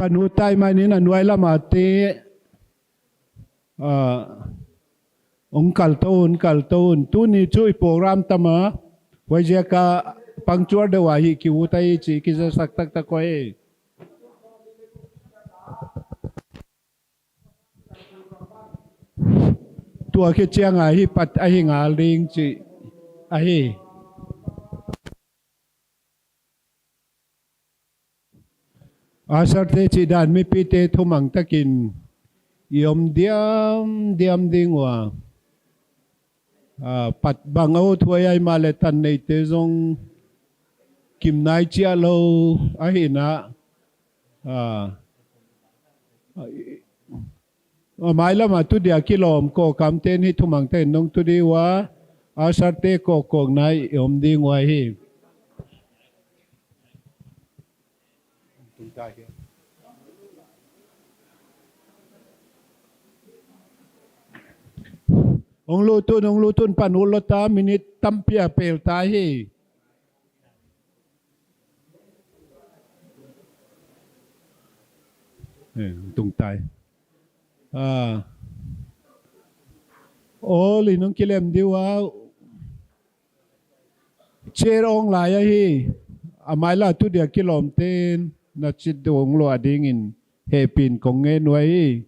panutai mai ni na nuai lama te ong kalton tu ni chui program tama wajia ka pangchuar de wahi ki utai chi ki sa sak tak ta koi tua ke chiang a hi pat a hi nga ling chi a hi asar te chi dan mi pi te thumang takin yom diam ding wa pat bang au thuai ai ma le tan nei te zong kim nai chia lo a hi na mai la ma tu dia kilom ko kam ten hi thumang ten nong tu di wa asar te ko kong nai yom ding wa hi ông lu tun pan ulota minit tampia pel tai hi tung tai li nong kilem diwa cher ong lai hi amai la tu dia kilom ten na chit dong lo ading in he pin kong nge nuai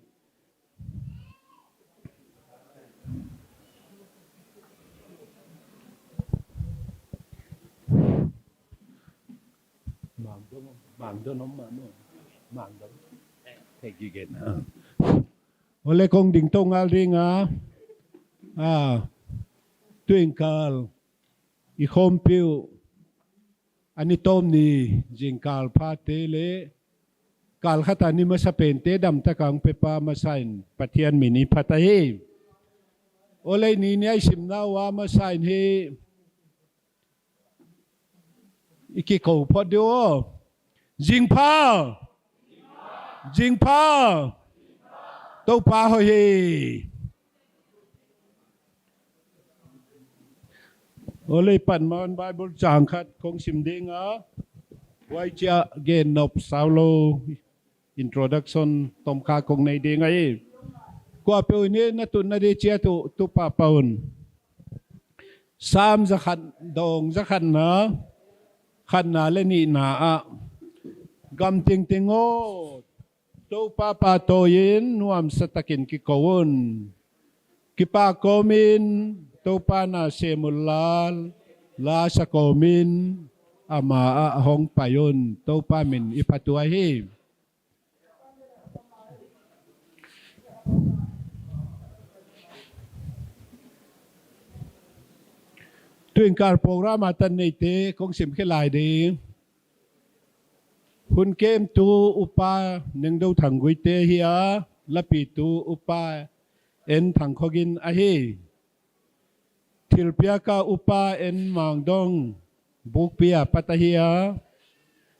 mang do nom mang do thế gì cái ole kong ding tong al ringa twinkle I khom piu ani tom ni jingkal pha te le kal khata ni ma sa pen te dam ta kang pe pa ma sain pathian mini phata hi ole ni ni ai sim na wa ma sain hi iki ko podio jing pa Toupa hi ole pan mon Bible chang khat kong sim ding wai cha gen nop saulo introduction tom kha kong nei ding ai kwa pe ni na tu na de chia tu pa paun sam za khat dong za khat na le ni na gam ting o Toupa pa toyin nuam satakin ki kawon kipa komin Toupa na semulal la sa komin ama hong payon Toupa min ipatuahi tuing kar program atan nei te kong sim khelai di hun kem tu upa neng do thang gui te hiya lapi tu upa en thang khogin a hi thil pia ka upa en mang dong buk pia patahia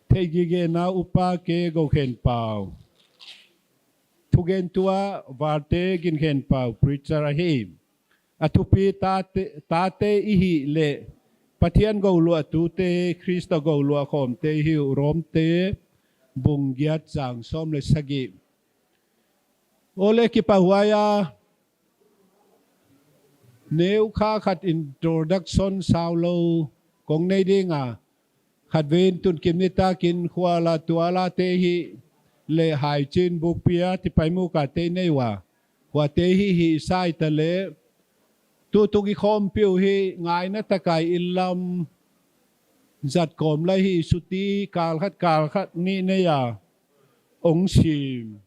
thegi ge na upa ke go khen pau thugen tua warte gin khen pau preacher a hi atupi tate i hi le pathian go lu tu te Christ go lu khom te hi rom te bung giat chang som le sagi ole ki pa huaya neu kha khat introduction saulo kong nei dinga khat ven tun kim ni ta kin khwala tuala te hi le hai chin buk pia ti pai mu ka te nei wa te hi sai ta le tu ki khom piu hi ngai na ta kai ilam giật cồm lấy hi suti kal khát ni ne ya ong sim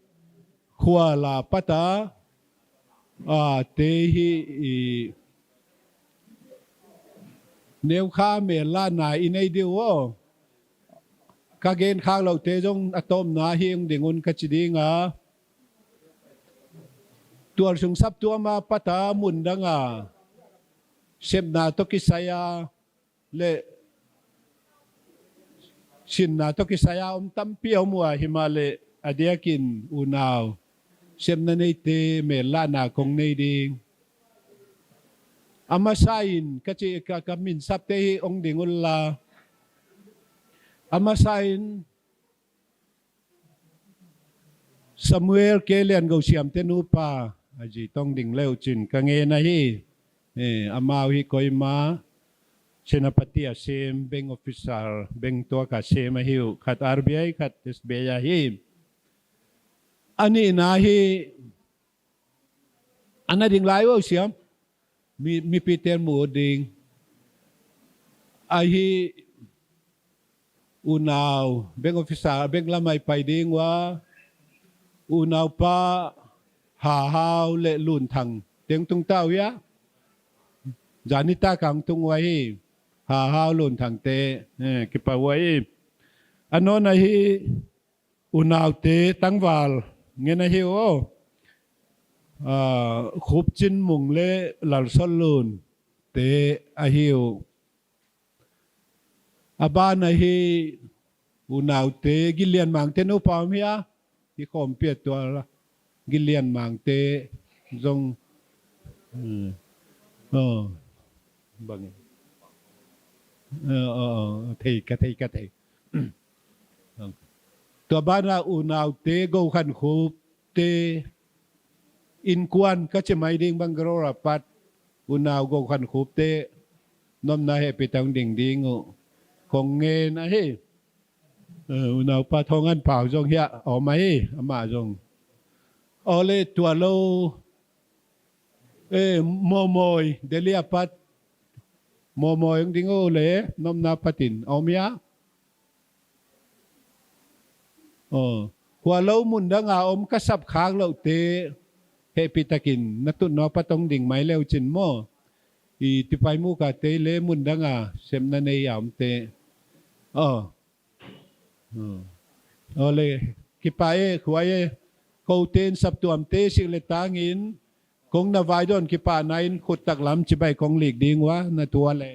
khua la pata te hi nếu kha me la nai inai diu ka gen khang lo te jong atom na hieng dingun ka chidinga tuar sung saptuam pata mundanga sem na to kisaya le sin na to kisaya tampiaw mo himale adiakin unaw sem na nei te me la na kong nei ding amasain kachi ka min sap te ong dingul la amasain Samuel ke lian go siam te nu pa aji tong ding leo chin ka nge na hi amau hi koi ma senapati asem bank officer bank to ka sem hiu khat RBI khat SBI hi ani na hi ana ding lai o siam mi Peter mu ding ai hi unaw bank officer bank lamai pai ding wa unaw pa hà hao lệ lùn thằng tiếng tung tao ya janita kang tung wai hà hao lùn thằng tê cái pa wai ano na hi unaw tê tăng vào nghe na hi o khúc chín mùng lệ lal sol lùn tê a hiu aba na hi unaw tê gilian mang tê no pam ya hi khom piet to la gilian mang tê dong bằng thầy cả thầy tua ba na unaw tê go khan khub tê in quan ka che mai ding bangro rapat unaw go khan khub tê nom na he pitang ding ding kong nge na he unaw pa thongan pau jong hia o mai ama jong ole tua lo mo moi delia pat mo moi ang dingo le nom na patin omya kwa lo mun da nga om kasap khang lo te he pitakin natun no patong ding mai leo chin mo I tipai mu ka te le mun da nga sem na nei yam te ole kipae khuaye câu tên saptuam te si le tangin kong na vai don ki pa nain khut tak lam chi bai kong lik ding wa na tua le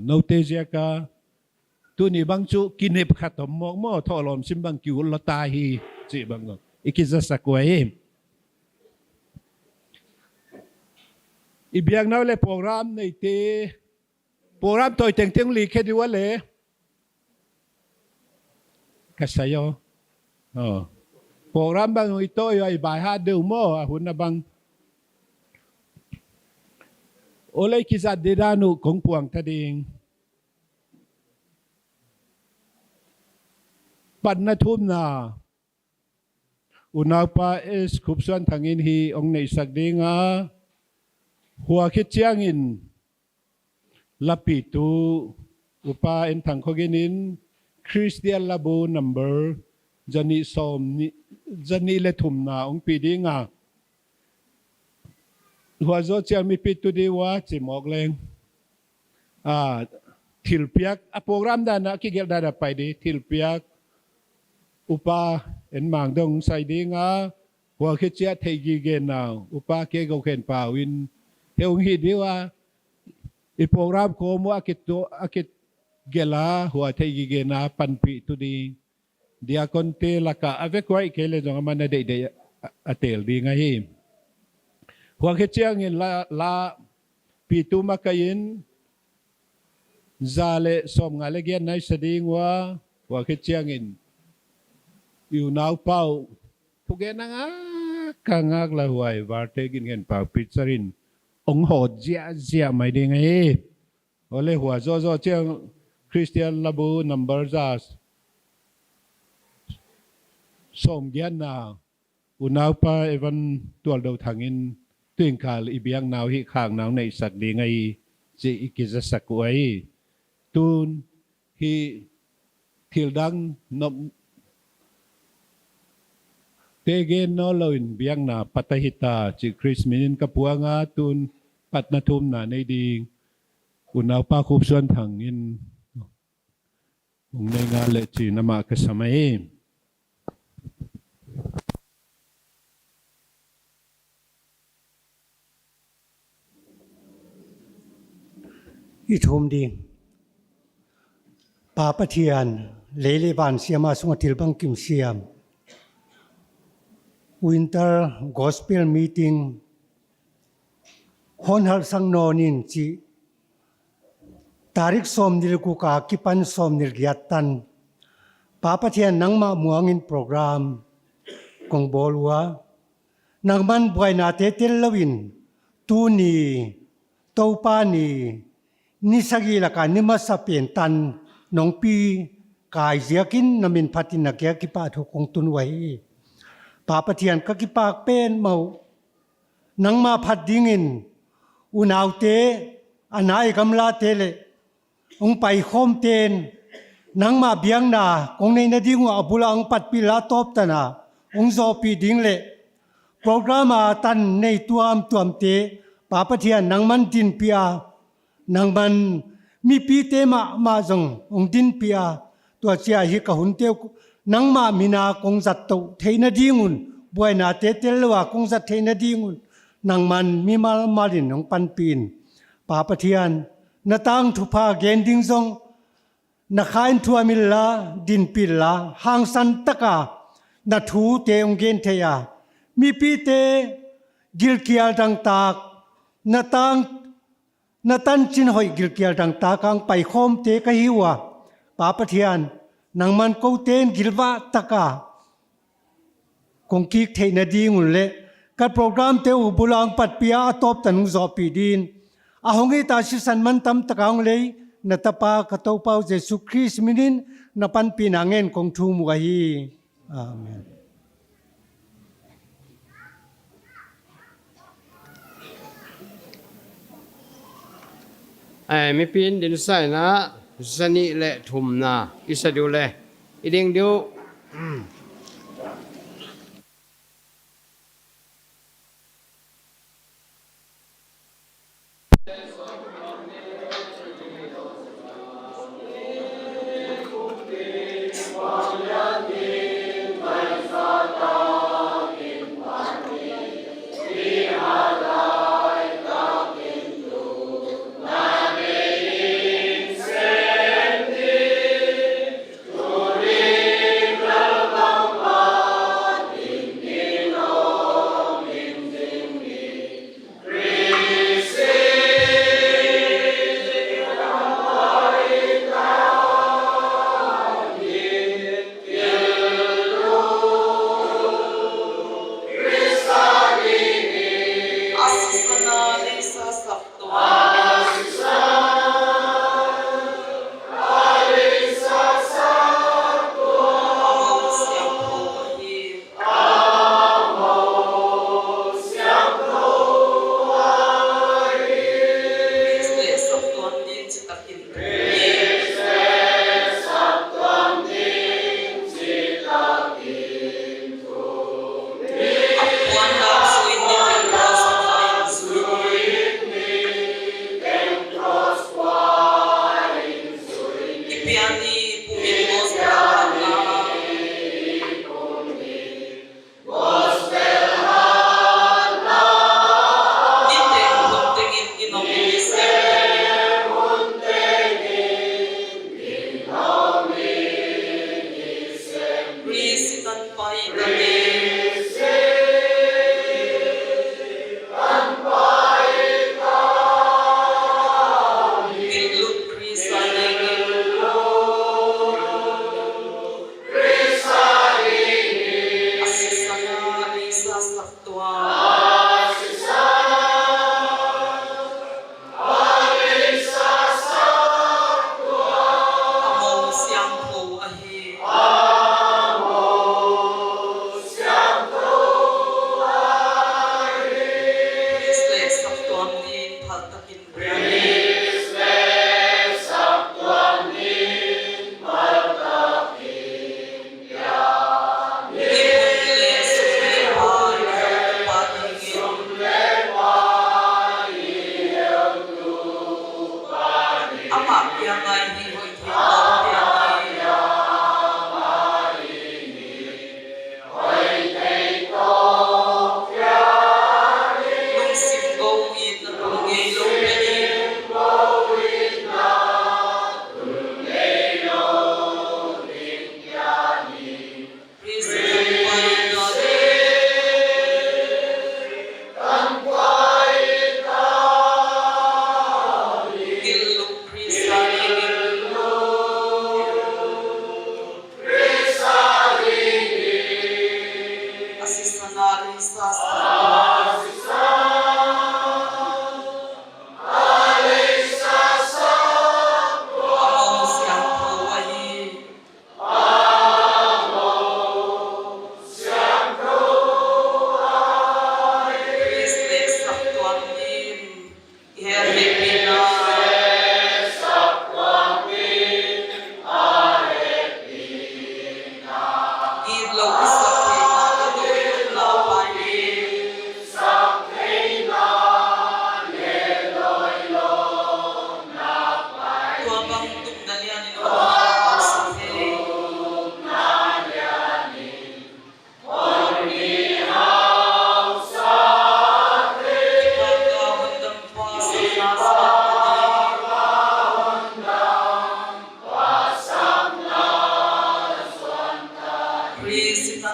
no te ja ka tu ni bang chu kinep khatom mok mo tholom sim bang kiu la ta hi chi bang ikiza sakwai ibiang naw le program nei te program toy teng teng li khe diwa le kasayo program bang ito ay bài hát đều mo hun na bang olay kizat de danu kong puang tading pan na thum na unaw pa es khupsuan thangin hi ong nei sak dinga hua khit chiangin lapi tu upa en thang khoginin Christian labu number jani som ni jani le thum na ong pi dinga hua zo chiang mi pi tu di wa chi mok leng thil piak a program da na ki gel da pai di thil piak upa en mang dong sai dinga hua khit chia thei gi gen naw upa ke go khen pa win heung hi di wa I program ko mo akit gela hua thei gi gen na pan pi tu di dia konte laka ave kwai kele jong mana de atel di nga hi hua khe chiang in la pi tu makayin zale som nga le gen nai sading wa hua khe chiang in yu nau pau thu gen nga kangak la huai war te gin gen pau pitsarin ong ho zia mai ding hi ole hua zo chiang Christian labu number jas som gian na unaw pa evan tual do thangin tuing kal ibiang naw hi khang naw nei sak di ngai chi ikiza sakwai tun hi thildang nom tegen no loin biang na patahita chi Christmin kapuanga tun patnathum na nei ding unaw pa khupsuan thangin ung nei nga le chi nama kasamai I thum ding pa pathian lele ban siama sunga tilbang kim siam winter gospel meeting hon har sang nonin chi tarik som nil ku ka kipan som nil giatan Papa Thian nang ma muangin program kong bolwa nang man buhay na tetel lawin tu ni Toupa Ni ni sagila ka ni masapien tan nong pi kai ziakin namin patin na kya kipa thu kong tunwai Papa Thian ka kipak pen mau nang ma phat dingin unaw te anai gamla tele ong pai khom ten nang ma biang na kong nei na dingu abula ang pat pila top tana ong zo pi ding le programa tan nei tuam te Papa Thian nang man din pia nang man mi pi te ma jong ong din pia tua chia hi ka hun te nang ma mina kong zat to theina dingun buai na te telwa kong zat theina dingun nang man mi mal marin ong pan pin Papa Thian na tang thupa gen ding zong na khain thua mil la din pil la hang san taka na thu te ong gen theya mi pi te gil kial dang tak na tan chin hoi gil kial dang ta kang pai khom te ka hiwa Papa Thian nang man ko ten gilwa taka kong kik theina dingun le ka program te u bulang pat pia top tan zo pi din ahongi ta si san man tam takang le na tapa ka to pau Jesus Christ minin na pan pinangen kong thu mu hi amen ai mi pin din sai na sani le thum na isadu le iding diu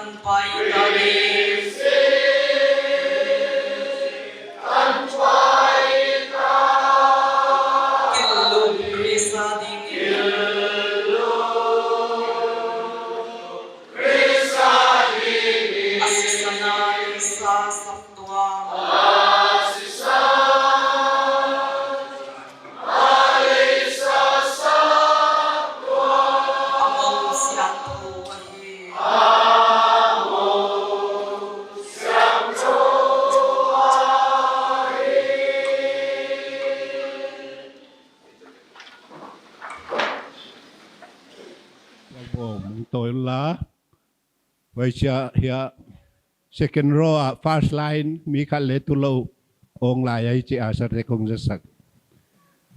san pai tari Kilum Krisa dingin Asisana Isa saptuam Among siatu wahi mong tôi là vậy chứ hiện second row first line mi khát lệ tu lâu ông lại ấy chỉ asar để công tác sắc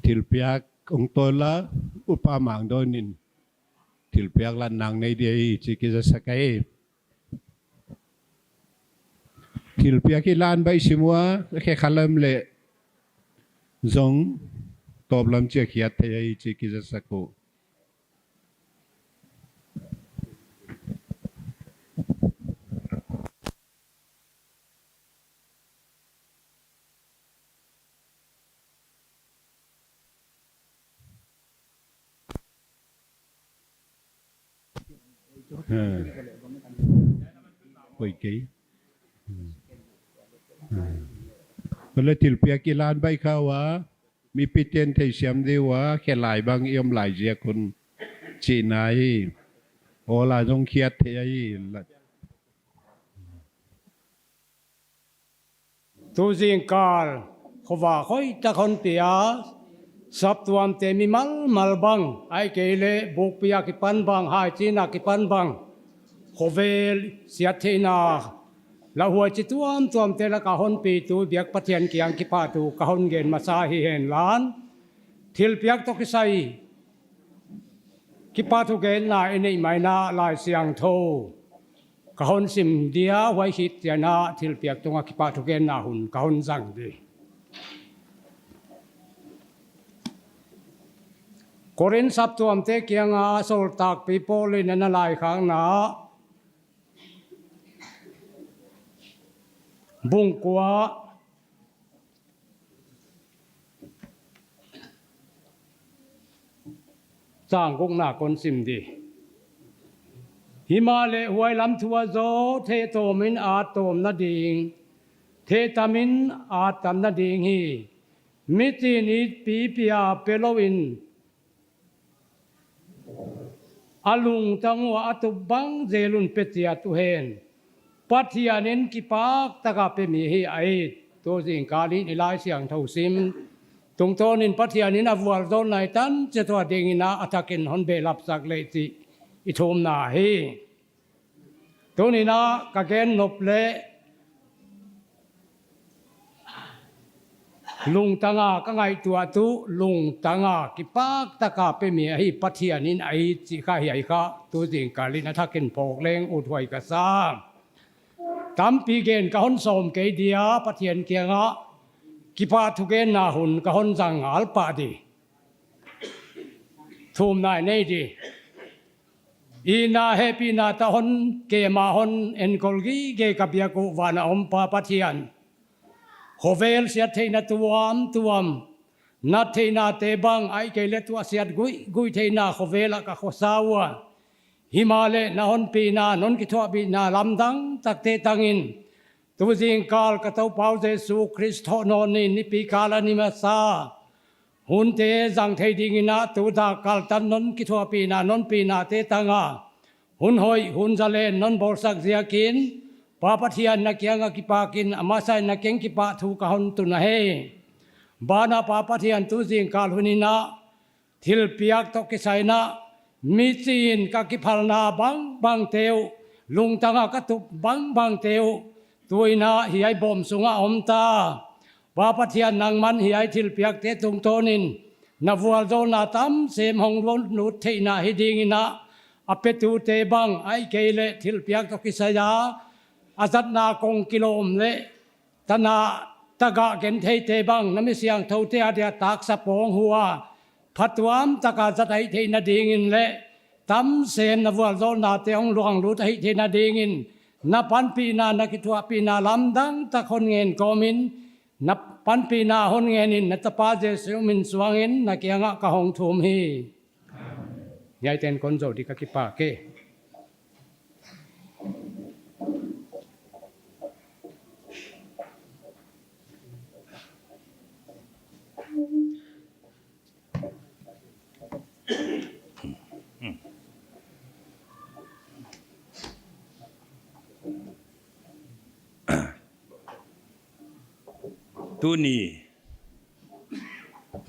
thil piak ông tôi là upa mang đôi nín thil piak là nàng này đi chỉ cái sắc ấy thil piak cái lan bay simua cái khalam lệ giống top làm chiếc hiat thấy chỉ cái sắc cô quỷ kýเลยทิลเปียกิลานใบข้าวะมีพิเตียนไทยเสียมดีวะแค่หลายบางเอี่ยมหลายเจียคนจีนายโอลาจงเคียดเทียtu jing kal khowa khoi ta khon pia saptuam te mi mal bang ai ke le buk pia ki pan bang hai china ki pan bang khovel sia theina la huwa chi tuam te la ka hon pi tu biak pathian kiang ki pa tu ka hon gen ma sa hi hen lan thil piak to ki sai ki pa tu gen na nei mai na lai siang tho ka hon sim dia wai hit ya na thil piak tonga ki pa tu gen na hun ka hon jang di Korin saptuam te kianga sol tak people in na lai khang na bung kwa chang gong na kon sim di himale huai lam thua zo the tomin a tom na ding the tamin a tam na ding hi miti ni pi pia pelowin alung tangwa atubang zelun petia tu hen pathianin kipak taka pe mi hi ai to jing kali ni lai siang thau sim tung tonin pathianin awal zon nai tan che to dingina atakin hon be lap sak le ti I thom na hi tonina ka gen nop le lung tanga ka ngai tua tu lung tanga kipak taka pe mi hi pathianin ai chi kha hi ai kha tu jing kali na thakin phok leng u thoi ka sa tam pi gen ka hon som ke dia pathian kianga kipa thu gen na hun ka hon jang al pa di thum nai nei di ina happy na ta hon ke ma hon en kolgi ge ka bia ku wana om pa pathian hovel sia theina tuam na theina te bang ai ke le tua siat gui theina hovela ka khosawa himale na hon pi na non ki thwa bi na lamdang takte tangin tu jing kal ka tau pau jesu christo non ni pi kala ni ma sa hun te jang thei ding ina tu da kal tan non ki thwa pi na non pi na te tanga hun hoi hun jale non bol sak zia kin pa pathian na kianga ki pa kin amasai na keng ki pa thu ka hon tu na he bana pa pathian tu jing kal hunina thil piak to ki saina mi chin ka ki phalna bang teu lung tanga ka tu bang teu tuina hiai bom sunga omta pa pathian nang man hiai thil piak te tung tonin na vual zo na tam sem hong lon nu theina hi dingina apetu te bang ai keile thil piak to ki saya azat na kong kilom le tana taga gen thei te bang nami siang thau te adia tak sa pong huwa phatwam taka zatai theina dingin le tam sen na wal zon na te ong luang lu thei theina dingin นับปันปีนานักทัวปีนาลำดังตะคนเงินกอมินนับปันปีนาหนเงินินนัตปาเจสุมินสว่างเงินนักยังกะหงทุมฮียายเต็นคนโจดิกะกิปาเกตูนี่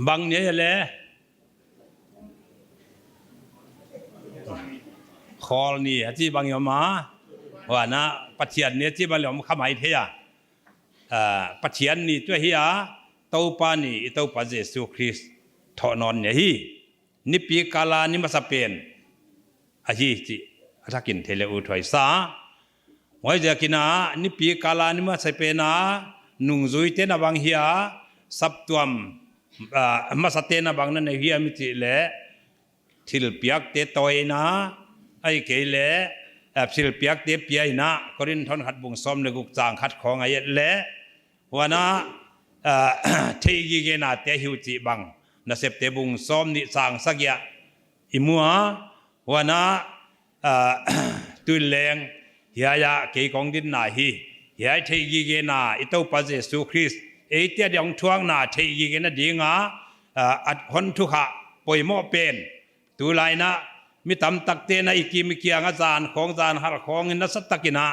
บางเนี่ยแหละคอลนี่ที่บางยมาว่านะปัจเจียนเนี่ยที่บางยมขมายเทียปัจเจียนนี่ตัวเฮียเต้าปานี่เต้าปาเจสุคริสต์ถอนอนเนี่ยฮีนิปีกาลานิมาสเปนอาฮีจิรักินเทเลอุทอยซาไว้จะกินานิปีกาลานิมาสเปนาnung zui te na bang hia saptuam masate na bang na hia mi ti le thil piak te toy na ai ke le thil piak te piai na korin thon khat bung som le guk chang khat khong ai le wana thei gi ge na te hiu chi bang na sep te bung som ni chang sakya imua wana tu leng hia ya ke kong din na hi hiai thei gi ge na itau pa jesu christ eitia dong thuang na thei gi ge na dinga at hon thu kha poimo pen tu lai na mi tam tak te na iki mi kianga jan khong jan har khong in na sat takina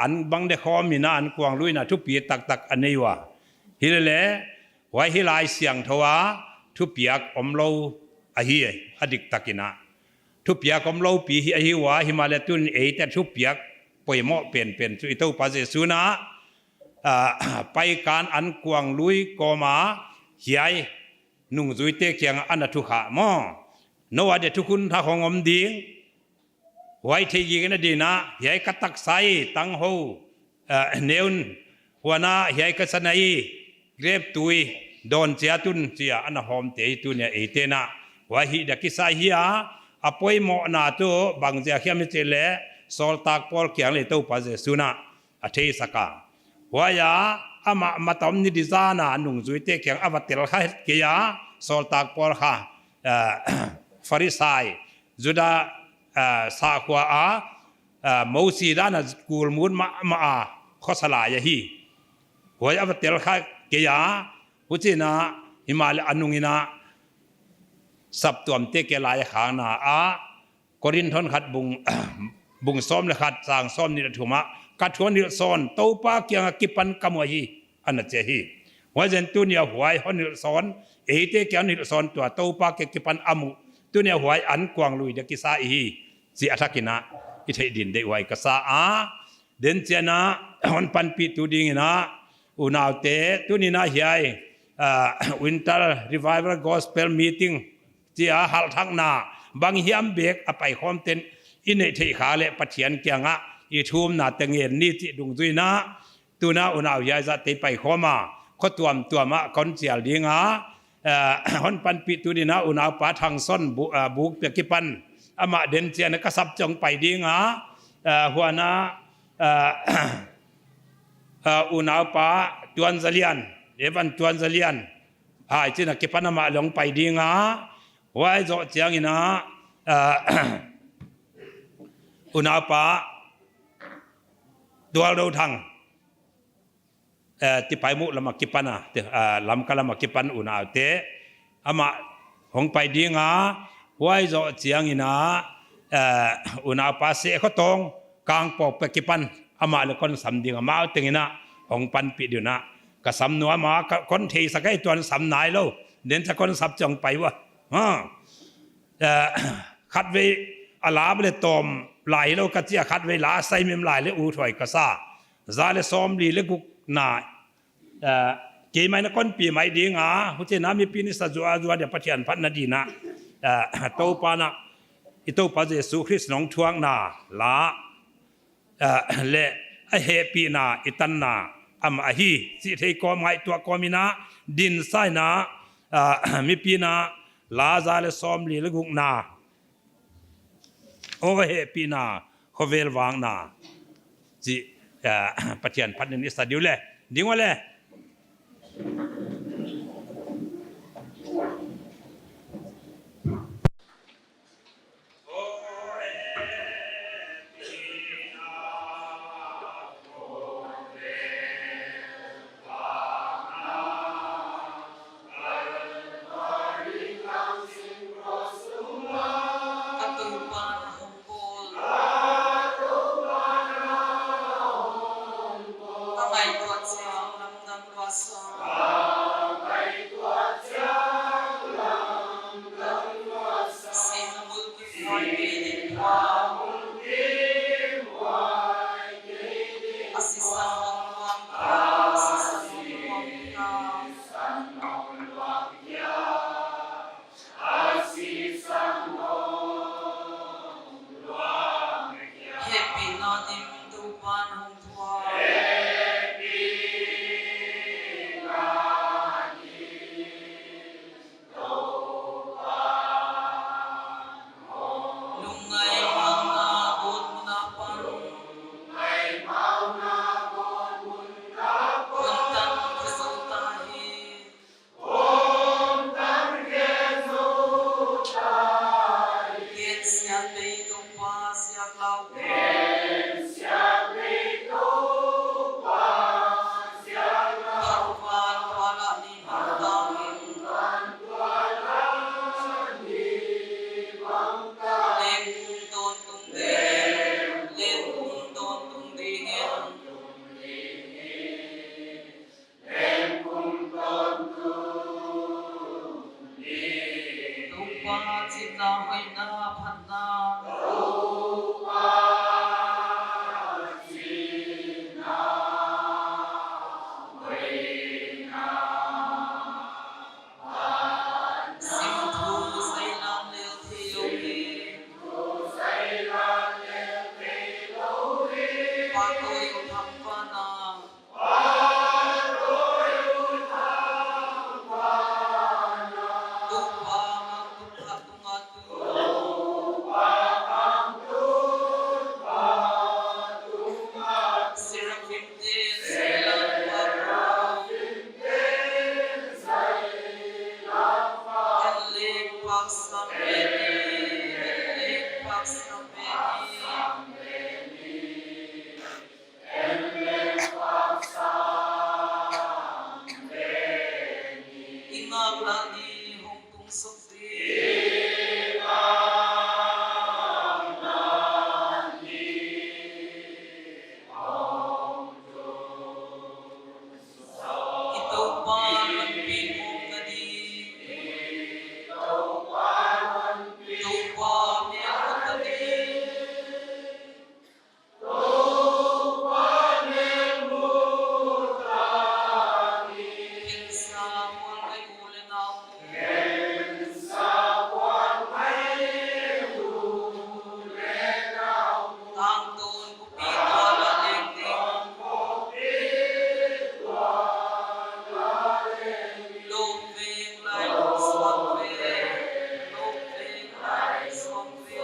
an bang de khom mi na an kwang lui na thu pi tak tak anei wa hilele wai hilai siang thowa thu piak omlo a hi adik takina thu piak omlo pi hi a hi wa himale tun eitia thu piakปอยหม้อเปลี่ยนสุอิโตปาเจสุนะไปการอันกวางลุยกอมาหิไอนุ่งจุยเตเกียงอันทุขาหม้อนวัดทุกคุณท่าของอมดีไว้ที่ยิงนั่นดีนะหิไอกัตักไซตังหูเนียนหัวหน้าหิไอกษณัยเกรบตุยโดนเจียตุนเจียอันหอมเตยตุนเนี่ยเอเตนะไว้หิดักกิสาหิอาอปอยหม้อนาตัวบางเจียเขียมเจเลสอลตากปอลเกียงเลยเต้าปาเจสุนะอเทสกาหัวยาอามาตอมนิดิจานาหนุ่งจุยเตเกียงอวัตเตลข้าเกียสอลตากปอลข้าฟาริสายจุดาสาขวามูซีดานะกูลมูนมาข้อสลายฮีหัวยอวัตเตลข้าเกียหุจินะหิมาลอนุงินะสับตัวมเตเกลายขางนากอรินทอนขัดบุงซ้อมเลยขัดสางซ้อมนิรถุมะกัดชวนนิรซอนเต้าป้าเกียงกิปันกมวยอันนั้นเจฮีหัวเจนตัวเนียหวยฮอนนิรซอนเอเตเกียงนิรซอนตัวเต้าป้าเกกิปันอามุตัวเนียหวยอันกวางลุยเดกิซาอีสิอัฐกินะอิเทดินเดหวยกษาเดนเจนะฮอนปันปีตัวดิ่งนะอุณาวเตตัวนี้นะเฮียวินเตอร์รีไวเวอร์กอสเปลมีติ้งที่ฮัลทังนาบางเฮียมเบกอไปคอมเตนอินเนทีขาเลปัจเจียนเกียงะอีทูมนาตังเงินนี่ที่ดุงจุยนะตัวน่าอุณาวยาจะเตไปขอมาข้อตัวมะคนเจียลดีงะฮอนปันปีตัวนี้นะอุณาวปาทางซ้อนบุกเปียกิปันอามาเดนเจียนกษับจงไปดีงะหัวนะอุณาวปาจวนเซเลียนเอวันจวนเซเลียนหายจีนักกิปันอามาลงไปดีงะไว้โจเจียงนะอุณาปาตัวเราทางที่ไปมุลำกิปันลำกะลำกิปันอุณาเตอามาหงไปดีงาไว้โจเจียงอินะอุณาปาเสกตองกลางปอกไปกิปันอามาเลยคนสำดีงามาตึงอินะหงปันปิดอยู่นะก็สำนัวมาคนเทสกัยตัวสำนายแล้วเดินจะคนสับจงไปวะขัดไว้อาลาบเลยตอมหลายแล้วก็เจียขัดไว้ลาใส่เมมหลายเลยอูถอยกระซ่าซาเลยซ้อมดีเลยกุกนาเกี่ยไม่นะคนปีไม่ดีงาหุ่นเจน้ามีปีนิสจัวเดี๋ยวปะเทียนพันนาดีนะโตปานะอิโตปาเจสุคริสน้องทวงนาลาเละเฮปีนาอิตันนาอัมอฮีสิเทกอมไงตัวกอมินาดินไซนามีปีนาลาซาเลซ้อมลีและกุกนาโอเฮปีนาเขาเวลวางนา จีปัจจัยพัดนิสตาดิวเลยดิ้งว่าเลย Toupa Ni Tangai tua chiang lam dan vasa sin multiply in asisa hong happy nadim tupan hong tua nungai mana gun napan kuntan kesultahi Gen siat bei tupa siak lau Phalna Phalna ni bangtangin len don tung dingin tupa cinta haina Phalna Simthu sailan lel thiyogi Patoy uthampana Tupa mang tupha tungatu Seraphim din sailan pagro Enlik paksambeni Ingag lagi hong tung sukti Ito pa magpingong gadi Toupa Ni gadi Kinsa muan ay ulen ako Tangton kupito ala lengding Lopeng lai swampe Lopeng lai swampe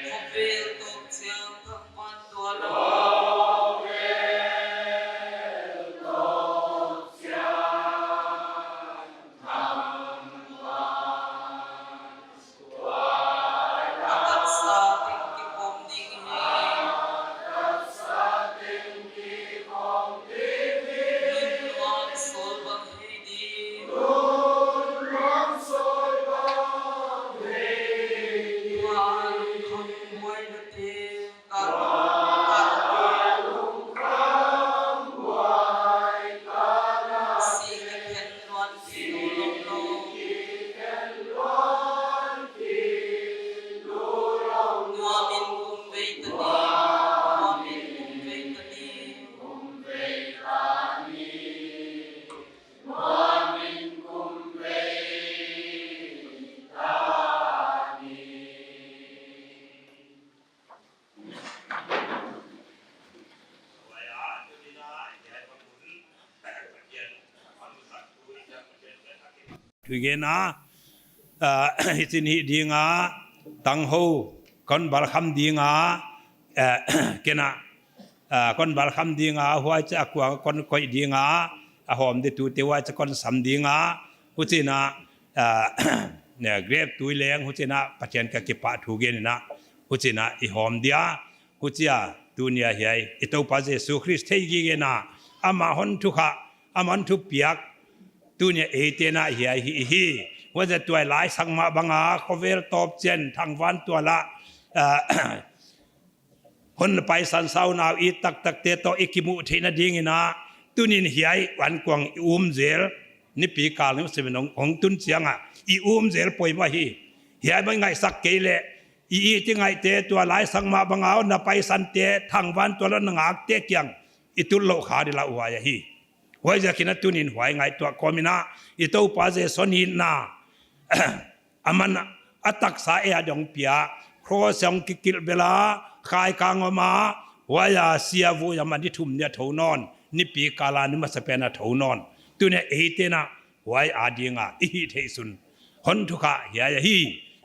Kopel tok chiang thakpan tuala Akat sa tingki pom ding Nuang sol bang hedi Tuan kham buai na te Sige ken luan pinulong Nuamin kumbay Tugena ฮิสินฮิดีงาตังโฮคนบาลคำดีงาเกนะคนบาลคำดีงาหัวจะกว่าคนคอยดีงาหอมดิตูเทว่าจะคนสำดีงาหุจินะเนี่ยเกรบตุยแรงหุจินะปัจจัยกับกิปะถูเกนนะหุจินะอีหอมเดียหุจิยาตุเนียเฮียอิตาปัจเจสุคริสเทกิเกนะอามาฮอนทุกะอามันทุเปียกตุเนียเอเตนะเฮียฮีว่าจะตัวหลายสังมาบังอาเขาเวลตอบเจนทางวันตัวละคนไปสันเศร้าหนาวอีตักเตโตอิกิมุเทนะดิ้งนะตุนินเฮียวันกวางเซลนี่ปีกาลนี่มันเป็นของตุนเสียงอ่ะเซลป่วยมาฮีเฮียไม่ไงสักเกลอีที่ไงเตตัวหลายสังมาบังอาน่ะไปสันเตทางวันตัวละหนังอักเตเกียงอิตุลโลขาดิละวายฮีว่าจะกินตุนินหวยไงตัวคอมินาอิตูปาเจสนินนาอามันอัตักษาเอดงเปียโครเซงกิลเบลาขายกางอมาวายาเสียวูยามันที่ทุ่มเนี่ยถูนอนนี่ปีกาลานี่มาสเปนถูนอนตัวเนี่ยเอเตนะวายอาดีงาอิฮิเทสุนคนทุกข์เฮียฮี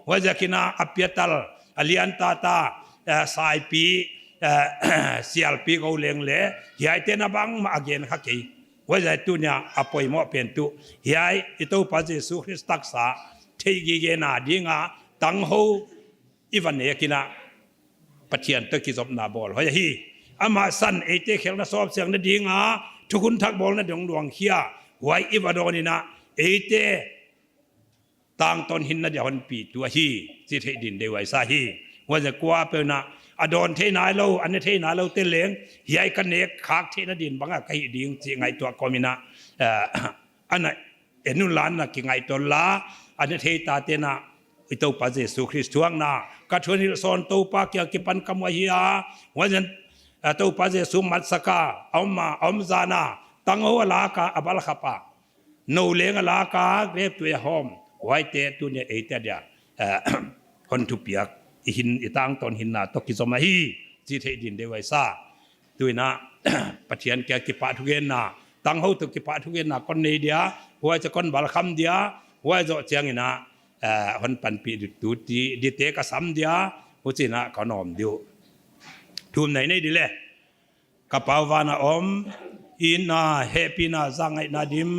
ว่าจะกินอาเปียตัลอเลียนตาตาสายปีเสียลปีเขาเลี้ยงเล่เฮียเตนะบังมาเกนขักกีว่าจะตัวเนี่ยอภัยมอเป็นตัวเฮียอิตูปัจเจสุคริสตักษาเทกิเกนาดีงาตังโฮอีวันเนี่ยกินปัจเจียนตะกิจบนาบอลเฮ้ยฮีอามาสันเอเตเขลนะสอบเสียงนั่นดีงาทุกคนทักบอลนั่นดวงเขียไว้อีวาดอนี่นะเอเตต่างตอนหินนั่นเดี๋ยวมันปีตัวฮีสิเทดินเดวไว้ซาฮีว่าจะกว่าเปนะอดอนเทนายเราอันนี้เทนายเราเตเลงเฮียกันเนกขากเทนดินบางอะไก่ดิงสิไงตัวกอมินะอันนั้นเอ็นุลานนะกิไงตัวลาอันนี้เทตาเตนะอิตูปัจเจสุคริสต์ทวงนากัทวนิลซอนตูปาเกียกิปันกำวะฮียว่าจะตูปัจเจสุมัตสกาอมมาอมซานาตั้งหัวลากาอับลขปาโนเลงลากาเรียบตัวหอมไว้เตตัวเนี่ยเอเตเดียคนทุเปียกหินอีตั้งตอนหินนาตกิสมาฮีจีเทดินเดวไวซาตัวนะปัจเจียนแกกิปะทุเกนนาตั้งหัวตุกิปะทุเกนนาคนนี้เดียหัวจะคนบาลคำเดียหัวจะเจียงนะคนปันปีดูดีเตกสัมเดียหัวจีนะขนมเดียวทุ่มไหนนี่ดีเลยกระเป๋าวานาอมอินนาเฮปีนาจังไงนาดิม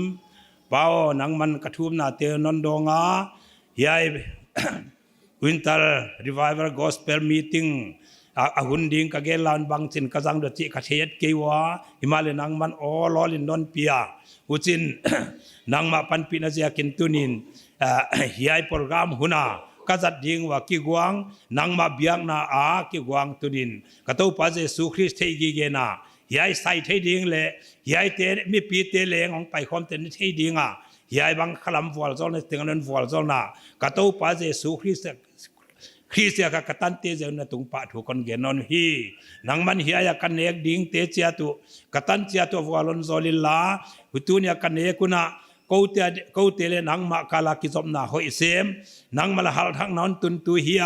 เป้านังมันกระทุ่มนาเตนนดงาเฮียวินเตอร์รีไวเวอร์กอสเปลมีติ้งอาหุ่นดิ่งกะเกลานบังจินกะจังดจิกะเชียดเกวาหิมาเลนังมันโอลอลินนนเปียอุจินนังมาปันปีนาเจียกินตุนินเฮียโปรแกรมหุนากะจัดดิ่งว่ากิกวางนังมาเบียกนาอากิกวางตุนินกะตูปัจเจสุคริสเทกิเกนาเฮียใส่เทดิ่งเลยเฮียเตมีปีเตเลงของไปคอมเตนเทดิ่งอ่ะเฮียบังขลัมฟอลโซนตึงนั้นฟอลโซน่ะกะตูปัจเจสุคริสคริสเตียกตันเตเจนตุงปะถูกคนเกนอนฮีนังมันเฮียกันเนกดิ่งเตเจียตุกตันเจียตุวอลอนโซลิลลาหุตุเนียกันเนกุนะกูเตเลนังมากาลากิจมนาหอยเซมนังมาละหัลทั้งนั้นตุนตุเฮีย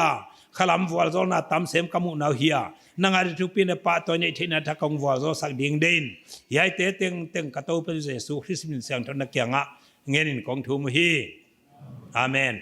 ขลัมวอลโซนาตามเซมกมุนาเฮียนังอาริทุปินปะตัวนี้ที่นัทกงวอลโซสักดิ่งเดินยายเตตึงกตูเป็นเจสุคริสต์มินเสียงทนนักเกียงะเงินของทุมฮีอาเมน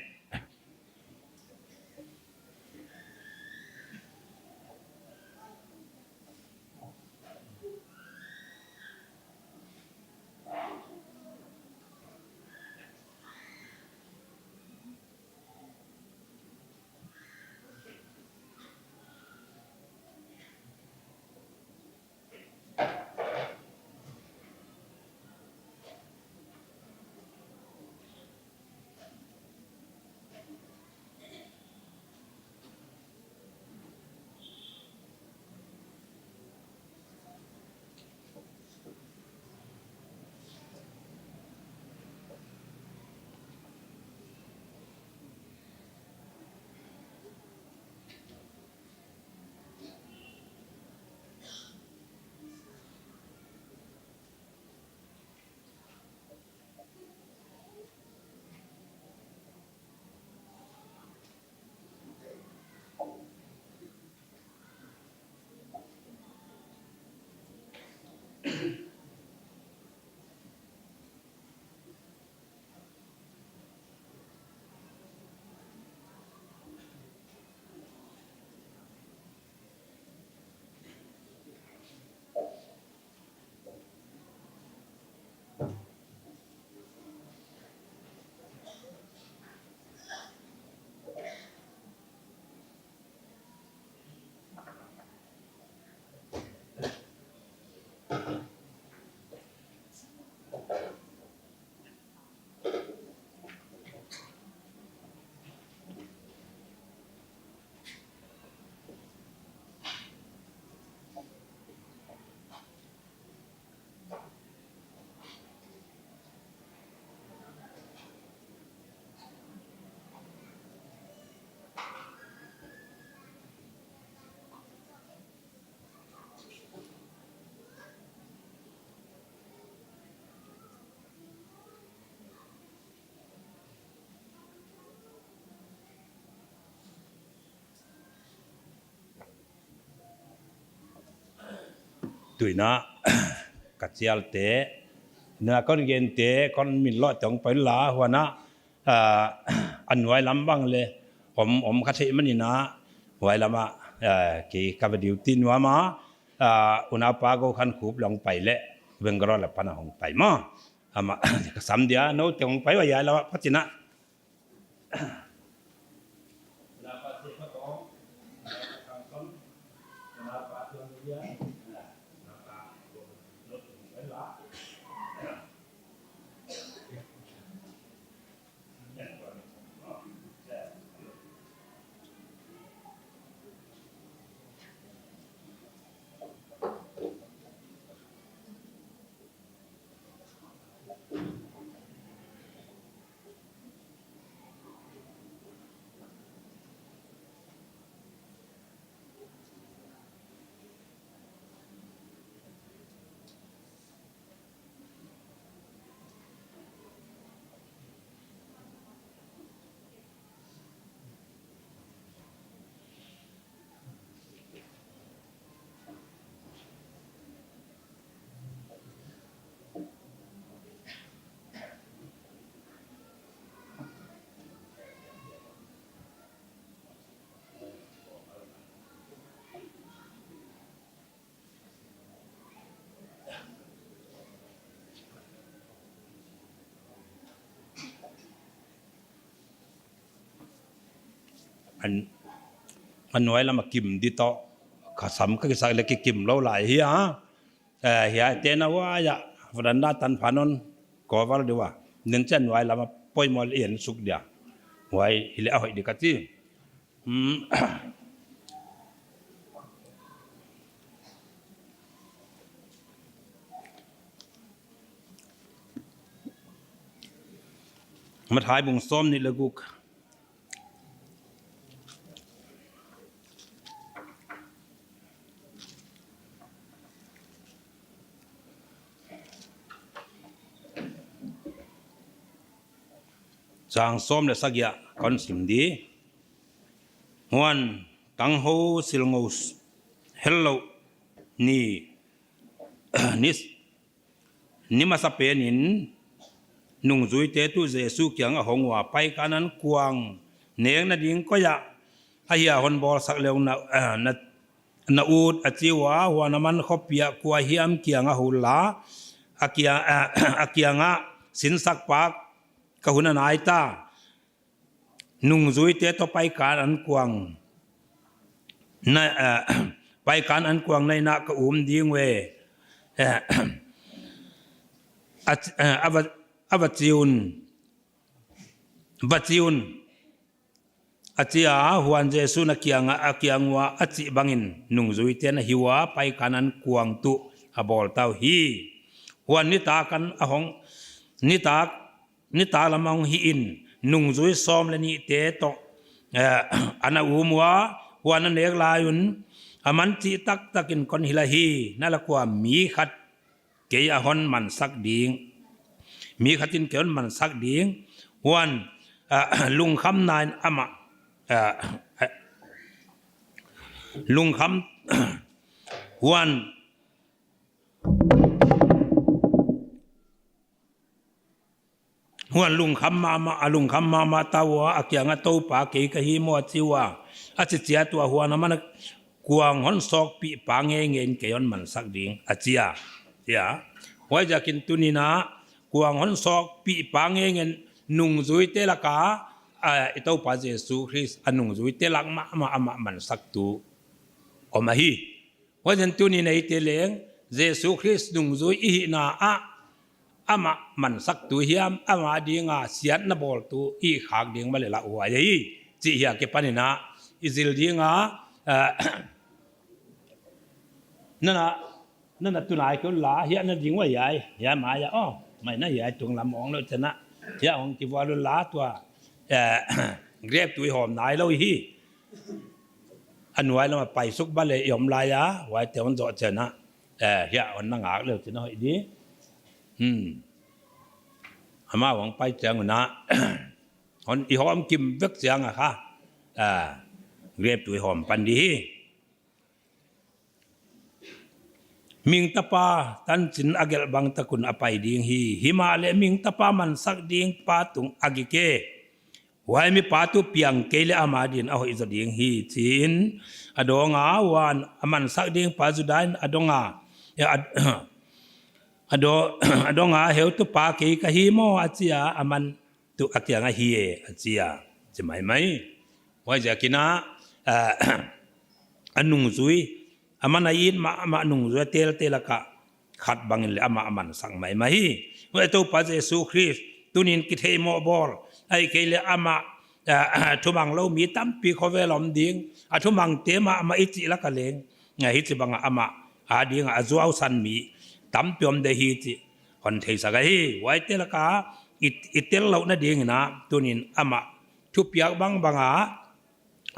ตุยนะกัจเจียลเตเนื้อก้อนเย็นเตก้อนมินลอดจงไปลาหัวนะอันไว้ลำบ้างเลยผมคัดเชมันนี่นะไว้ลำมากี่กับดิวตินว่ามาอุณาปาโกขันคูบลงไปเละเวงกรอละปนาหงไปมามาสามเดียโน้ตจงไปว่าใหญ่แล้วพัฒนาอันน้อยแล้วมากิมดิโตข้าสำก็สักเล็กกิมเราหลายเฮียเฮียเจนว่าอย่าวันนั้นตันผานนก็ว่าดีว่าเน้นเช่นไว้แล้วมาป่วยมอลเอียนสุกเดียไว้ฮิเลเอาให้ดีกันที่มาถ่ายบุงส้มนี่เลยกูจางส้มเลยสักอย่างก่อนสิมดีวันตั้งหูสิลงูสเฮลโลนี่มาสับเป็นหินนุ่งจุยเตตุเจสุเกียงหงว่าไปกันนั้นกวางเนียงนาดิงก็อยากให้ยาคนบอลสักเร็วนาอูดอจิวะหัวน้ำมันขบเปียกกัวเฮียมเกียงหุลาอาเกียงสินสักปากกหุนนายตานุ่งจุยเตตไปการอันกวางในไปการอันกวางในนักอุ้มดิ้งเวอาบัจิอุนอาจิอาหัวเจสุนักยังว่าอาจิบังอินนุ่งจุยเตนหิวไปการอันกวางตุอบอลเต้าฮีหัวนิตากันอหงนิตาละมังฮีอินนุ่งจุยซ้อมและนิเตโตอันอุมัวหัวนันเอกลายุนอามันจิตักินคนฮิลาฮีนั่นละกว่ามีขัดเกียหอนมันสักดิ่งมีขัดินเกียนมันสักดิ่งวันลุงคำนายอามาลุงคำวันลุงคำมาตาวอาเกียงตัวปากเกยกะฮีมัวจิวะอาจิเจียตัวหัวน้ำมันกวางหอนซอกปีปางเงินเกียนมันสักดิ่งอาเจียไว้จะกินตุนีนะกวางหอนซอกปีปางเงินนุ่งจุยเตลักาอิตาปาเจสุคริสนุ่งจุยเตลักมามันสักตูอมาฮีไว้จะตุนีในเตเลงเจสุคริสนุ่งจุยอินาอามามันสักตัวเฮียมอามาดีงาเสียนนบอลตัวอีขากดีงมาเลยละหัวยัยจีเฮียเก็บปันนะอิซิลดีงานั่นน่ะตัวนายก็ลาเฮียนั่นดีงว่าใหญ่ใหญ่มาใหญ่อ้อไม่น่าใหญ่จงลำมองแล้วชนะเฮียของจีวารุลาตัวเรียบตัวหอมนายแล้วฮีอันไว้แล้วมาไปซุกบ้านเลยยอมลายะไว้แต่วันโดดชนะเฮียวันนั่งหากเลยชนะอีดีอามาหวังไปเจียงนะคนอีหอมกิมเวกเจียงอะค่ะเรียบตัวหอมปันดี มิงตะปาตันจินอเกลบังตะกุนอภัยดิงฮีหิมาเลมิงตะปามันสักดิงปาตุงอกิเกไว้มีปาตุเปียงเกลอามาดินเอาอิจดิงฮีจินอดงาวานมันสักดิงปาจุดานอดงาอดงาเหวตุปาเกกะฮีโมอาเจียอามันตุอักยังaฮีอาเจียจะไหมว่าจะกินะอันนุงซุยอามันอายินมานุงซุยเตลกะขัดบังเลยอามันสั่งไหมว่าตัวพระเยซูคริสต์ตุนินกิเทโมบอลไอ้เกลอาทุบังเรามีตั้มปีเขาเวลอมดิ้งทุบังเตมาอิจิละกะเลงไงฮิจิบังอาดิ้งจัวสันมีตั้มเปียมเดฮิจิคนเทสกะฮีไว้เตลกะอิเตลเราหน้าดิ้งนะตุนินทุบยักบัง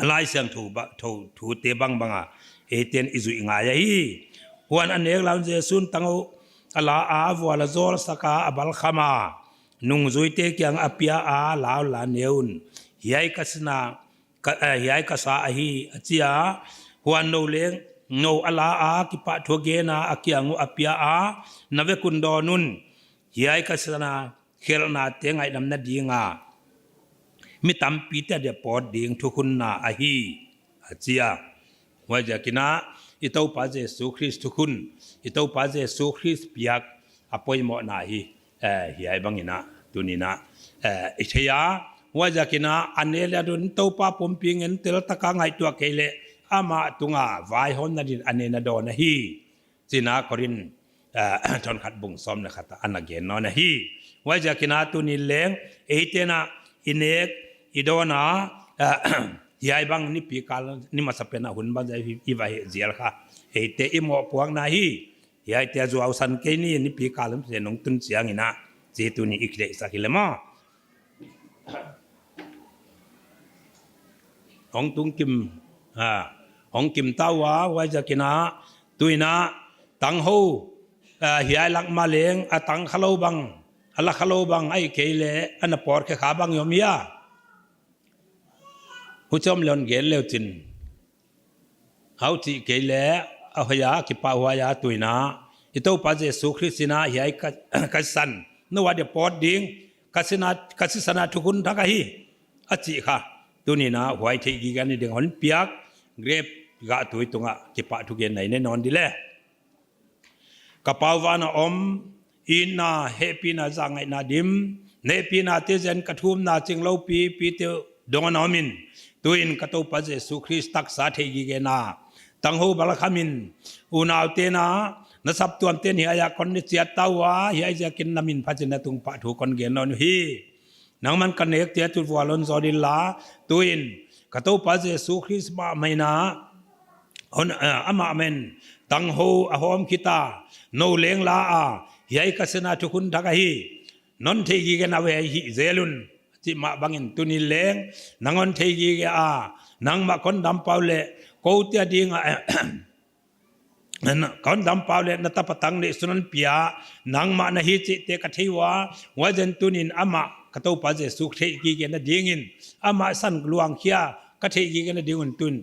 ลายเสียงถูเตบังเอเตนอิจุอิงายฮีวันอันเอกเราจะสุนตั้งเอาลาอาวัวละโซลสกาอับลขมานุงจุยเตกียงอภิยาลาวลาเนอุนhiai kasa ahi acia huan no leng no ala a ki pa thogena akiangu apia a nave kundonun hiai kasana khelna tengai namna dinga mi tampi ta de pod ding thukunna ahi acia wajakina itau pa Jesu Christ thukun itau pa Jesu Christ piak apoi mo na hi hiai bangina tunina ithaya wajakina anela dun Toupa pumping en tel taka ngai tua kele ama tunga vai hon na din anena do na hi sina korin thon khat bung som na khata anagen no na hi wajakina tunin leng eitena inek idona hiai bang ni pi kal ni masapena hun ba jai i vai zial kha eite imo puang na hi hiai te zo ausan ke ni pi kalam se nong tun chiang ina je tu ni ikle sakilemaองตุงกิมองกิมตาวาไว้จะกินะตุยนะตังหูหิไอลักมาเลงตังขลบังอัลขลบังไอเกเลอันปอดแค่ขาบังยมยาหูจอมเลนเกลเลวจินเอาที่เกเลเอาหยากิปาวายาตุยนะอิโตปัจเจสุคริสินะหิไอกัสสันนวัดปอดดิ้งกัสสนาทุกุนทักฮีอจิค่ะตัวนี้นะหวยที่กี่กันนี่เด็กหันเปียกเกรบกะตุยตรงอ่ะกิปะทุกเย็นไหนแน่นอนดีแหละกระเป๋าวานาอมอินนาเฮปีนาจังไงนาดิมเนปีนาเตเจนกระทุ่มนาจิงเล่าปีเตดงนอมินตัวอินกระตุปัจเจสุคริสตักษาเทกิเกนาตังหูบาลคามินอุณาวเตนะนัสับตัวเตนี่อายาคนนี้เสียตาวะฮิไอจะกินนามินพัชนะตุงปะถูกคนเกนนอนฮีนังมันกันเอกเตียตุวาลอนซอดิลลาตุอินกระตุปัจเจสุคริสมาไม่นาอนอามาเมนตังหูอหอมคิตาโนเลงลาอาฮิไอกัสนาทุกุนทักฮีนนเทกีกันเอาไว้ฮิเซลุนจิมาบังอินตุนิเลงนังอนเทกีกอานังมาคนดำเปล่าเลโกเตียดิงคนดำเปล่าเลนัตปตังเลสุนันเปียนังมานะฮิจิเตกัทวาวาจันตุนินอามากระตุปัจเจสุเทกีกันนะดิ่งอามาสันกลวงเขียกระเทกีกันนะดิ่งตุน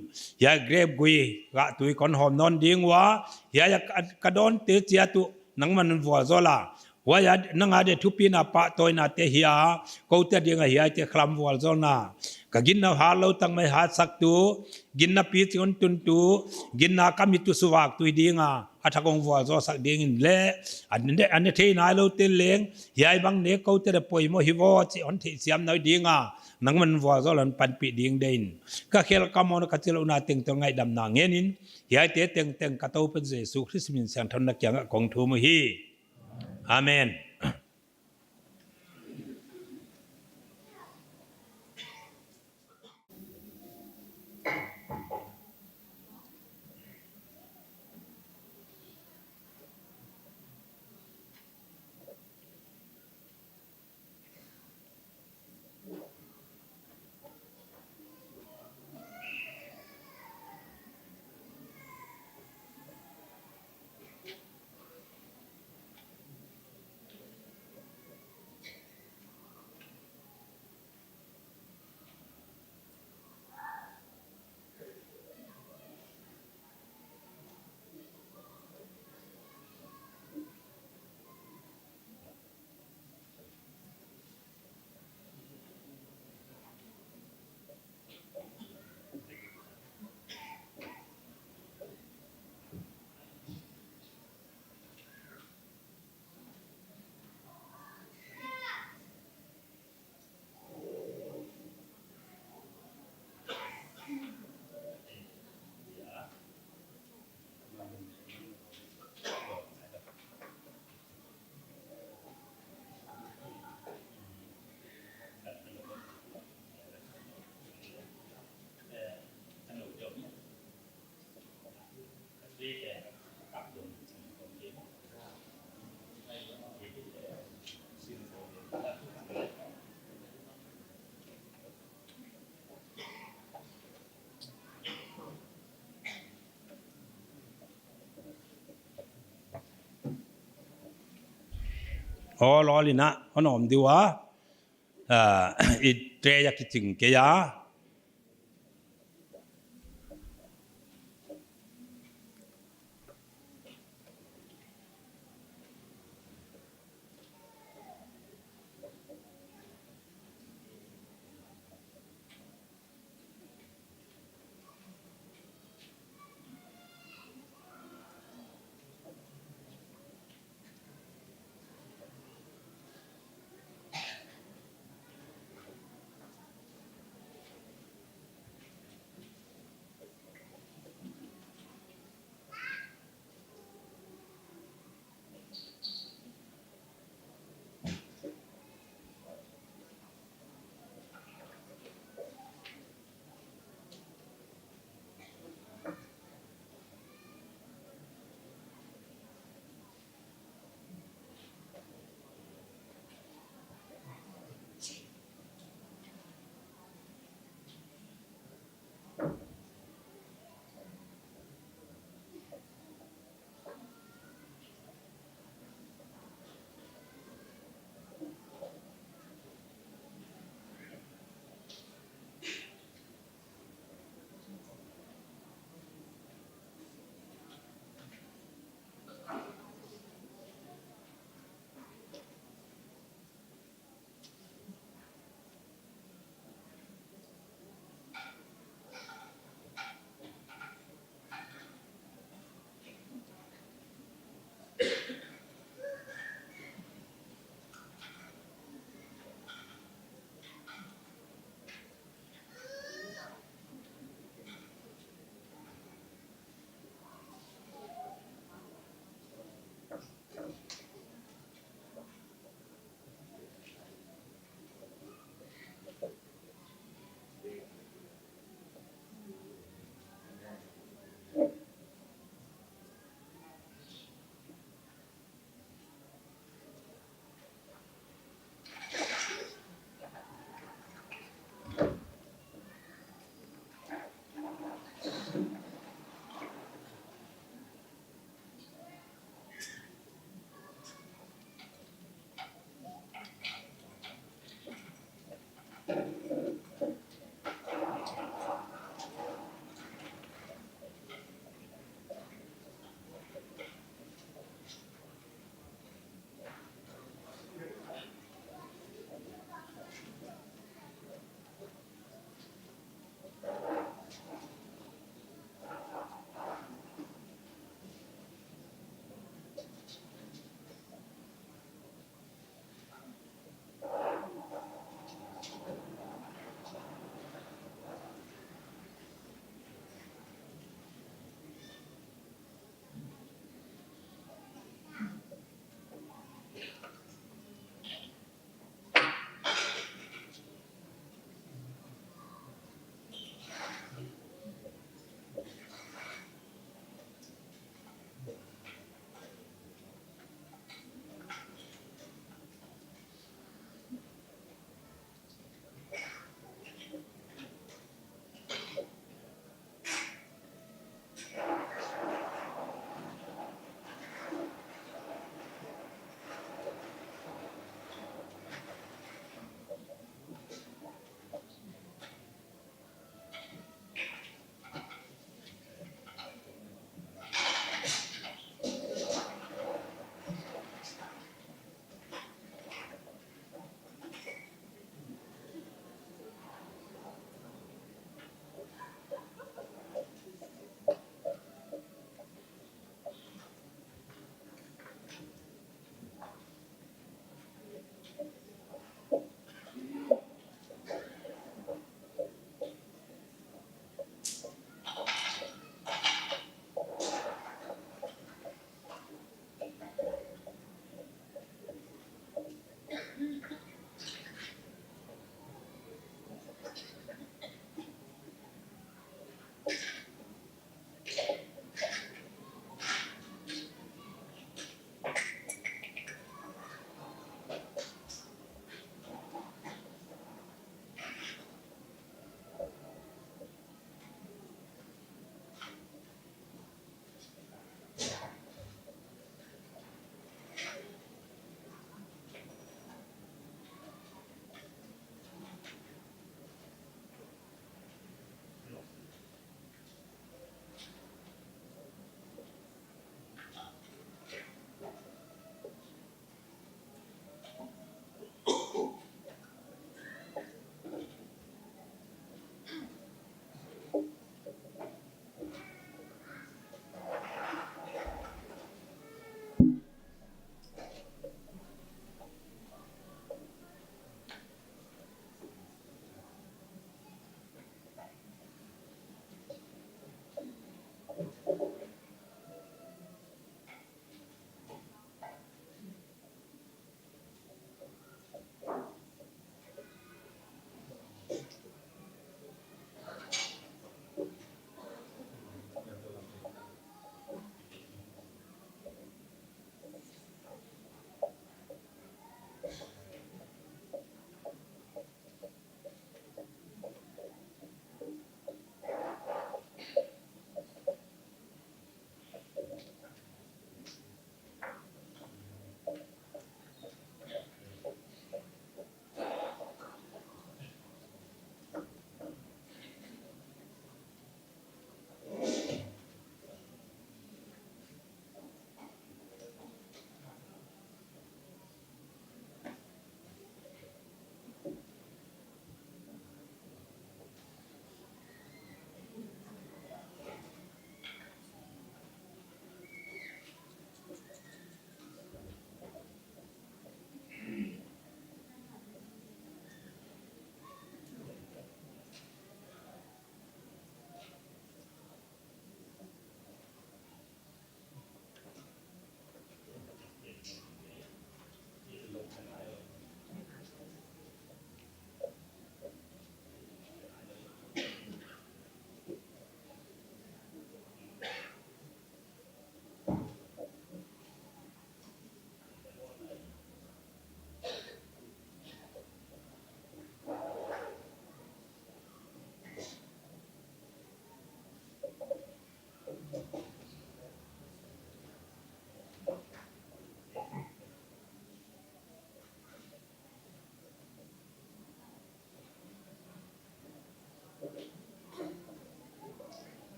ยาเกรบกุยกะตุยคนหอมนอนดิ่งวะยากระดอนเตเจียตุนังมันวัวโซลาวายานังอาเดทุปีนาปะตอยนาเตหิยาเขาเตดิ่งหิยาเตคลำวัวโซนากะกินนาหาเราตั้งไม่หาสักตูกินนาปีจิอนตุนตูกินนากามิตุสวากตุยดิ่งอาทักองวัวโซสักดิ่งเละอันนี้เทนายเราเตเลงยายบางเนกเขาเตะปอยโมหิวอจิอันที่เสียมน้อยดิ่งนังมันวัวโซลันปันปีดิ่งเดินก็เคลกามอนกัจจลนาเต็งตัวไงดำนางเงินยายเตะเต็งกระตูเป็นเจสุคริสต์มินเสียงทนนักยังกองทูมฮีอาเมน อ๋อล้อลินะอ๋อหนอมดีวะอีเตรยากิจึงเกีย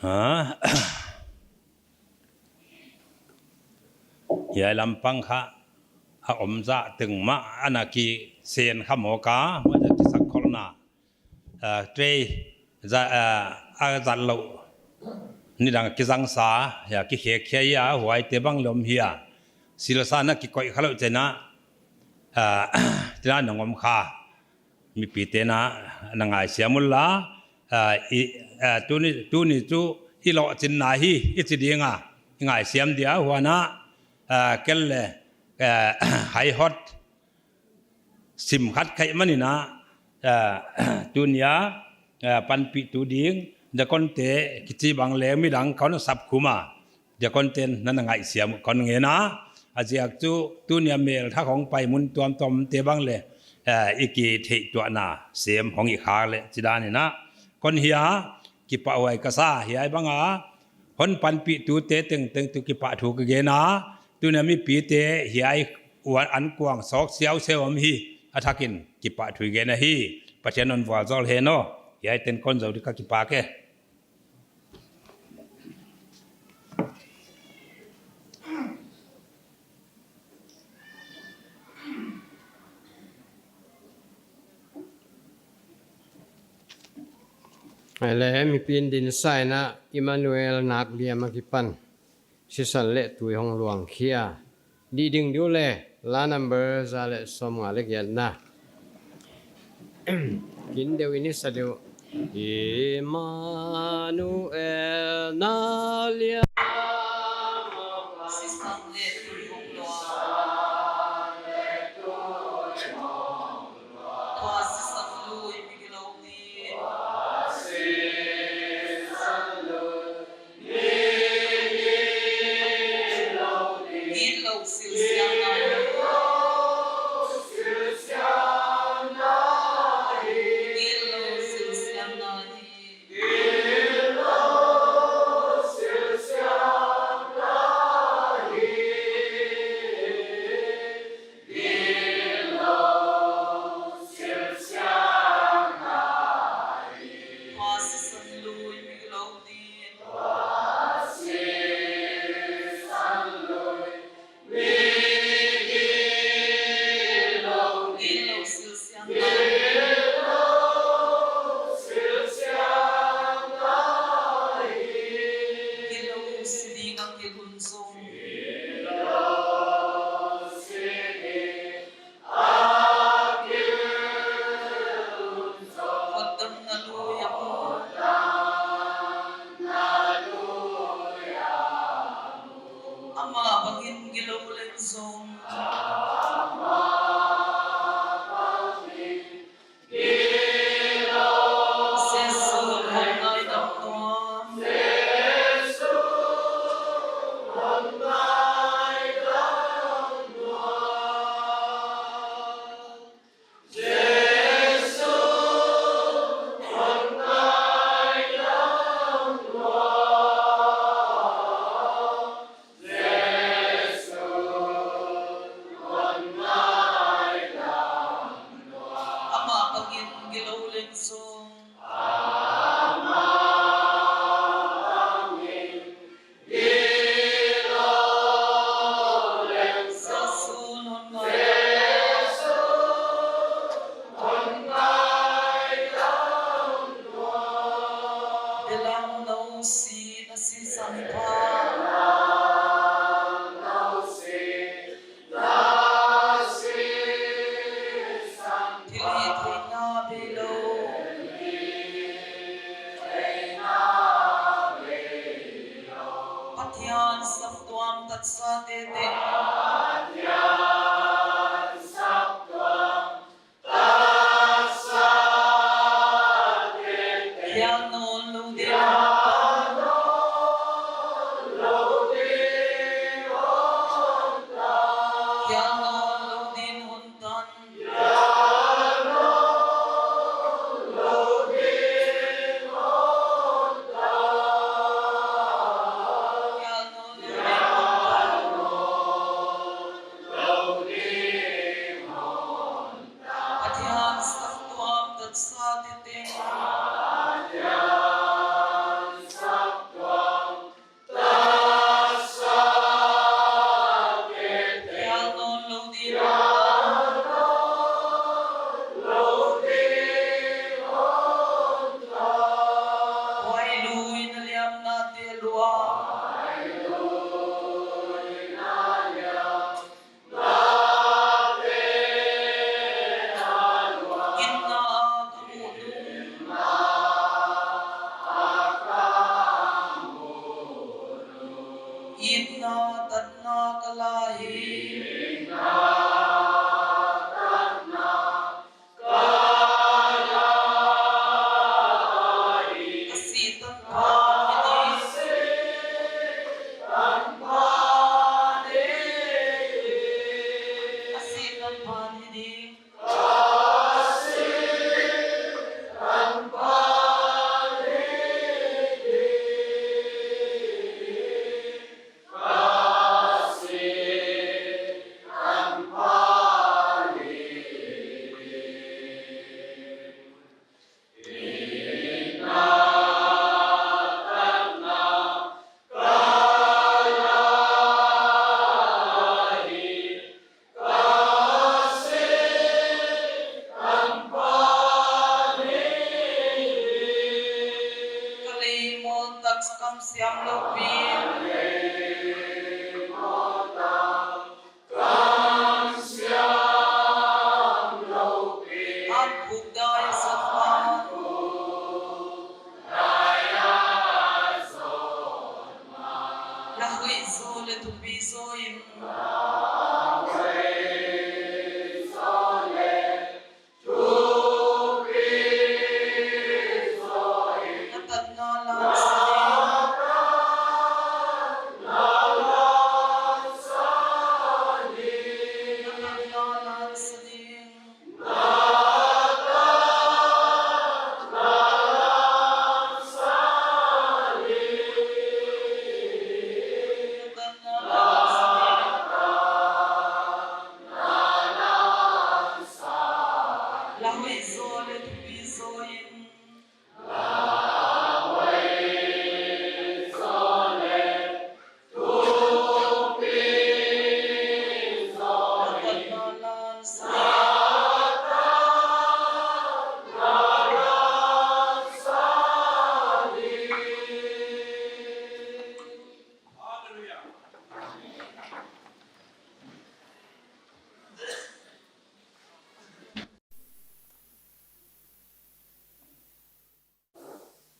ฮะ ยายลำปังค่ะอาอมจะตึงมาอนาคีเซียนขโมกาเมื่อจะสักคนน่ะเตรจะอาจันโลนี่ดังกิจังสาอยากกิเขียเขียหัวไอเตบังลมเฮียศิลสานักกิก่อยขลุ่ยเจนะที่นั่นงอมขามีปีเตนะนังไอเสียมุลละตัวนี้อีหลอจินนาฮีอิจิดีงะไงเสียมเดียวหัวนะเกลเลยไฮฮอตสิมขัดไขมันนี่นะตัวนี้ปันปีตัวดิ้งเดี๋ยวคนเตะกิจบังเลมีดังเขาเนี่ยสับคุมาเดี๋ยวคนเต้นนั่นไงเสียมคนเงี้ยนะอาจจะตัวนี้เมลถ้าของไปมุนตัวตอมเตะบังเลยอีกีเทตัวน่ะเสียมของอีขาเลยจีดานี่นะคนเฮียกิปะไว้กษาเฮียบังคนปันปีตัวเตะตึงตัวกิปะถูกเกณฑ์นะตัวนี้มีปีเตะเฮียอวนอันกวางสอกเสียวเซวมฮีอาทักินกิปะถูกเกณฑ์ฮีปัจจัยนนวาจอลเฮโนเฮียเต็นคนเจ้าดิกกิปะแกไอ้เลยมีปีนดินใส่นะอิมานูเอลนักเลียมากิปันสิสันเละตุยห้องหลวงเขียดีดึงดูเลยลานัมเบอร์ซาเลสมงาเล็กยันนะกินเดี๋ยวนี้สักเดียวอิมานูเอลนาเลีย Sistam le tui hong loa. Toa sistam lui migilaw ni. Gilaw sil siyang nahi. Gilaw sil siyang nahi. siam lo pi an phuk dai sat ma la hui zo le tu pi zo im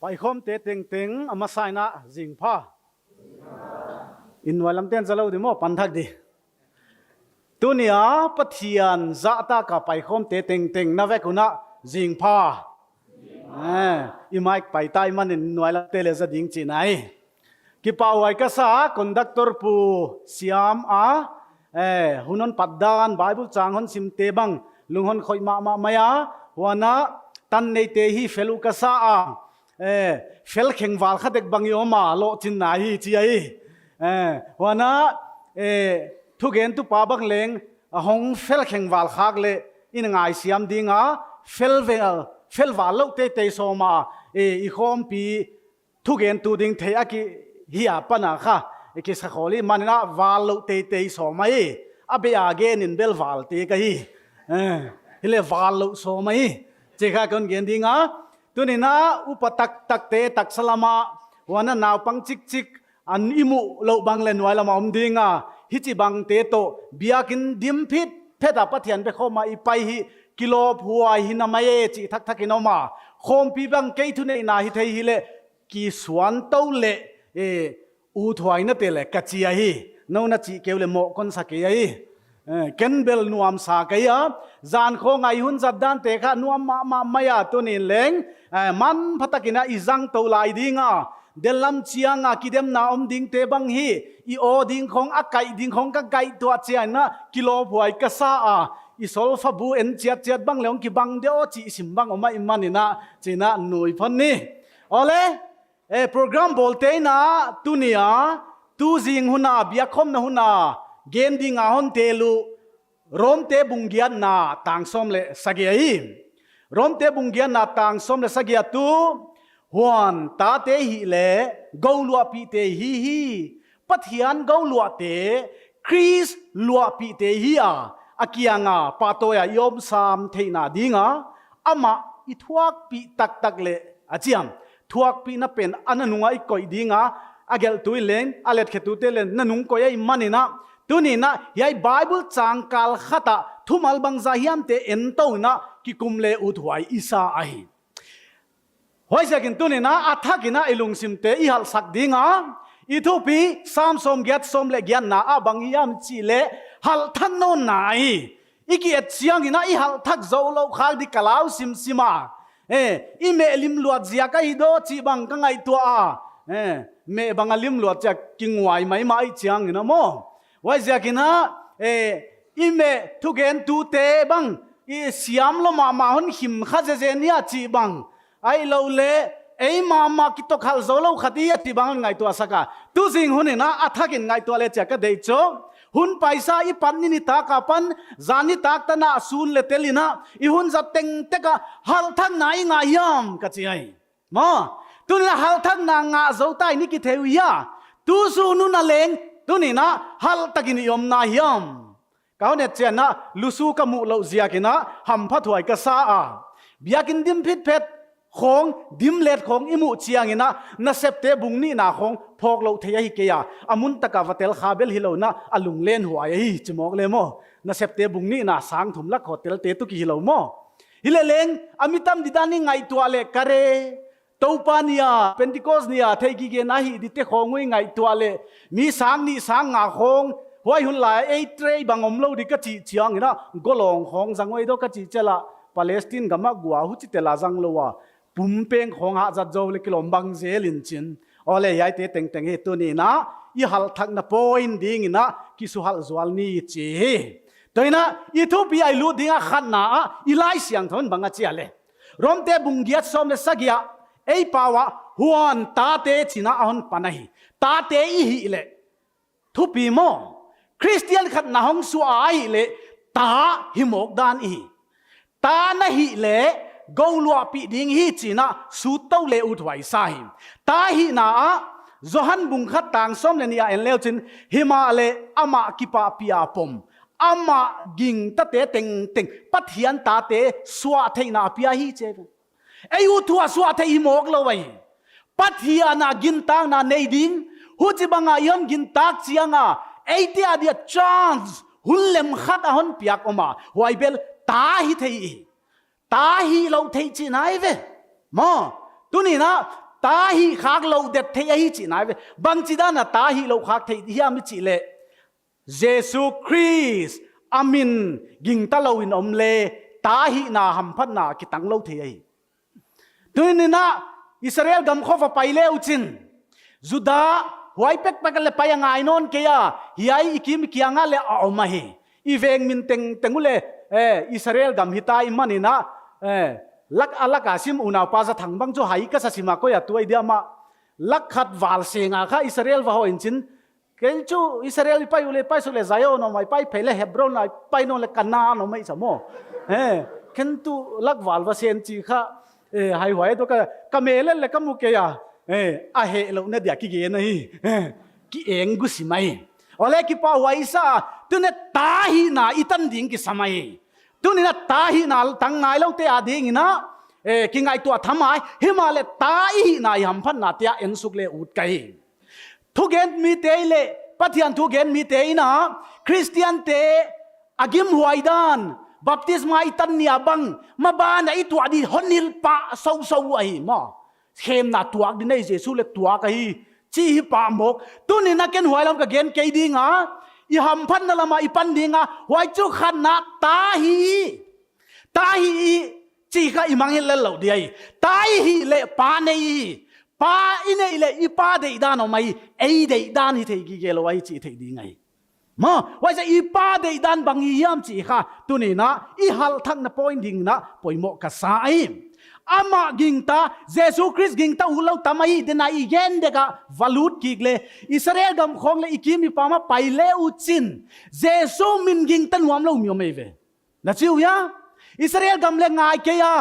ไปคมเตะเต็งๆอามาใส่นะจิงผ้าอินวันลำเต้นจะเล่าดิโมปันทักดีตัวเนี้ยปะเทียนจะตากับไปคมเตะเต็งๆนะเวกุนะจิงผ้าอีไมค์ไปใต้มันอินวันลำเต้นเลยจะดิ้งจีไหนกิปาวไว้ก็สาคอนดักเตอร์ปูสยามหุนนปัดดานไบเบิลจางฮอนซิมเตบังลุงฮอนคอยมายาวันนะตันในเตฮีเฟลุกษาเฟลเข่งวาลขัดเด็กบังยอมาโลจินนาฮีจีไอวันนะทุกเย็นทุกป่าบังเลงหงเฟลเข่งวาลขักเลยอินงายเสียมดิงเฟลวาลโลเตโซมาอีคอมปีทุกเย็นตูดิงเทียกิฮิอาปนาค่ะกิสขอลีมันนะวาลโลเตโซมาอาเบียเกนินเบลวาลเตกันฮิเลวาลโลโซมาเจ้าคนเย็นดิงตัวนี้นะอุปตักเตตักสลามาวันนั้นนาวปังจิกอันอิมุโลบังเลนไว้ละมาอมดิงฮิจิบังเตโตเบียกินดิมพิษเพดาปะเทียนไปเข้ามาอีไปฮิกิโลพัวหินามาเยจิทักกินอมาโคมปีบังเกยทุเนนาฮิเทฮิเลกีสวนเต้าเลอูถวายนั่นเตเลกัจจียฮิน้องนัจจีเกวเลโมคนสักยฮิเกนเบลนัวมสากยจานโคงไอหุนจัดดันเตคะนัวมายาตัวนี้เลงมันพัตกินะอีจังตัวลายดิงเดลัมเชียงกิเดมนาอมดิงเตบังฮีอีโอดิงของอากาศดิงของกะไกตัวเชียนะกิโลพวยกษาอีโซลฟาบูเอ็นเจียดบังเลงกิบังเดียวจีสิมบังออกมาอิมันนี่นะจีนะหน่วยพันนี่โอเลโปรแกรมบอลเตนะตุเนียตูจิงหุนาเบียคมนะหุนาเกนดิงอาฮอนเตลูรอมเตบุงเกียนนาต่างสมเลสกียรอมเตบุงเกียนนาต่างสมเลสกียตูฮวนตาเตหิเลกอลัวปีเตฮีปัทยันกอลัวเตคริสลัวปีเตฮีอากิยังปาโตยายอมสามเทนาดิงอามาอิทวักปีตักเลอาจียมทวักปีนับเป็นอันนุงอีกอยดิงอาเกลตุยเลนอาเลตเขตุเตเลนนุงก็ยัยมันนี่นะตัวนี้นะยายไบเบิลจางกาลขัดทุมัลบังซาฮิมเตเอ็นโตนะกิคุมเลอุทวายอิสาไอหอยสักินตัวนี้นะอัฐกินะอิลุงซิมเตอิฮัลสักดิงอีทุปีสามสมเกียรติสมเลกียนนะบังฮิมจีเลฮัลทันโนนายอีกีเอตเสียงกินะอิฮัลทักโซโลขักดิกลาวซิมาอีเมลิมลวดเสียกันฮิโดจีบังกังไอตัวเมบังลิมลวดจะกิงไวไม่มาอีเสียงกินะโมว่าจะกินอีเมทุกเอ็นตูเตบังอีสยามลมาหนหิมข้าเจเนียจีบังไอเราเล่ไอมาคิดตกขัลโซโลขัดยี่จีบังไงตัวสักตุสิงหุนนะอัฐกินไงตัวเล่จะก็ได้โจหุนไปซาอีปันนิตากาปันจานิตากตนาซูนเลเตลินะอีหุนจะเต็งเตกะฮัลทันไหนไงยามกัจยัยมาตุนละฮัลทันนางาโจตายนี่กิเทวิยาตุสูนุนเลงตัวนี้นะฮัลตะกินยอมนาฮิมเขาเนี่ยเจนะลุสูกมุเลวเจียกินะหัมพัดถวยกษาเบียกินดิมพิษเพชร ของดิมเลดของอิมุเชียงนะนาเซปเตบุงนี่นาของพอกเราเทียฮิเกียอามุนตะกาวัตเตลคาเบลฮิโลนะอลุงเลนหัวไอ้จมอกเลยโมนาเซปเตบุงนี่นาสังถุมลักโฮเตลเตตุกิฮิโลโมฮิเลเลงอามิตัมดิดานี่ไงตัวเลกะเรToupa Ni Pentecost ni thei gi ge na hi di te khongui ngai tua le mi sang ni sang nga khong hoi hun lai ei trei bangom lo di ka chi chiang ina golong khong zangoi do ka chi chela Palestine gama gua hu chi tela jang lo wa pum peng khong ha zat zo le kilom bang zelin chin ole yai te teng teng he tu ni na I hal thak na point ding ina ki su hal zwal ni chi toina I thu pi ai lu dinga khat na I lai siang thon banga chi ale rom te bung giat som le sagia ei pawa huan ta te china ahon panahi ta te I hi le thu pi mo Christian khat na hong su ai le ta hi mok dan I ta na hi le go lua pi ding hi china su to le u thwai sai ta hi na Johan bung khat tang som le nia en leo chin hima le ama kipa pia pom ama ging ta te teng teng pathian ta te swa theina pia hi che ai u thua swa thei mok lo wai pathia na gin tang na nei ding hu chi banga yom gin tak chianga ai te adia chance hullem khat a hon piak oma wai bel ta hi thei ta hi lo thei chi nai ve mo tu ni na ta hi khak lo det thei hi chi nai ve bang chi da na ta hi lo khak thei hiam chi le Jesus Christ amin ging ta lo in om le ta hi na ham phat na ki tang lo thei tuini na Israel gam khofa paile uchin Juda huai pek pakale payanga inon keya hiai ikim kianga le aumahi iveng min tengule Israel gam hitai manina lak alaka sim una pa za thangbang jo hai ka sasima ko ya tuai dia ma lak khat wal senga kha Israel wa ho inchin kenchu Israel pai ule pai sule zayo no mai pai phele Hebron lai pai no le kana no mai samo kentu lak wal wa sen chi kha hai hoài tôi cái mèo lên là cái mục kia à hệ lâu nè dia cái gì này cái eng gu si mai ở đây cái bao hoài sa tu nè ta hi na itan ding cái samai tu nè ta hi na tang ngai lâu te à ding na cái ngai tua tham ai himale ta hi na ham phan na tia en suk le ut kai thu gen mi te le pathian thu gen mi te na Christian te agim hoài dan baptisma itan niya bang mabana itu adi honil pa so ai ma khem na tuak din nei Jesus le tuak ai chi hi pa mok tu ni na ken huai lam ka gen ke dinga I ham phan na lama I pan dinga huai chu khan na ta hi chi kha I mang le lo di ai ta hi le pa nei pa ine le I pa de dan o mai ei de dan hi thei gi ge lo ai chi thei di ngai ma wai sa ipa de dan bang yam chi kha tu ni na I hal thak na point ding na poimo ka sa ai ama ging ta Jesus Christ ging ta ulo tamai de na igen de ka valut kigle Israel gam khong le ikimi pa ma paile uchin Jesus min ging tan wam lo mi me ve na chiu ya Israel gam le ngai ke ya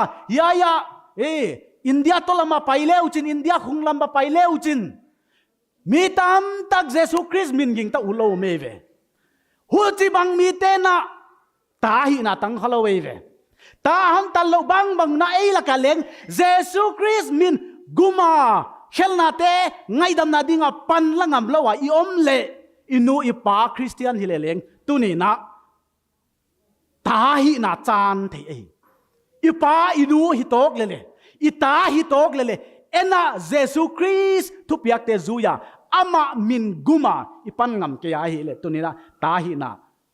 India to lama paile uchin India khung lamba paile uchin mi tam tak Jesus Christ min ging ta ulo me ve hu chi bang mi te na ta hi na tang halowe ve ta han tal lo bang na ei la ka leng Jesus Christ min guma khelna te ngai dam na dinga pan la ngam lo wa I om le inu I pa Christian hi le leng tu ni na ta hi na chan the ei I pa inu hi tok le I ta hi tok le ena Jesus Christ thu piak te zuya ama min guma ipan ngam ke ya hi le tunina ta hi na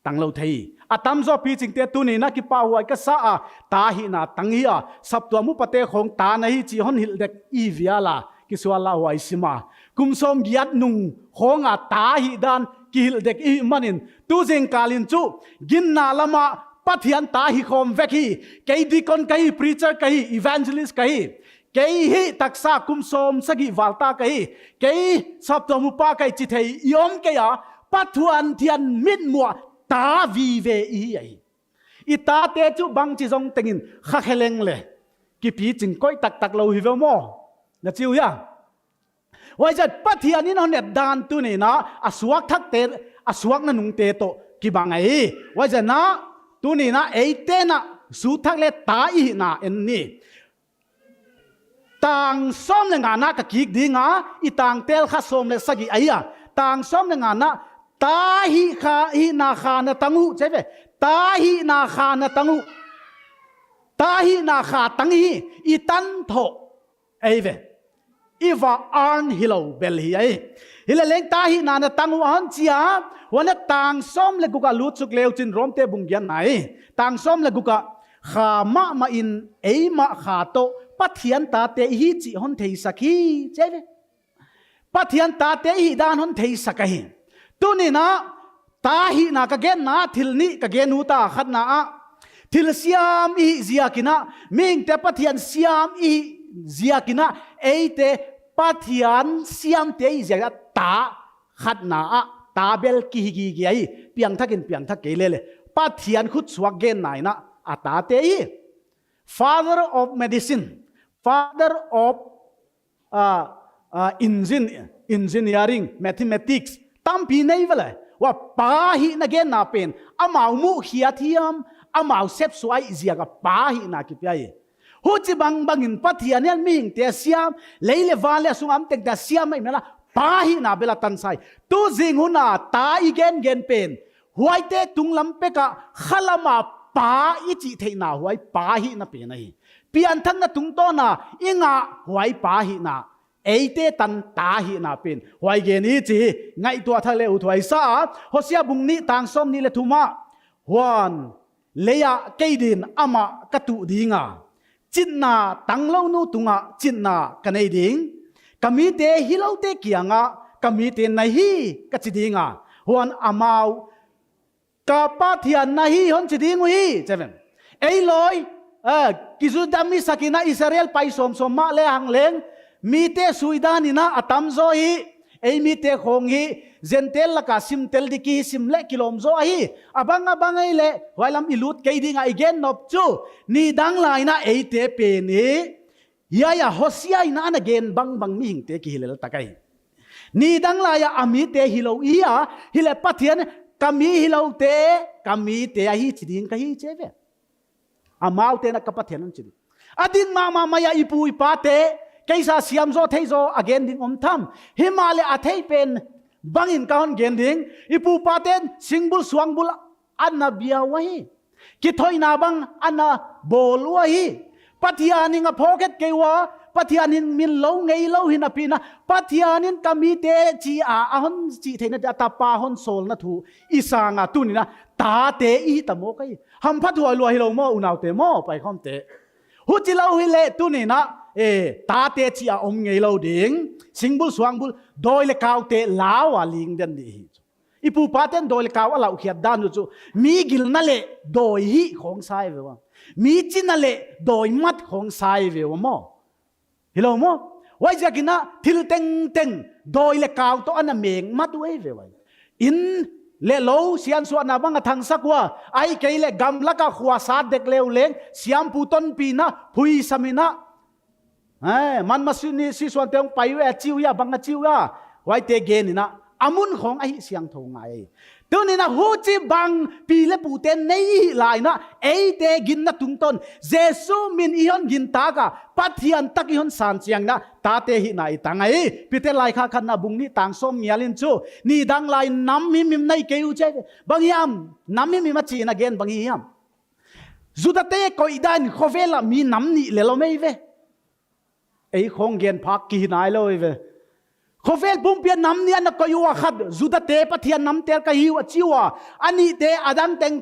tanglo thei atam zo pi ching te tunina ki pa huai ka sa ta hi na tangia saptuam mu pate khong ta na hi chi hon hil dek I viala ki swala huai sima kumsom giat nung khonga ta hi dan ki hil dek I manin tu jing kalin chu gin na lama pathian ta hi khom veki kei dikon kai preacher kai evangelist kai kei hi taksa kumsom sagi walta kai kei saptomupa kai chi thei yom ke ya pathuan thian mit mua ta vi ve I ai I ta te chu bang chi jong tengin kha kheleng le ki pi ching koi tak lo hi ve mo na chiu ya wai jat pathian in on dan tu ni na aswak thak te aswak na nung te to ki bang ai wai ja na tu ni na ei te na su thak le ta I na en ni ต่างซ้อมในงานนักกิกดีงาอีต่างเตลข้าซ้อมเลยสักไอ้ยาต่างซ้อมในงานนะตาหิขาหินาคานะตังอุใช่ไหมตาหินาคานะตังอุตาหินาคาตังหิอีตันโถไอ้เวอีว่าอันฮิโลเบลฮีไอ้ฮิเลเลงตาหินานะตังอุอันเจียวันนี้ต่างซ้อมเลยกูกะลุดสุกเลวจินร่มเตบุงยันไหนต่างซ้อมเลยกูกะขามาอินเอมาขาโตปัทยันตาเตหิจิฮอนเทสักฮีใช่ไหมปัทยันตาเตหิดานฮอนเทสักฮีตัวนี้นะตาหินากะเกนนะทิลนี้กะเกนูตาขัดนะทิลเสียมอีเสียกินะมิงเตปัทยันเสียมอีเสียกินะเอเตปัทยันเสียมเตอีเสียกินะตาขัดนะตาเบลกิฮิกิกิไอเปียงทักกินเปียงทักเกเลปัทยันขุดสวกเกนไหนนะตาเตอี Father of medicine Father of engineering mathematics ตั้มปีนี้เวลาว่าป้าหินักเกนนาเป็นอามามุขียทียมอามาเซฟสวยเสียกับป้าหินักกิบยัยหูจิบังอินปัทยานี่มิงเตะเสียมเลยวันเลยสุงามเต็งแต่เสียมไม่เมื่อละป้าหินาเบลตันไซตู้จิงหุนาตาอีเกนเป็นหัวเตะตุงลำเปกะขลามาป้าอีจิเทน่าหัวป้าหินาเป็นไงเปลี่ยนทั้งนั้นตุงโตน่ะอิงะหัวป้าหินาเอเตตันตาหินาเป็นไว้เกนี้จีไงตัวทะเลอุทวยซาฮอเสียบุงนี้ต่างส้มนี่เลทุมาฮวนเลียเกดินอามากตุดีงาจินนาตังเล่านูตุงะจินนากันไอดิงกมีเตฮิเลาเตกียงะกมีเตนฮีกัจดิงาฮวนอามาวกาปาเทียนนฮีฮอนจิดิงฮีเจเวนเอลอยกิจุดามิสักินาอิสราเอลไปสมมาเลหังเลงมีเตสุยดานินะอัตมโซฮีเอมีเตคงฮีเจนเตลละกาซิมเตลดิกีซิมเล็กกิโลมโซฮีabanงไอเล่ไว้ลำอิลุดเกดิงไอเกนนบจูนี่ดังไลนะเอเตเปนียายาฮอสยายนะนะเกนบังมีหิงเตกิฮิเลลตะไกนี่ดังไลยาอามีเตฮิโลอียาฮิเลปัทยันกามีฮิโลเตกามีเตอหิจิดิงกะฮิเจเวอามาวเตนะกะปัทยันจิดิอดินมายาอิปูอิปาเตKaisa siam zo thei zo again ding tham Himalaya athei pen bangin kaun gen ding ipu paten singbul suangbul anna bia wahi ki thoi na bang anna bol wahi pathianin a pocket kewa pathianin min lo ngei lo hin apina pathianin kamite chi a hon chi theina ta pa hon sol na thu isanga tunina ta te I tamo kai ham phathu lo hi lo mo unaw te mo pai khom te hu chi lo hi le tuninaตาเตจีอาอมเงยเราดิ่งสิงบุลสว่างบุลโดยเลกาวเตลาวาลิงดันดีอีปูปาเตนโดยเลกาวเราเขียดด้านจู่มีกิลนั่นแหละโดยฮิของไซเววมีจินนั่นแหละโดยมัดของไซเววมอฮิโลมอไว้จะกินนะทิลเต็งโดยเลกาวตัวอันนั้นเมงมัดไว้เววอินเลโลเสียนส่วนนาบังทังสักว่าไอ้เกยเลกำลักขวาสาดเด็กเลวเลงเสียมปูต้นปีนะพุยสมินะมันมาซื้อนี่ซื้อส่วนเตียงไปเวจิวยาบังจิวยาไว้เตเกนี่นะอามุนของไอ้เสียงทงไงตัวนี้นะหูจีบังปีเลปูเตนในหลายนะไอ้เตกินนะตุงต้นเจสุมินอีฮอนกินตากะปัทยันตักอีฮอนสานเสียงนะตาเตหินาอีตังไงพิเตลายข้าขันนะบุงนี่ต่างส้มเมียลินจูนี่ดังลายน้ำมิมในเกยูเจบางยามน้ำมิมาจีนะเกนบางยามจุดเตะก็อีดันโคเวลมีน้ำนี่เลโลไม่เวไอ้ของเกียนพักกี่นายเลยเว้ยเขาเฟลปุ่มเปลี่ยนน้ำเนี่ยนักก็อยู่ว่าขัดจุดเตะปะเทียนน้ำเตะก็หิวจิวอันนี้เตะอดังเต็ง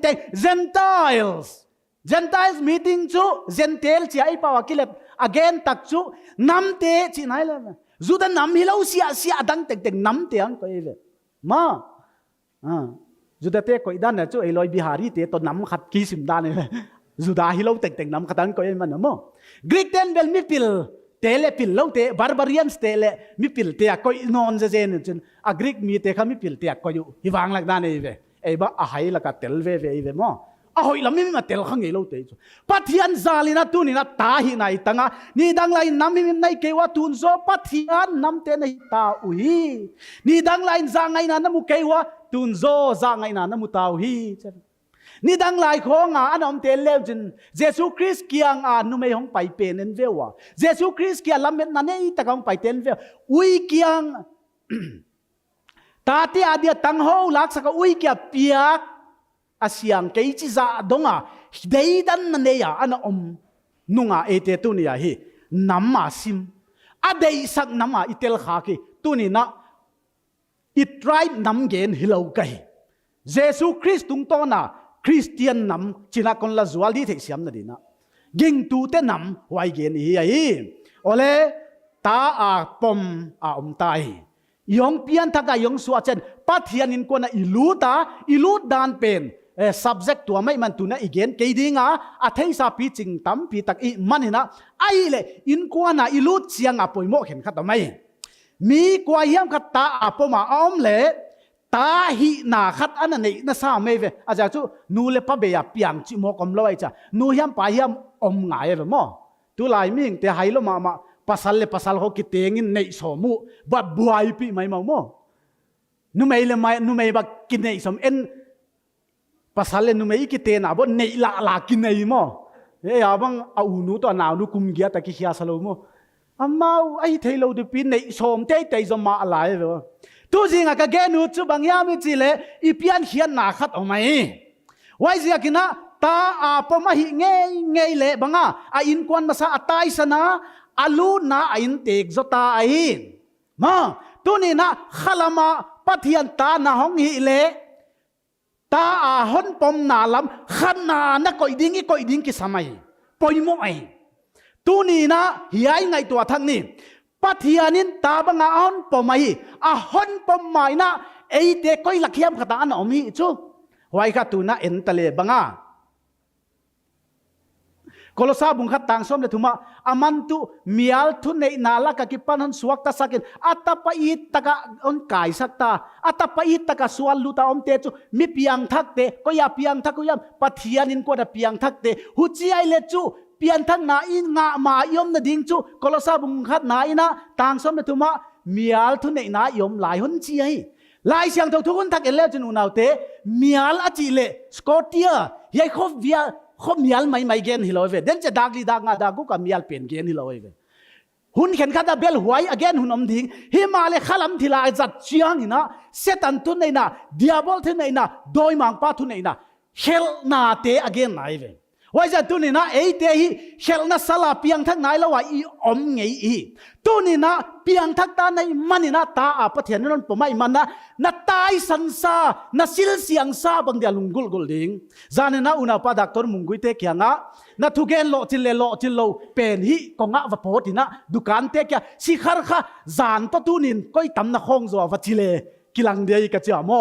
Gentiles meeting จู Gentile ที่ไอ้ป่าวกิเลส again ตักจูน้ำเตะที่ไหนเลยจุดน้ำฮิโลเสียอดังเต็งน้ำเตะก็เว้ยมาจุดเตะก็อีด้านเนี่ยจูไอ้ลอยบิฮารีเตะตัวน้ำขัดกี่สิบด้านเลยจุดฮิโลเต็งน้ำขัดด้านก็เว้ยมันมั้งกรีกเทนเบลมิพิลเตเลปิลโลเตบาร์บารียนสเตเลมิปิลเตะก็นอนเจนจนอักริกมีเตะเขามิปิลเตะก็อยู่ฮิวังหลักด้านนี้เว้ยไอ้บ้าอาหายหลักเตลเว้ยมั้งอาหอยละมิมาเตลข้างเอโลเตะปัทยันซาลินะตุนี่นะตาหินายตังะนี่ดังไลน้ำมิในเกวะตุนโซปัทยันน้ำเตในตาอุฮีนี่ดังไลจางไงนะน้ำมุเกวะตุนโซจางไงนะน้ำมุตาอุฮี นี่ดังหลายของอันอมเตลเลวจินเยซูคริสต์เกียงนุไม่ห้องไปเป็นเววะเยซูคริสต์เกียงลำเม็ดนั่นเองตะกองไปเต็นเววอุ้ยเกียงตาที่อาเดียตั้งห้องลักษณะอุ้ยเกียเปียกอาเสียงเกจิจะดงเดียดันนั่นเองอันอมนุงเอเตตุนี่ฮีน้ำมาซิมอาเดียสักน้ำอิเตลขากีตุนี่นะอิตไรน้ำเกนฮิโลกัยเยซูคริสต์ตุงโตนะคริสเตียนนำจินักคนละจวลดีเทกเสียมนั่นดีนะยิงตูเตนำไว้เกนี่ไอ้โอเลตาอาปมอาอมตายยองเปียนทักยองสวดเช่นปัทยานินกวนอิลูตาอิลูดานเป็นsubject ตัวไม่มันตัวนั้นอีกเกนเกยดิ้งอาเทศปีจิงตั้มปีตักอีมันเห็นนะไอ้เลยอินกวนอิลูดเสียงอาปอยโมเห็นขัดทำไมมีกว่ายังขัดตาอาปมาอมเล่ตาหินาขัดอันนั้นนี่น่าสามไม่เวอาจารย์จู่นูเลปะเบียเปียงจิโมกอมลอยจ้ะนูยามไปยามอมง่ายเลยมั้งตัวลายมิ่งแต่ไฮโลมาภาษาเลภาษาเขาคิดเองในสมุบัดบวยปีไม่มามั้งนูไม่เลยไม่นูไม่บักกินในสมเอ็นภาษาเลนูไม่คิดเองนะบ่ในละกินในมั้งเฮ้ยอาบังเอาหนูตัวหนาวนูกุมเกียตะกี้เขียสโลมั้งอามาไอ้เทโลดูปีในสมเตยจะมาอะไรเลยวะตัวจริงอะก็แกนูจูบางยามิจิเลอีเปียนเขียนหนาขัดออกมาไว้เสียกินะตาอาปมาหิเงยเละบังอาอินควันมาซาอัตายสนะอาลูนาอินเตกจตาอินมาตัวนี้นะขลามาปะเทียนตาหน้าห้องหิเละตาอาหอนปมหนาลำขนานะก็อิดิ้งกิสมัยปอยโมไอตัวนี้นะหิไอไงตัวทั้งนี้ปัทยานินตาบังอาหอนปมไม่อาหอนปมไม่นะไอเด็กก็ลักเขียมขตาอันอมีจูไว้ข้าตัวน่ะเอ็นทะเลบังอาโคลสาบุงขัดต่างส้มเลยทุมาอามันตุมีอัลทุนในนาลักกิปันหันสวกตาสักินอัตปะอิตตะกะอนกายสักตาอัตปะอิตตะกะสวลลุตาอมเตจูมีเปียงทักเตก็ยาเปียงทักก็ยามปัทยานินก็ได้เปียงทักเตหุจีไอเลจูเปลี่ยนทั้งนาอินงามายอมนาดิ้งจูโคลสาบุงขัดนาอินะต่างส้มเลยทุมามีอัลทุนในนายอมหลายหันจีไอลายเสียงทุกคนทักเอเลจนูนาวเตมีอัลอจิเลสกอตเตียยัยคบเวียเขามีอัลไม่เกณฑ์ฮิโลเวเดนจะดักลีดักงาดักกูกับมีอัลเป็นเกณฑ์ฮิโลเวหุ่นเข็นขัดเบลหวยอเกนหุ่นอมดิ้งฮิมาเลขลัมทิลาจัดเชียงนะเซตันทุนในน่ะดิอาบอลทุนในน่ะโดยมังป้าทุนในน่ะเฮลนาเตอเกนไหนเวว่าจะตุนี่นะเอเตฮีเชลนะสลาเปียงทักไหนแล้วว่าอีอมไงอีตุนี่นะเปียงทักตาในมันนี่นะตาอาปะเทียนนั่นผมไม่มันนะตายสันซานะสิลเสียงซาบังเดียลุงกุลกุลดิงจานนะอุณาปะดักตอร์มุงกุยเตกียงนะทุเกนโลจิเลโลเป็นฮีกงะวะโพตินะดุการเตกียสิขารค่ะจานปะตุนินก็อีตำนะคงจัววะจิเลกิลังเดียกะจ้าโม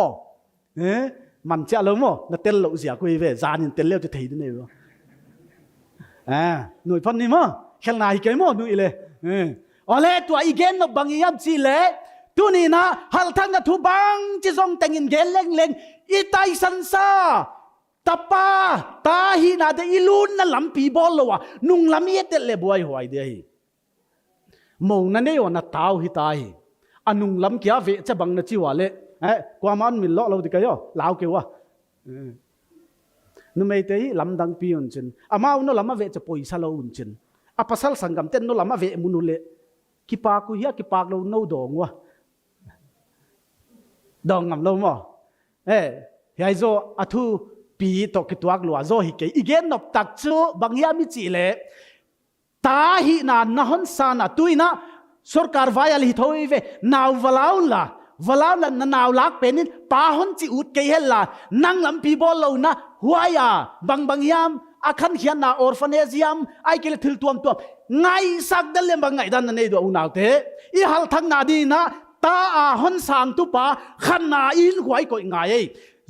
มันเจ้าเลยโมนะเตลโลเสียกุยเวจานินเตลเลวจะถีดนี่วะหน่วยพันนี่มั้งเขลนายเกี่ยมั้งหน่วยเลยอ๋อเลยตัวอีเกนนบังยับจีเล่ตัวนี้นะฮัลทังกับทุบังจีซองแต่งอินเกนเล็งอีไตสันซาตาปาตาฮีนาเดอีลูนนั่นลำปีบอลเลวะนุ่งลำเยเตเลบวยหวยเดียฮีมองนั่นเองว่าน่าท้าวฮิตายอันนุ่งลำเกียเวจะบังนั่นจีวะเล่ความมันมิลล์เราดิกายลาวเกวะนุ่มไอเตยลำดังปีอุ่นจินอามาอุนลำมาเวจะป่วยซาลอุ่นจินอาภาษาสังกัมเต้นนุ่ลำมาเวมุนุเล่กิปากุยะกิปากเราโนดองวะดองงำเราหม้อเฮ้ยโซอัตุปีตกิตัวกลัวโซฮิเกอีเกนนบตักจูบางยามิจิเล่ตาหินานหันซานาตุยนะสุรการวายลิทอยเวนาววลาวล่ะวลาวล่ะนาวลักเป็นปาหันจิอุดเกยเฮล่ะนั่งลำปีบอลเรานะหัวยาบางยามอาคันเขียนนาออร์ฟาเนเซียมไอเกลทิลตัวไงสักเดลเลมบางไงดันนั่นเองดูอุณาวเตอีฮัลทังนาดีนะตาอาหันสางตุปาขันนาอินหวยก็ไง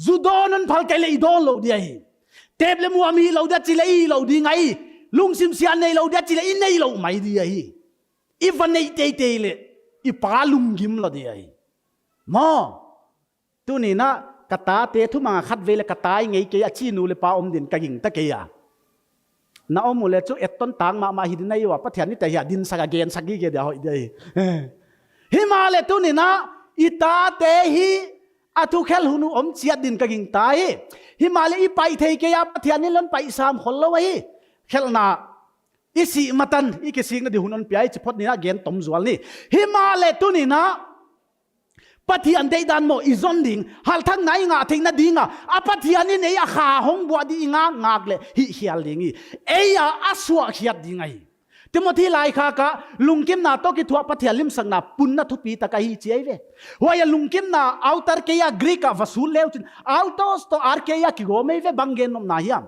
จูโดนันพัลเกลอีโดนเราดีเทปเลมัวมีเราเด็ดจิเลอีเราดีไงลุงซิมเซียนในเราเด็ดจิเลอีในเราไม่ดีอีวันในเตเตเลอีปาลุงกิมเราดีมอตัวนี้นะกตาเตทุมาขัดเวลกตาไงเกียชีนูเลปาอมดินกะยิงตะเกียน้าอมเลจูเอตต้นตางมาหินในว่าปะเทียนนี่แต่อย่าดินสักเกนสักกี่เดียวเดียฮิมาเลตุนี่นะอิตาเตฮิ อาทุเคลหุนุอมเจียดินกะกิงตายฮิมาเลอีไปเทเกียปะเทียนนี่ล้นไปสามคนแล้วไว้เคลนาอีสีมาตันอีกสิ่งนั้นดิหุนอันเปียจิพอดนี่นะเกณฑ์ตมจวนนี่ฮิมาเลตุนี่นะปะเทียนได้ดันโมอีซอนดิงฮัลทั้งไหนงาทิ้งนาดิงอ่ะอาปะเทียนนี่เนี่ยขาหงบัวดีงางากเลยฮิเฮียลิงอีเอียอาสวะเฮียดิงไงที่มาที่ไลค์ค่ะกะลุงกิมนาโตกิทัวปะเทียนลิมสังนาปุนนาทุปีตะกะฮิเจียเวว่าอย่าลุงกิมนาอัลตาร์เกียกรีกะวาสูเลวจินอัลโตสโตอาร์เกียกิโกเมเวบังเกนนมนาฮิยาม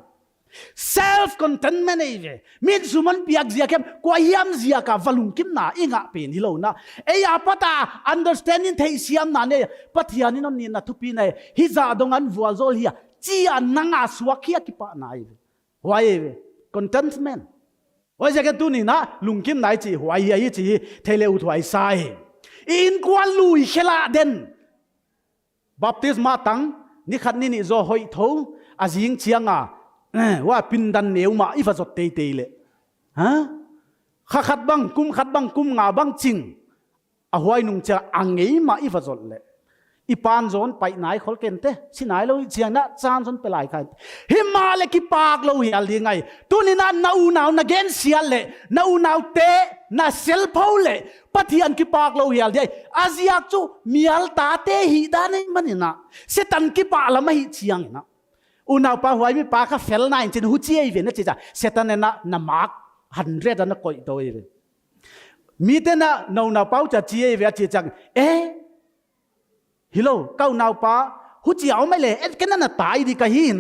self contentment ei ve min suman piak zia kem kwa hiam zia ka valung kim na inga pen hilo na e ya pata understanding thei siam na ne pathian ni non ni na thupi na hi za dongan vual zol hi chi an nanga suakhia ki pa na ei why contentment why ja ke tu ni na lung kim nai chi why hi chi thele u thwai sai in kwa lui khela den baptisma tang ni khat ni ni zo hoi tho azing chiangaว่าปินดันเหนียวมาอีฟาสดเตยเลยฮะขัดบังกุมงาบังจริงอาหวยนุ่งจะอังเงยมาอีฟาสดเลยอีปานโซนไปไหนขอเกนเตสิไหนเราเชียงนะจานโซนไปหลายใครฮิมาเลกิปากเราเหี่ยลีไงตัวนี้น่าหนาวน่าเกนเสียเลยหนาวเตะน่าเซลพาวเลยปัทยันกิปากเราเหี่ยลีอาเซียจูมีอัลตาเตหิดานมันนี่นะเสตันกิปากเราไม่เชียงนะอุณาปะหวยมีปากเฟลนายจินหุจีเอเวนนะจีจ้าเสตันน่ะมาร์ก100นะก่อยตัวเองมีแต่น่ะนาปาจะจีเอเวนจีจังฮิโลเก้านาปาหุจีเอาไม่เลยกันนั่นน่ะตายดีกะหิน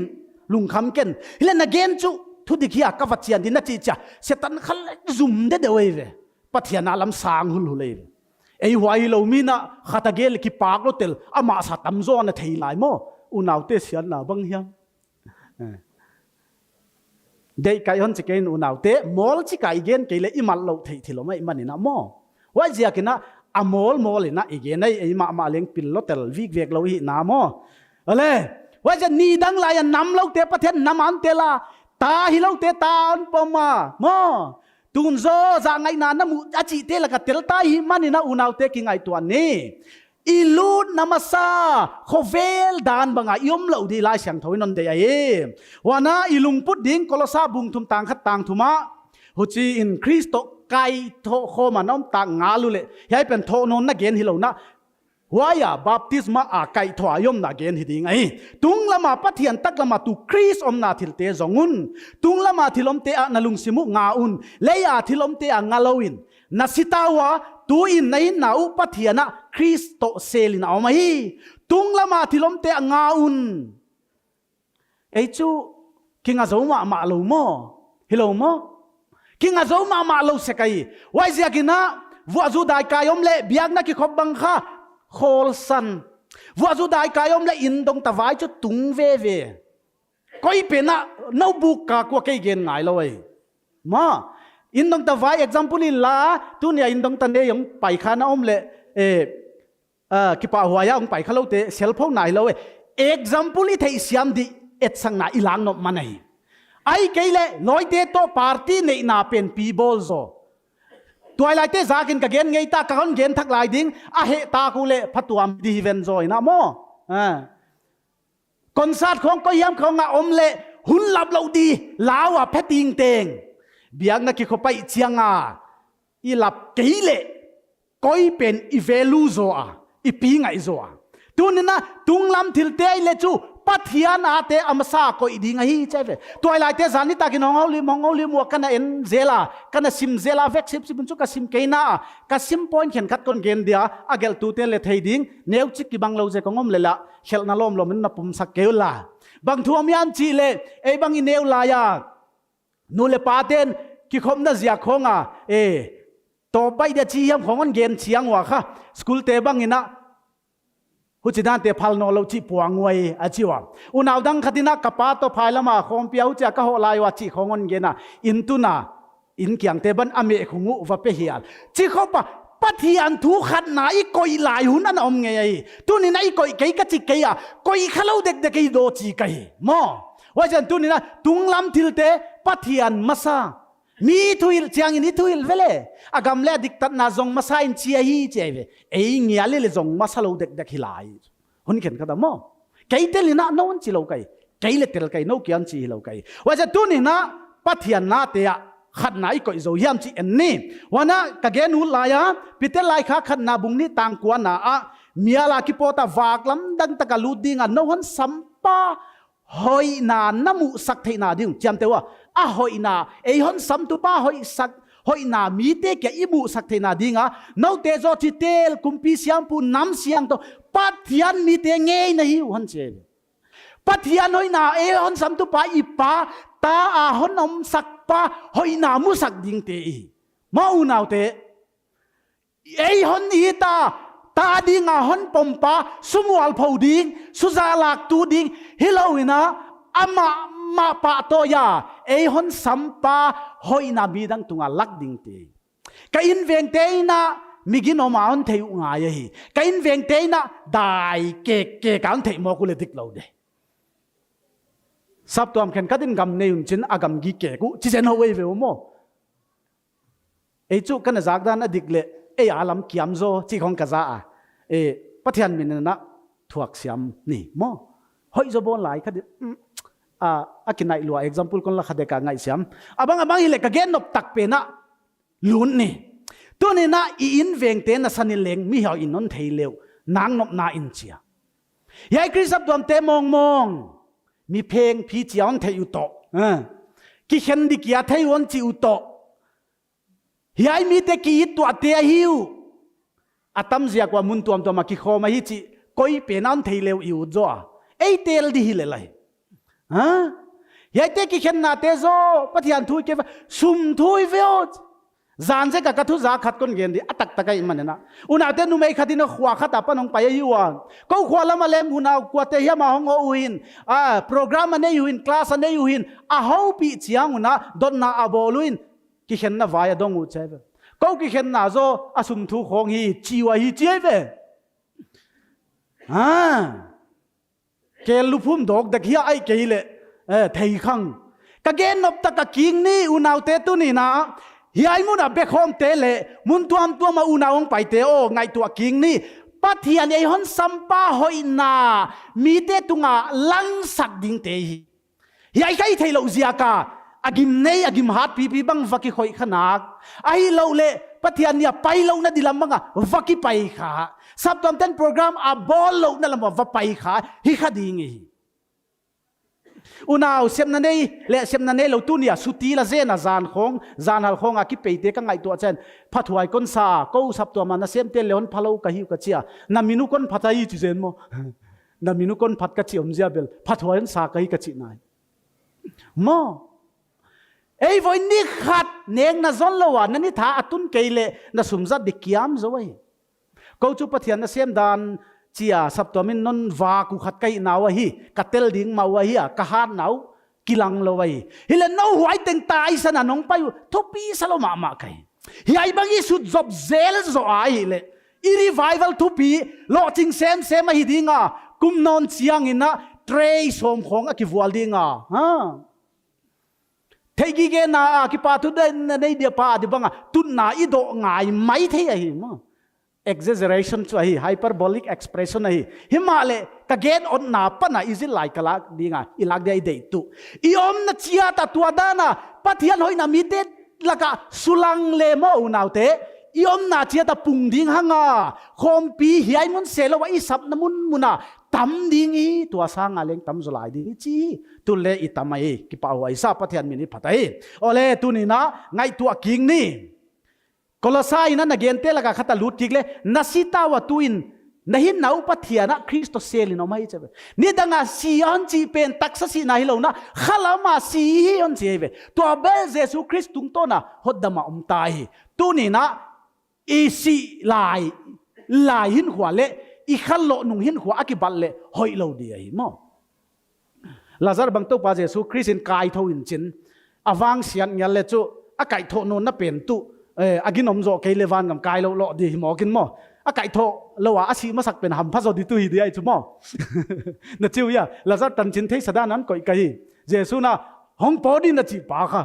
ลุงคำเก่นฮิเลนเกนจูทุดิขี้กับวัดเชียนดินะจีจ้าเสตันขันซุ่มเด็ดเอาเองปัทยานาลำสางหุ่นเลยไอ้หวยเรามีน่ะขัดเกลกิปากเราเตลอามาสัตตำโซนเทยลายโมอุณาเตเสียนน่ะบังเฮียงเด็กไก่ฮันจะกินอุณาวเตะมอลจิไก่เกนกิเลอิมัลเราทีทีเราไม่มันนี่นะโมว่าเจียกินะอะมอลเลยนะอีเกนไอ้มาเลี้ยงปิลโลเตลวิกเวกเราหินะโมอะไรว่าจะนีดังลายน้ำเราเตะประเทศน้ำอันเตล่าตาฮิเราเตะตาอันปมาโมตุนโซจางไงนานะมุอาจิเตละกัเตลตาหิมันนี่นะอุณาวเตะกิงไอตัวนี้อีลูดนามาซาโคเวลดานบังยมเหล่าดีลายเสียงถอยนนเดียว่านะอีลุงพุดดิ้งกลสาบุงทุมต่างขัดต่างทุมะหุจีอินคริสโตไกโทโคมาน้อมต่างงาลุเลย้ายเป็นโทนนนักเกณฑ์ฮิโลนะว่ายาบัพติศมาอาไกถวายมนักเกณฑ์ฮิดีไงตุงละมาปะเทียนตักละมาตุคริสอมนาทิลเตจงุนตุงละมาทิลอมเตอะนาลุงสิมุงาอุนเลยอาทิลอมเตอะงาลวินนาสิตาวะตัวอินในหนาวปะเทียนะคริสโตเซลินเอาไหมตุงละมาทิลอมเตอะงาอุนไอจูคิงอาโซมาโลโมฮิโลโมคิงอาโซมาโลเสกัยไว้เสียกินะวัวจูได้กายอมเละเบียกนักกิขบบังค่ะโคลสันวัวจูได้กายอมเละอินดงตะไว้จุดตุงเวก็อีเป็นนะนบุกกากว่าเกยเกนไงเลยมาอินดงตะไว้ example นี่ละตุเนี่ยอินดงตะเนยงไปข้านะอมเละกิปะหัวยาองไปข้าเราเตะเซลพงไหนเลย example ที่ที่เสียมดีเอ็ดสังนาอิหลังนบมันไงไอ้เกยเล่ลอยเตะโตปาร์ตี้ในนาเป็นปีบอลโซตัวอะไรเตะจากินกับเกนไงตากับคนเกนทักลายดิ้งอาเหตาคูเล่พัตวามดีเวนโซนะโมคอนเสิร์ตของก็ย้ำของอมเล่หุ่นลับเราดีลาวะเพติงเตงเบียกนักกิขบไปเชียงอีหลับเกยเล่ก็อีเป็นอีเวลูโซอีปีไงโซตัวนี้นะตุงลำทิลเตยเลจูปัทยานาเตอมซาก็อีดีไงใช่ไหมตัวอะไรเตจานิตากินองเอาลิมัวกันนะเอ็นเซลากันนะซิมเซลาเวกซิมซิมจุกซิมเกน่ากับซิมพอยน์เขียนคัดคนเกนเดียอาเกลตูเตเลทไฮดิ้งเนวจิกกิบังเราเจกงอมเลละเขลนาลมมันนับปุ่มสักเกลลาบางทัวมีอันจีเลไอ้บางอินเนวลายานูเลปาเตนกิคมน่าเสียของต่อไปเดี๋ยวชี้ยำของมันเกนเชียงวะค่ะสกุลเตบังอินะหุจิดานเตพัลโนเราจีปวงไว้อาชีวะอุณาวดังขัดินักกับป้าตัวพายละมาคอมเปียวจะก็หัวลายวาจีของมันเกนะอินตุนาอินเกียงเตบันอเมฆงูว่าเปียจีเขาปะปัทยันทุขัดไหนก่อยลายหุ่นนั่นอมไงตัวนี้ไหนก่อยเกยกัจิเกยก่อยขลุ่เด็กเด็กโดจีเกยมอว่าจันตัวนี้นะตุงลำทิลเตปัทยันมาซานี่ทุยเชียงนี่ทุยเวลอากำเล่ดิกตัดนาจงมาใส่เชียฮีเจเวเงี้ยเลยจงมาสโลเด็กฮิลาย หุ่นเข็นกันมั้งไก่เตลินะน้องจีเราไก่ไก่เล็ดเตลไก่น้องเกียนจีเราไก่ว่าจะตัวนี้นะปัทยานาเตียขัดไหนก็อิโซยามจีเอ็นนี่วันนั้นกะเกนูลายะพิเตลายข้าขัดนาบุงนี่ต่างกว่านาอะมีอะไรกิปอตาวากลำดังตะกลูดิงานน้องสัมปะหอยนาน้ำมุสักเทนาดิ่งจำเตว่าอะหอยนาไอหอนสัมตุปะหอยสักหอยนามีเตแกอิบุสักเทนาดิ่งอ่ะน้องเตจอจิเตลคุมพิเศษปูน้ำเสียงโตปัทยานมีเตงเงยนะฮิวฮันเจปัทยานหอยนาไอหอนสัมตุปะอีปะตาอาหอนอมสักปะหอยนามุสักดิ่งเตอีมาอุนาวเตไอหอนอีตาตาดิ่งอาหอนปมปะสมุอัลพาวดิ่งสุจาลักตูดิ่งฮิลาวินะอามาปะโตยาไอหอนสัมปะหอยนามีดังตุงาลักดิ่งเตกอินเวงเตนะมิกินอมาอันเทอุงายฮีกอินเวงเตนะได้เกกันเทมอกุเลติกเราเดสับตัวมเข็นกัดินกำเนยุนจินอากำกีเกกุจิเจนเอาไว้เวอโมไอจุกันจากด้านอดิกเลไออาลัมกิยมโซจีของกะซาปัทยันมินนะถวกเสียมนี่โมหอยจะบนหลายคดีอากินไหนลัว example คนละคดีการไงเสียมบางฮิเลกะเกนนบตักเป็นนะลุนนี่ตัวนี้นะอินเวงเตนะสันนิเลงมีเหาอินนนเทเลวนางนบนาอินเชียยายคริสต์ตัวเตมองมีเพลงพีเจียนเทยุโตกิเห็นดิกียาเทยวันจิอุโตยายมีเตกีตัวเตียหิวอาตัมเสียกว่ามุนตัวมากิโคมาฮิจิก้อยเป็นอันเทเลวอิวจ้าไอเตลดิฮิเลไลยายเตกิเห็นนาเตโซปฏิญาณทุยเกวสุมทุยเวอจานเจกับกระทุจาขัดก้นเกนดิอัตักตะไกมันเนี่ยนะอุณาเตนุไม่ขัดดินขวาขัดแต่ปนองไปยิวันก็ขวาละมาเล่มอุณากวาเตียมาห้องอุหินโปรแกรมมันเนี่ยอยู่หินคลาสเนี่ยอยู่หินเฮาปีเชียงอุณาดอนนาอาบอลุอินกิเห็นน่ะวายดงอุเชเวก็กิเห็นน่ะโซสุมทุของฮีจีวาฮีเจเวเกลุพุ่มดอกเด็กเฮียไอเกลเทยขังกะเกนนบตะกะกิงนี่อุณาเตตุนี่นะเฮียมุนเบคอมเตเลมุนตัวมาอุณาองไปเตโอไงตัวกิงนี่ปัทยานไอฮอนสัมปะหอยนามีเตตุงาลังสักดิ่งเตยเฮียไกเทโลเซียกาอากิมเนยอากิมฮัดปีบังวักิคอยขนักไอเราเลปัทยานเนี่ยไปเรานะดิลำมังอะวักิไปขาสับตอมเต้นโปรแกรมอาบอลเรานั่นละมาวัไปขาฮิคดีงี้อุณาเสียมนั่นเองและเสียมนั่นเองเราตุเนี่ยสุตีละเจนะจานหัลของอากิเปย์เตกังไงตัวเช่นพัดหวยก้นซาก็สับตัวมันนะเสียมเตเลอนพะโลกะฮิวกะเจียนามินุก้นพัดไอจุเจนโมนามินุก้นพัดกะเจียมเจียเบลพัดหวยก้นซากะฮิกะจินายโมไอ้วันนี้ขัดเนียงน่ะจนละวันนั่นนี่ท่าตุนเกลเลน่ะสมจัดดิกิยามจะไว้ก็จุปะเทียนน่ะเสียมดานเจียสับตัวมินนนวากุขัดไกนาวะฮีกัดเตลดิ่งมาวะฮีกะฮาดนาวกิลังละวะฮีฮิเลนาวหวยเต็งตายสนะน้องไปทุปีสโลมาไกฮีไอ้บางยี่สุดจบเซลส์โอ้ยเลอีรีไววัลทุปีโลจิงเซมมาฮีดิ่งอ่ะกุมนอนเชียงอินะเทรย์สมของอกิวัลดิ่งอ่ะเทกิเกน่ากิปาทุเดนในเดียปาดิบังอ่ะตุนน่าอีโดง่ายไม่เทียหิมexaggeration ช่วย hyperbolic expression ให้หิมาเลกะเกนอนนาปนะอิสิไลกะลักดีงาอิลักเดไดตุอีอมนะเชียตะตัวดานะปัทยันหอยนามิเตละกะสุลังเลโมอุนาวเตอีอมนาเชียตะปุงดิงหังาคอมปีเฮียมุนเซลวะอีสับนมุนมุนาตัมดิงอีตัวสางาเลงตัมจุลายดิงจีตุเลอิตามัยกิปาวไอซาปัทยันมินิพัตไอโอเลตุนี่นะไงตัวกิงนี่ก็ละสายนั้นนักเรียนเตละก็ขัดลุดกิกเลยนัสิตาวตุอินนหินนาอุปเทียนะคริสต์เซลินอมาฮิเจเวนี่ดังอาซีอันจีเป็นตักษสินาฮิโลนะขลามาซีอันเจเวตัวเบลเยซูคริสต์ตุงโตนะฮดดามาตายตุนี่นะอีซีลายหินหัวเละอีขันโลนุงหินหัวอากิบัลเละหอยโลเดียฮิมอลาซาร์บังโตปาเยซูคริสต์กายทวินจินอวังเสียนยันเลจูอากายโทนนนะเป็นตุอากินอมโจเกเลวันกับกายเราดีหมอกินหม้ออาไก่โทเราว่าอาชีมาสักเป็นหำพระสดิตุยดีไอจุหม้อนั่นจิวยาแล้วจะตันจินเทสดานั้นก็อีกไงเยซูน่ะห้องปอดีนั่นจีปาค่ะ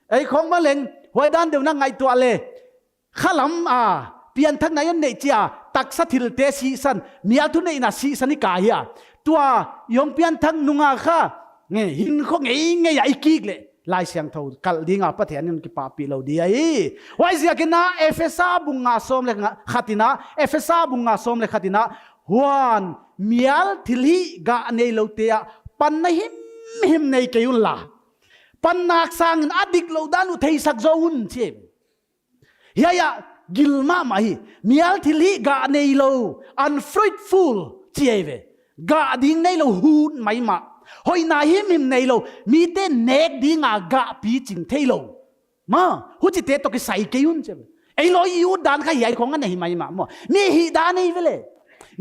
ไอของมะเร็งหัวด้านเดียวนั่งไงตัวเลยข้าล้ำเปลี่ยนทั้งไหนยันเนจีย ตักสถิลเตสีสันมีอัตุเนน่ะสีสันนิกายะตัวยอมเปียนทั้งนุงาค่ะเงยหินเขาเงยไอ้กีกเลยลายเสียงเท่ากัลดิงาปะเทียนนี่กิปาปีเราดีไอ้ไว้เสียกินะเอเฟซ่าบุงงาสมเลยขัดินะเอเฟซ่าบุงงาสมเลยขัดินะฮวานมีอัลทิลีกะเนโลเตียปันหิมในเกยุลลาปันนักสังอดิกโลดานุเทสักโจอุนเชมเฮียกิลมาไม่มีอัลทิลีกะเนโลอันฟรุตฟูลเชเวกะดิ่งในโลหูนไม่มาหอยนาหิมในโลมีเตเนกดิ่งกะปีจิงเทโลมาหุจิเตตกใส่เกยุนเชมไอโลยูดานขยายของอันไหนไม่มามั่วนี่ฮิดานนี่เวล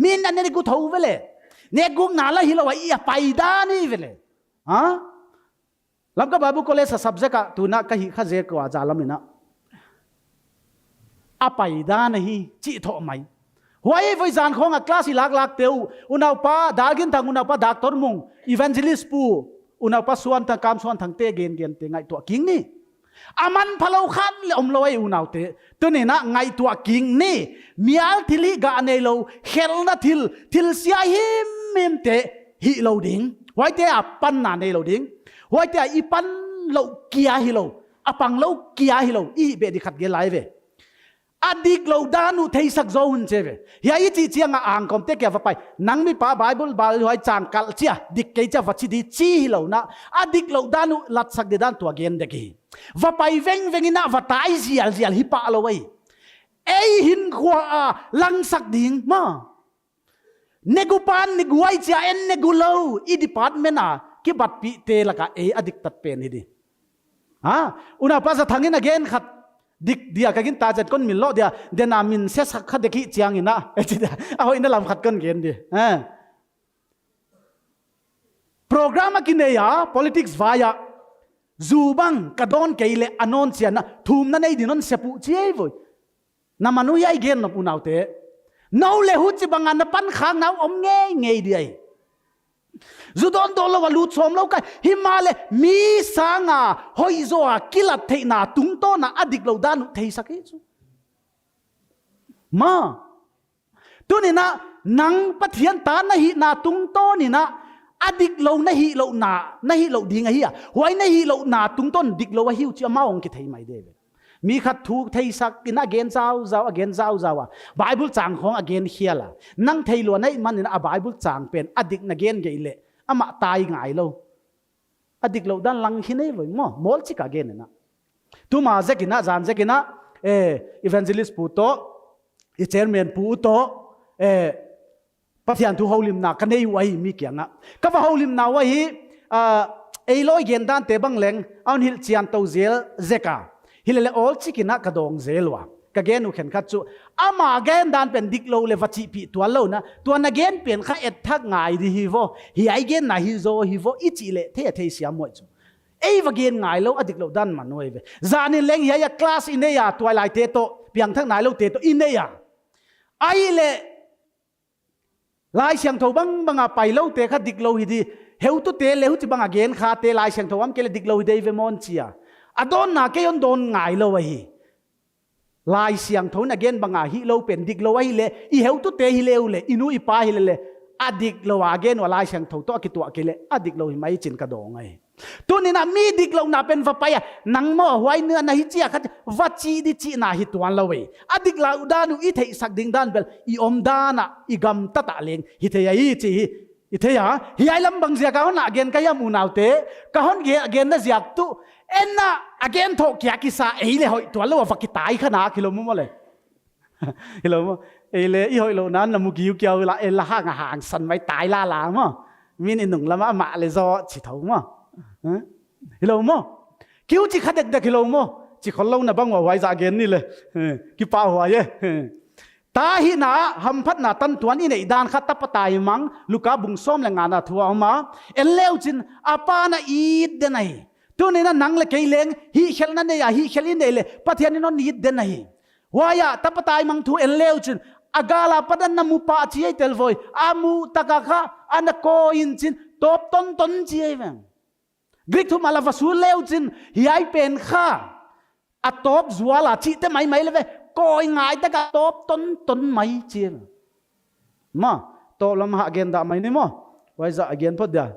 มีนั่นนี่กูทูเวลเนี่ยกูงาละฮิโลว่าอีไปดานี่เวลฮะลำก็บาบุก็เลยsubject อะตัวนักหิข้าเจกว่าจาลมินะอไปดานี่จิโตไม่หัวไอ้ไฟจานของคลาสลักเตียวอุณาป้าดากินทางอุณาป้าดักตอร์มุงอีเวนจิลิสปูอุณาป้าส่วนทางการส่วนทางเตเกนเตไงตัวกิงนี่อามันพะโลขันเลยลอยอุณาเตตัวนี้นะไงตัวกิงนี่มีอัลทิลิกาเนโลเฮลนาทิลเสียหิมเตฮิโลดิงไว้เตะปันนาเนโลดิงไว้เตะอีปันโลเกียฮิโลอปังโลเกียฮิโลอีเบดิขัดเกลไลเวอดีกโลดานุเทสักโจนเจเวเฮียจีเจียงอ่างคอมเตะเกี่ยวไปนังมีป้าไบเบิลบาลไว้จางกัลเจียดิกเกจะวัดชีดีจีฮิโลนะอดีกโลดานุลัดสักเดดันตัวเกนเดกีว่าไปเวงนะว่าตายเสียฮิปะเอาไว้เอหินขวาลังสักดิ่งมาเนกุปันเนกุไอเจียเอ็นเนกุโลอีดิพาร์ตเมน่ะกิบัดปีเตละกะอดีกตัดเป็นนี่ดิฮะอุณาปัสทางนี้นะเกนขัดดิกเดียกันตาจัดก้นมิลโลเดียเดนามินเสสักขัดเด็กเจียงอินะเอาอินะลำขัดก้นเกนดิโปรแกรมกินเนีย politics วายจูบังกระดอนเกยเลอนอนเสียนะทุ่มนั่นไอ้ดินนเสปุเจียวุยน้ำมันนุ่ยไอเกนนปุนเอาเตะน้าเลหุจิบังอันปันข้างน้าอมเงยดีไอจุดอนโดนเราว่าลุดสมเราไกหิมาเลมีสังอาหอยโซอากิลัดเทน่าตุงโตน่าอดีกเราดานุเทสักเอซูมาตัวนี้นะนังปะเทียนตานะฮินาตุงโตนี่นะอดีกเรานะฮิเราดีไงเฮียหวยนะฮิเรานาตุงต้นดิกเราว่าฮิวจะมาองกิเทไม่ได้มีขัดถูกเทสักกินอเกนเจ้าอเกนเจ้าอ่ะไบเบิลจางของอเกนเฮียล่ะนั่งเทลวนไอ้มันนี่นะไบเบิลจางเป็นอดีกนักเกนเกยเลอามาตายไงเราอดีกเราด้านหลังหินเอ้ยมั้งมอลชิกาเกนนะตัวมาเจกินะจานเจกินะอีเวนจิลิสปูโตอีเชอร์แมนปูโตปัจจัยทุกฮาวลิมนากันได้ไว้มีเกี่ยงนะก็ว่าฮาวลิมนาไว้ลอยเกนด้านเตบังเลงเอาหิลเชียนตัวเซลเจกาฮิเลออลชิกินะกระดองเซลวะกะเกนุเข็นขัดจูอามาเกนดานเป็นดิกโลเลวัชิปีตัวโลนะตัวนักเกนเปลี่ยนข้าเอ็ดทักง่ายดีฮิโวฮิไอเกนน่ะฮิโซฮิโวอิจิเลเทเสียมวยจูวะเกนง่ายโลอดิกโลดันมันน้อยเวจานิเลงฮิไอคลาสอินเนียตัวไลเตโตเพียงทักง่ายโลเตโตอินเนียไอเลลายเสียงทบังไปโลเตขัดดิกโลฮิดีเฮวตุเตเลหุจิบังเกนข้าเตลายเสียงทวันเกลดิกโลฮิดีเวมอนเชียอดอนนาเกยอนโดนง่ายโลวะฮีลายเสียงทนเกนบังอาฮิโลเป็นดิกโลวะฮิเลอีเฮวตุเตฮิเลวเลอินูอีปาฮิเลอดิกโลวะเกนวลายเสียงทนตัวกิตัวกิเลอดิกโลหิไม่จินกระดองไงตัวนี้นะมีดิกโลนาเป็นฟ้าไปนังโม่หวยเนื้อนาฮิเจียขัดวัจีดิจีนาฮิตวันละเวอดิกลาอุดานุอิเทสักดิ่งด้านเบลอีอมดานะอีกัมตะตะเลงฮิเทียอีจีอิเทียฮิไอลำบังเสียก้าวน่ะเกนกายามูนาวเตก้าวน์เกนน่ะเสียตุเอ็นน่ะเกนทอกยากิซาเลยหอยตัวเราว่าฟักตายขนาดกิโลมั้งเลยกิโลมั้งเลยอีหอยโลนั้นละมุกิวเกี่ยวละละห่างสันไว้ตายล่าลามั้งมีนหนึ่งละมาเลยซอจิตเขามั้งกิโลมั้งคิวจิขัดเด็กกิโลมั้งจิคนเราเนี่ยบังว่าไว้จากเกนนี่เลยกิป้าหัวเย่ตาหินาหัมพัดนาตันตัวนี้ในด้านขัดตับตายมังลูกาบุงส้มแรงงานทัวมาเลวจินอาปานาอีดเดนัยตัวนี้นั่นนังเล็กเลงฮิเชลนั่นเนี่ยฮิเชลินเนี่ยเลยปัทยานี่นนีดเดนัยว่ายาตับตายมังทูเลวจินอากาลาปัดนันมุปาจีไอเทลโวยอามูตะกะค่ะอันโกอินจินตบต้นจีไอเวงกริกทุมาลาฟาสูเลวจินฮิไอเป็นค่ะอัตบจัวลาจีเตไม่เลยเว coi ngài ta cả top ton mấy chia mà to làm hạ gen đã mấy nè mà vậy giờ gen phật đã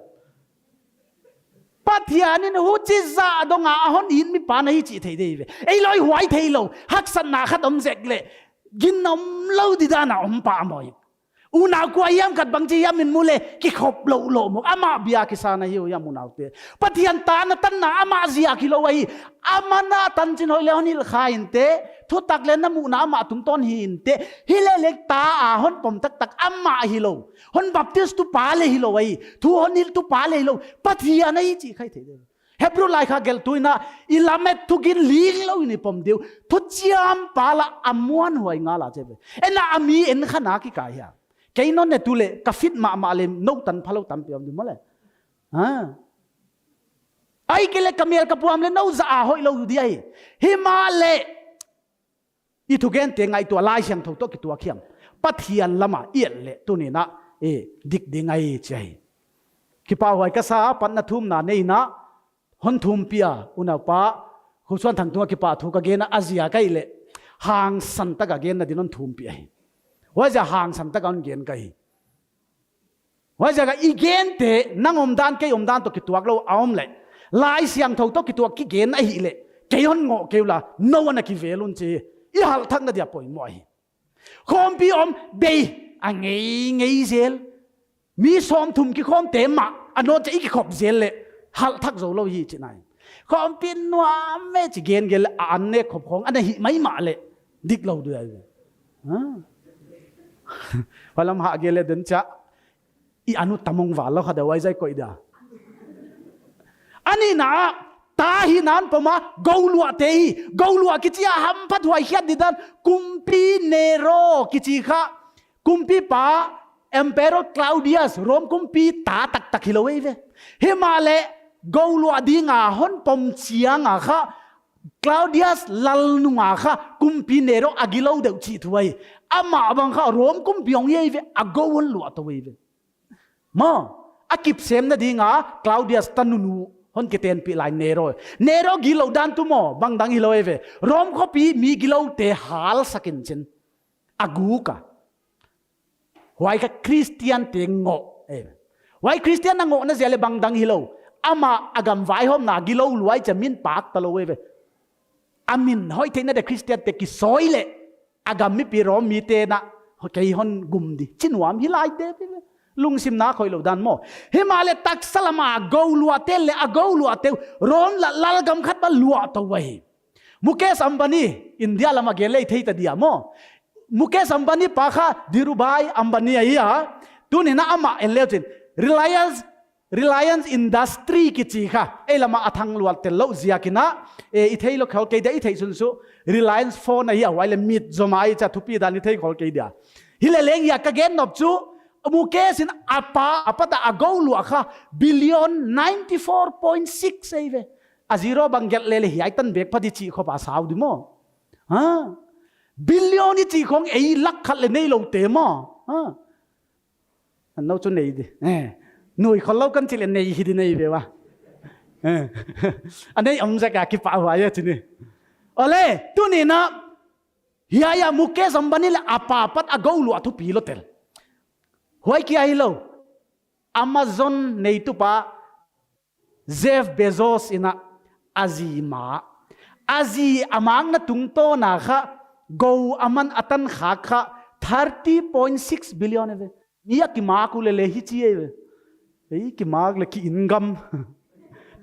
bắt hiền nên hút chỉ ra đó ngã hôn in mi pan ấy chỉ thấy đi về ấy lối hoài thấy lâu hắc sân na khát ôm dẹt lệ gin nằm lâu đi ra nào ôm pa mồi nào quay yam cắt bằng chi yam mình mua lệ cái khop lâu lâu một ama bia cái sana hiu yam muốn nào thế bắt hiền ta na tan na ama zia kilo vậy ama na tan chín hồi leo ni khai thế thu tắc lên na mu na ama tung ton hin thế hile lek ta hôn pom tak ama hilo hôn baptist tu pa le hilo vậy thu hôn nil tu pa le hilo bắt hiền ấy chỉ khai thế Hebrew lai kha gel tuina ilamet tugin ling lo ni pom deu thu chiam pa la amuan huai nga la chebe ena ami en khana ki ka ya cái nó này tu lệ cà phít mà lên nấu tần phalo tần piam đi mất lệ ai cái lệ camel cà puam lên nấu giả hội lâu đi ai hima lệ ít thu gen tiếng ngày tua lai sang thâu to cái tua khiam bắt hiền lama yên lệ tu này na dik đi ngay chơi khi pa hoài cái sa pan na thum na neihna hon thum pia unau pa khu xuân thằng tua khi pa thu cái gen na Asia cái lệ hàng san ta cái gen na dinon thum piaว่าจะห่างสันตะกันเกียนกันว่าจะก็อีเกียนเตะนั่งอมดานเกยอมดานตัวกิตัวเราเอาอมเลยลายเสียงทงตัวกิตัวกิเกียนไอ้หิเลยเกยฮอนงอเกยละโนวันกิเวลุนเจอีหัลทักนั่นเดียบปอยมวยคอมปีอมเบย์อังเงยเซลมีซ้อมทุ่มกิคอมเตะมาอันโน้นจะอีกขอบเซลเลยหัลทักโซโลฮีจีนายคอมปีนัวแม่จีเกียนเกลอันเนขอบของอันนั้นหิไม่มาเลยดิกเราด้วยพอลำหาเกลเดินจะอีอนุตมงวาลแล้วเขาเดี๋ยวไว้ใจก่อยเดียอันนี้นะตาหินันปมากอลัวเตยกอลัวกิจยาหัมพัดไว้เขียนดิดันกุมพีเนโรกิจิค่ะกุมพีป้าเอ็มเปโรคลาวเดียสรวมกุมพีตาตักฮิโลเวเวเฮมาเลกอลัวดีงาฮอนปมเชียงอ่ะค่ะคลาวเดียสลัลนุงอ่ะค่ะกุมพีเนโรอากิโลเดวชีทไว้อามาบังค่ะรวมกุมพิองเย่เวอโกวันลัวตัวเวมาอากิบเซมนะดีงาคลาวเดียสตันนูฮอนเกเตนปีไลเนโรกิโลดันตุโมบังดังฮิโลเวรวมข้อปีมีกิโลเตฮัลสักินเชนอากูกะไว้กับคริสเตียนเตงโง่ไว้คริสเตียนนั่งโง่นั่นเสียเลยบังดังฮิโลอามาอากำไว้ห้องนากิโลรวยจะมินปากตะโลเวอามินห้อยเทนนั่นแต่คริสเตียนเตกิซอยเลยอากามิปีรอมีเตนะเกยฮอนกุมดิชินวามฮิไลเตลุงซิมนาคอยเหล่าดันโมเฮมาเลตักสลามาโกลัวเตเลอโกลัวเตร้อนละลกำคัดมาลัวตัวไว้มุเคสอัมบานีอินเดียละมาเกเลย์ที่ตะเดียโมมุเคสอัมบานีปะค่ะดิรูบายอัมบานีไอ้ยาตุนี่นะอามาเอเลจิน Reliance Industry กิจค่ะเอลมาอัทังลวดเตลโลเซียกินะอีเทยโลเขาเกยได้อีเทยสุนสุ Reliance Phone ไอ้ไว้เลยมิดจมาไอ้จะทุบปีดานิเทยเขาเกยเดียฮิเลเลงอยากเกณฑ์นบจูมุเกสินอาปะตาอากลัวค่ะบิลลิออน94.6ไอ้เวอาซีโร่บังเกตเลเลยไอ้ตันเบกพอดีจีเขาภาษาดิโมบิลลิออนนี่จีของไอ้ลักขัดเลยในโลกเตมอันนั้นจุนไหนดิหน่วยคนเล่ากันจิเลนในฮิดินในเบวะอันนี้อมจะกาคิดป่าวไว้ทีนี้อะไรตัวนี้นะฮิไอมุกเกสัมบันิเลอาปาปัดอากลัวทุปีโลเตลหวยกี่ไอ้เรา Amazon ในตุปะ Jeff Bezos อินะอาซีมาอาซีอามังนะตุงโตนะค่ะกูอามันอัตันขาค่ะ30.6 billion เว้ยนี่กิมากุเลเลฮิจีเว้ยกิมากเลยกิอินกัม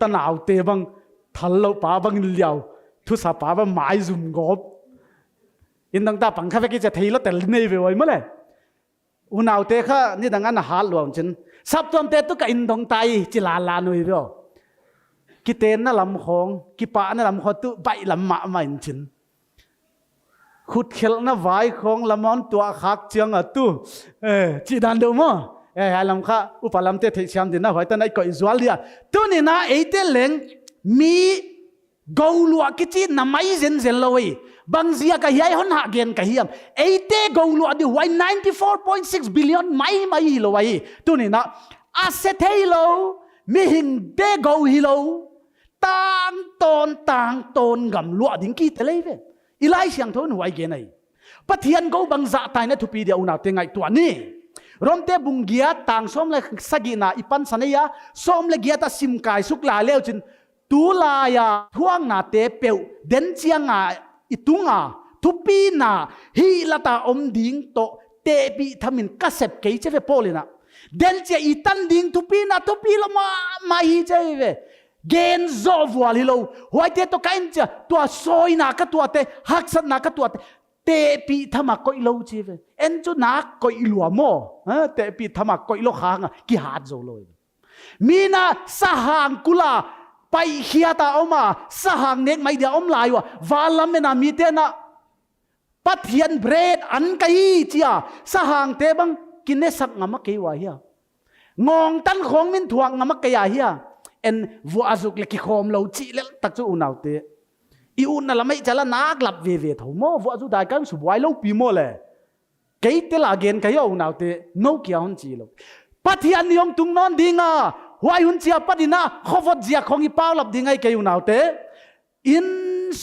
ตนาวเตบังทัลโลป้าบังเลียวทุสาป้าบังไม้ซุ่มกบอินดังตาปังข้าไปกิจเทียแล้วแต่ในเวไว้เมื่อไรอุณาวเตค่ะนี่ดังนั้นหาหลวงฉันสับตัวเตตุกอินดงไตจิลาลานุยเปล่ากิเตนน่ะลำคองกิปะน่ะลำคอตุใบลำมะมาอินฉันขุดเขลน่ะไว้ของละมอนตัวขักเจียงอ่ะตู้จีดันเดียวมั้งลำค่ะอุปลำเตะเทียมดินนะหอยตอนไหนก็อิสราเอลตัวนี้นะไอ้เตเลงมีกอลัวกิจินไม่เซนเซลเลยบางสิ่งก็ยัยหันหักเงินก็เฮียมไอ้เตกอลัวดิไว้94.6 billionไม่เลยตัวนี้นะอาเซเทฮิโลมีหิงเตกอฮิโลต่างตนกำลัวดิ้งกี้เตเลยเว้ย อีไลเสียงทนหัวเกนัยปะเทียนก็บังจะตายในทุปีเดียวนาเตงไงตัวนี้รอมเตบุงเกียต่างส้มเลยสกินาอีปันสันยาส้มเลยเกียตาซิมกายสุกลาเลวจินตูลายาท่วงนาเตเปียวเดนเจียงาอิตุงาทุปีนาฮีละตาอมดิ่งโตเตปีทำมินกัสเซบเกยเจเวโปลินะเดนเจียอีตันดิ่งทุปีนาทุปีละมาฮีเจเวเกนโซวัวลิโลหัวเตโตกันจะตัวซอยนักตัวเตหักสันนักตัวเตปีทำมาก็อิโลเจเวเอ็นจูนักก็อิลัวโมเตปีทำมาก็อิโลขางกิหาดโซโลมีนาสหางกุลาไปเขียตาออกมาสหางเน็กไม่เดียวอมลายวะวาลัมเมนามีเตนะปัทยันเบรดอันไกเจียสหางเตบังกินเนสักงามะเกยวะเฮียงองตันของมินทวงงามะเกยเฮียเอ็นวัวอาซุกเล็กขอมเราจีเล็กตักจูอุนาวเตอีอุนนั่นละไม่จะละนักหลับเวทหัวโม่วัวอาซุได้กันสุบไว้เราปีโม่เลยเกยเตลาเกนเกยอุนาวเตโนเกียหันจีเราปัทยันยองตุงนอนดีงาหัวหุ่นเจียปัดินะขวดเจียของอีป้าหลับดีไงเกยุนาวเตอิน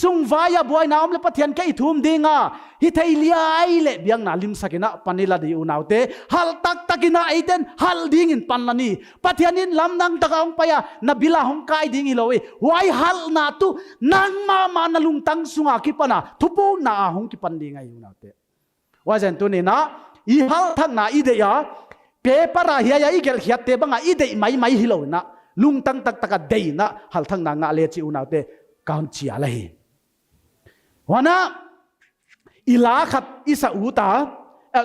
สุงวายาบวยน้ำเลยปัทยันแกอีทุ่มดีงาฮิตไอเลียไอเละเบียงนาลิมสักินะปันนิลาดีอุนาวเตฮัลตักตักินะไอเดนฮัลดิ้งอินปันลานีปัทยันินลำนังตะกองไปอะนบิลาหงกายดิ้งอีโลเอวายฮัลนาตุนังมานาลุงตังสุงาคิปนะทุปูนาหงคิปันดีไงอุนาวเตว่าเจนตัวนี้นะอีฮัลทักนาอีเดียเปปาราเฮียอีเกลเฮียเตบังอีเดไม่ฮิโลนะลุงตั้งตักเดย์นะหัลทั้งนางาเลจิอุนาวเตการเชียเลยวันน่ะอิลาขัดอิสาอูตา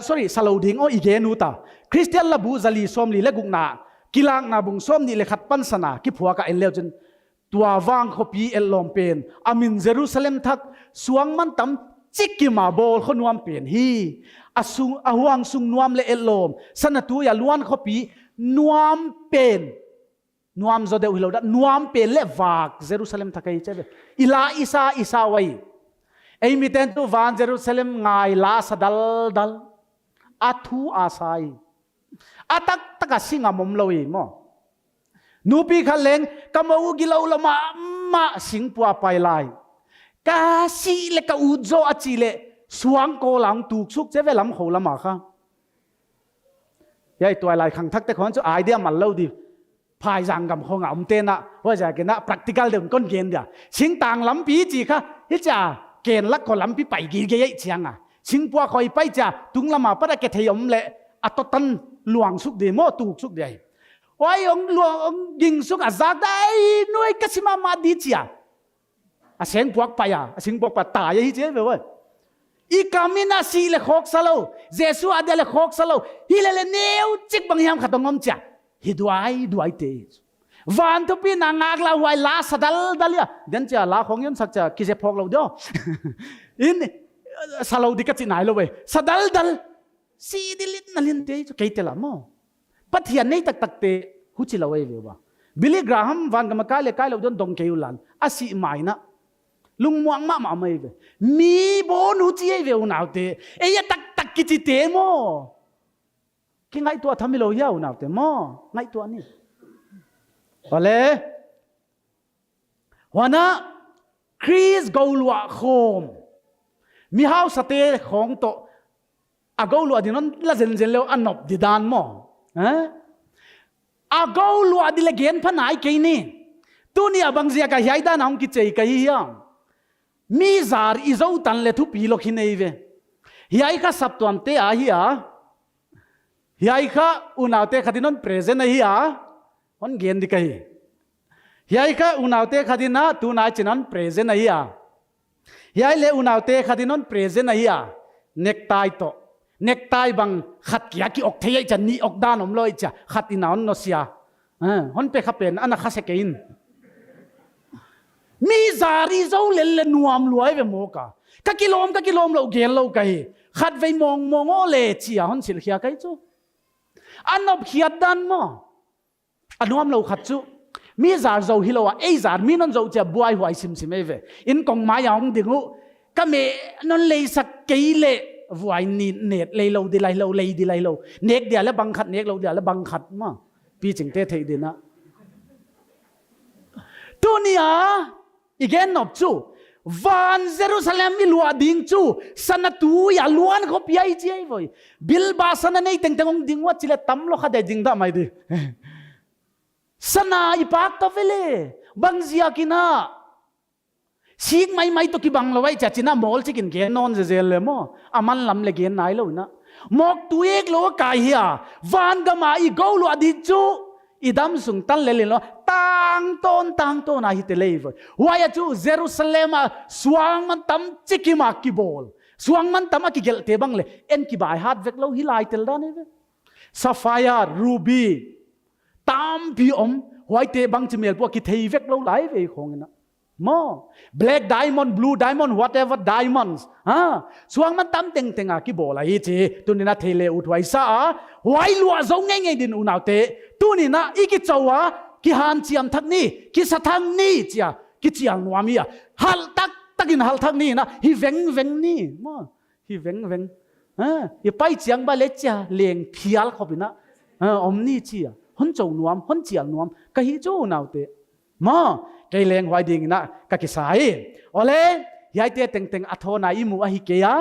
sorry สโลดิงโออีเกนูตาคริสเตียนละบูซาลีส้มลีเลกุกนากิลางนาบุงส้มนี่เลขัดปันสนากิผัวกับเอลเลวจนตัววางขบีเอลลอมเป็นอามินเยรูซาเล็มทักสวงมันตั้มจิกกิมาโบลคนวมเป็นฮีอาซุงอาหวังซุงนวมเลเอลลอมสนตุยาล้วนขบีนวมเป็นนวมจะเดือดหิลดนวมเป็นเลวากเยรูซาเล็มทักไอเจ้าอิลาอิสาไว้ไอมิเตนตุวานเยรูซาเล็มไงลาสดัลอาทูอาไซอาตักสิงามมลอยมั้งนูปีขันเลงกำมาอุกิลาอุลมาสิงปัวไปไลกาสิเลกอุโจอาจิเลสวงโกหลังถูกสุกเจ้าเวลาเขาละมาค่ะยัยตัวอะไรขังทักแต่คนจะไอเดียมันเล่าดิพายจังกับเขางามเต้นนะว่าจะกินนะ practical เดิมก้นเกณฑ์เดียชิงต่างลำปีจีค่ะที่จะเกณฑ์ลักคนลำปีไปกี่เกย์เชียงอ่ะชิงปัวคอยไปจะตุงละมาปัดเกทยมเละอัตตันหลวงสุกเดียโมถูกสุกเดียว่าองหลวงยิงสุกอาซาได้หน่วยกสิมาดีเจียอาเสียงพวกไปอ่ะอาเสียงพวกไปตายยี่เจ้าเว้ยอีกามินาสีเลขอกสโลเจสุอาเดเลขอกสโลฮิเลเนียวจิกบางยามขัดงอมจ้ะฮิดวยเตวันทุปีนางากลาไวลาสดัลยาเดินจ้ะลาของยันสักจ้ะกิเจพอกเราเด้ออินสโลดิกัดจีนายเลยเว้ยสดัลสีดิลินนัลินเตยจะเกยเตละมั้งปัทยานี่ตักเตหุจิละเว้ยว่ะบิลลี่กราฮัมวันกรรมการเลยกายเราโดนดงเกยุลันอาศิไม่นะลุงมวงมาไม่เว้ยมีบนหุจิเว้ยอุณาวเตเอ้ยตักกิจิเตมั้งคิงไงตัวทำให้เราเยาว์หนาวแต่มั้งไงตัวนี้ว่าเลยวันน่ะคริสกอลัวโคมมีเฮาสเตย์ของโตอากอลัวดินนละเจนเลวอันนบดิดานมั้งอากอลัวดิเลเกนพันไหนกี่นี่ตัวนี้บางเสียกับยัยด้านน้ำกิจใจกี่ยังมีจาร์อิจเอาตันเลทุปีโลกินเอเวยัยข้าสับตัวมเตะอาฮิอายัยข้าอุณาวเตะขัดินนเพรเซนอาฮิอาคนเกณฑ์ดิกี่ยัยข้าอุณาวเตะขัดินนะตัวนายจินันเพรเซนอาฮิอายัยเลอุณาวเตะขัดินนเพรเซนอาฮิอาเนกไตโตเนกไตบังขัดยากิออกเทียจะนี่ออกด้านอมลอยจ้ะขัดอินาวน์นอเซียฮอนเปขับเป็นอันนั้นข้าเสกินมีจารีเจ้าเล่นนัวมรวยไปโมกะกักิโลมเราเกลเราไกขัดไปมองโอเลเชียฮอนสิลเขียไกจูอันนบเขียดันมั้งอันนัวมเราขัดจูมีจาร์เจ้าฮิโลว่าไอจาร์มีนั่นเจ้าจะบวยหวยซิมเอเวอินกงมายองดิ่งหูก็เมนั่นเลยสักกี่เล่วายนี่เน็ตเลยเราดีเลยเราเลยดีเลยเราเน็กเดียวแล้วบังคัดเน็กเราเดียวแล้วบังคัดมั้งปีจิงเตะเทดีนะตัวนี้อีกแกนนบจู van Jerusalem mi lua ding chu sanatu ya luan ko piai chi ai voi bil ba sana nei teng tengong ding wa chile tam lo kha de ding da mai di sana ipak to vele bang zia kina sik mai to ki bang lo wai cha china mol chikin ge non je zel le mo aman lam le gen nai lo na mok tuek lo kai hia van ga ma i go lo adi chu idam sung tan le lo tang ton a hi te leiv waya chu Jerusalem suang man tam chikima ki bol suang man tam ki gel te bang le en ki bai hat vek lo hi lai tel da ne ve sapphire ruby tam pi wai te bang chimel po ki thei vek lo lai ve khong na mo black diamond blue diamond whatever diamonds suang man tam teng a ki bol ai chi tunina thele uthwai sa wai lua zo nge din unaw te tunina iki chawa ki han chiam thak ni ki sathang ni chia ki chiang nuamia hal takin hal thak ni na hi veng ni mo hi veng hi pai chiang ba le cha leng phial khopina ni chia hon chou nuam hon chiang nuam ka hi chu naw te mo kai leng hwai ding na ka ki sai ole yai te teng athona imu a hi ke ya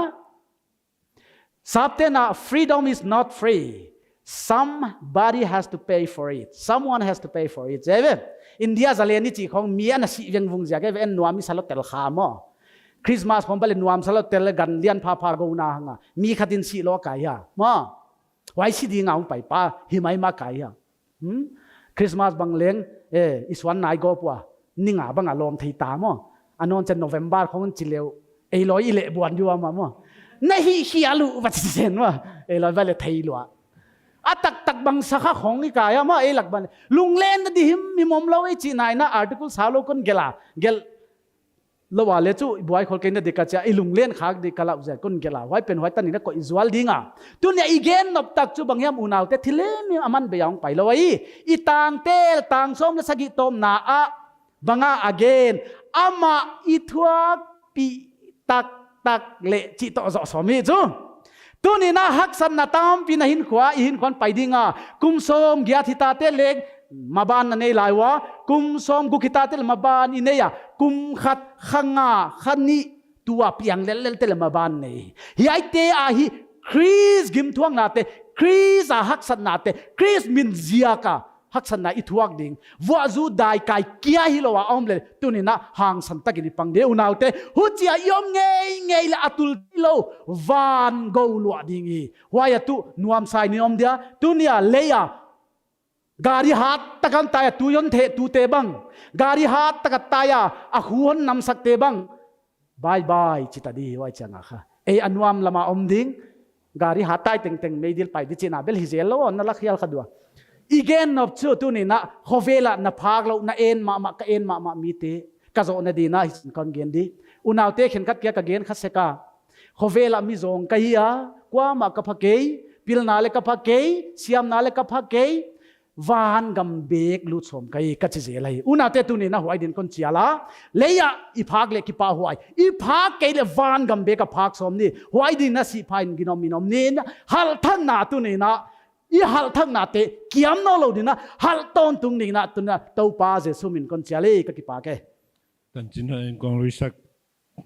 sapte na freedom is not free. Somebody has to pay for it. Someone has to pay for it. India zaleni chi khong mia na si veng vung ja ke en nuami salot tel khamo. Christmas khom bale nuam salot tel gan lian pha go na hanga. Mi khatin si lo kai ya. Mo. Wai si di ngau pai pa hi mai ma kai ya. Christmas bang leng iswan nai go pwa. Ninga bang alom thei ta mo. Anon chen November khong chi leu. Ei loi le buan yu ma mo. Na hi alu wat sen wa. Ei loi bale thei lo. Atak bang sakha khong kaya ma elak ban lunglen na dihim mi mom lo e chi nai na article salo kon gel lo wale chu boy khol ken de ka cha ilunglen khak de kala uja kon gela wai pen wai tan ni ko isual dinga tunya igen nop tak chu bangyam unaw te thile mi aman be yang pai lo wai I tang som la sagi tom na a banga again ama ithwa pi tak le chi to zo so mi chu tunina haksan na tam pinahin kwan paidinga kumsom gyathita te leg maban na nei laiwa kumsom gukita te maban ineya kum khat khanga khani tua piang lel te maban nei hiai te a hi Chris gim thuang na te Chris a haksan na te Chris min ziaka haksan na ithuak ding wa zu dai kai kia hilowa omle tunina hang san takini pangde unaute huchia yom ngei la atul lo van go lu dingi waya tu nuam sai ni om dia tunia leya gari hat takan taya tu yon the tu te bang gari hat takat taya a huon nam sak te bang bye chitadi wai changa kha e anuam lama om ding gari hatai teng meidil pai di china bel hizelo on na lakhial khadwa igen of chu tu ni na hovela na phak lo na en ma ka en ma mi te ka zo na di na hin kon gen di unaw te khen kat kya ka gen kha seka hovela mi zong ka hiya kwa ma ka phakei pil na le ka phakei siam na le ka phakei van gam bek lu chom kai ka chi je lai unaw te tu ni na huai din kon chiala leya I phak le ki pa huai I phak ke le van gam bek ka phak som ni huai din na si phain ginom minom ni hal thang na tu ni na I hal thak na te kiam no lo dina hal ton tung ni na tuna Toupa Jesu min kon chale ka ki pa ke tan chin ha en kong risak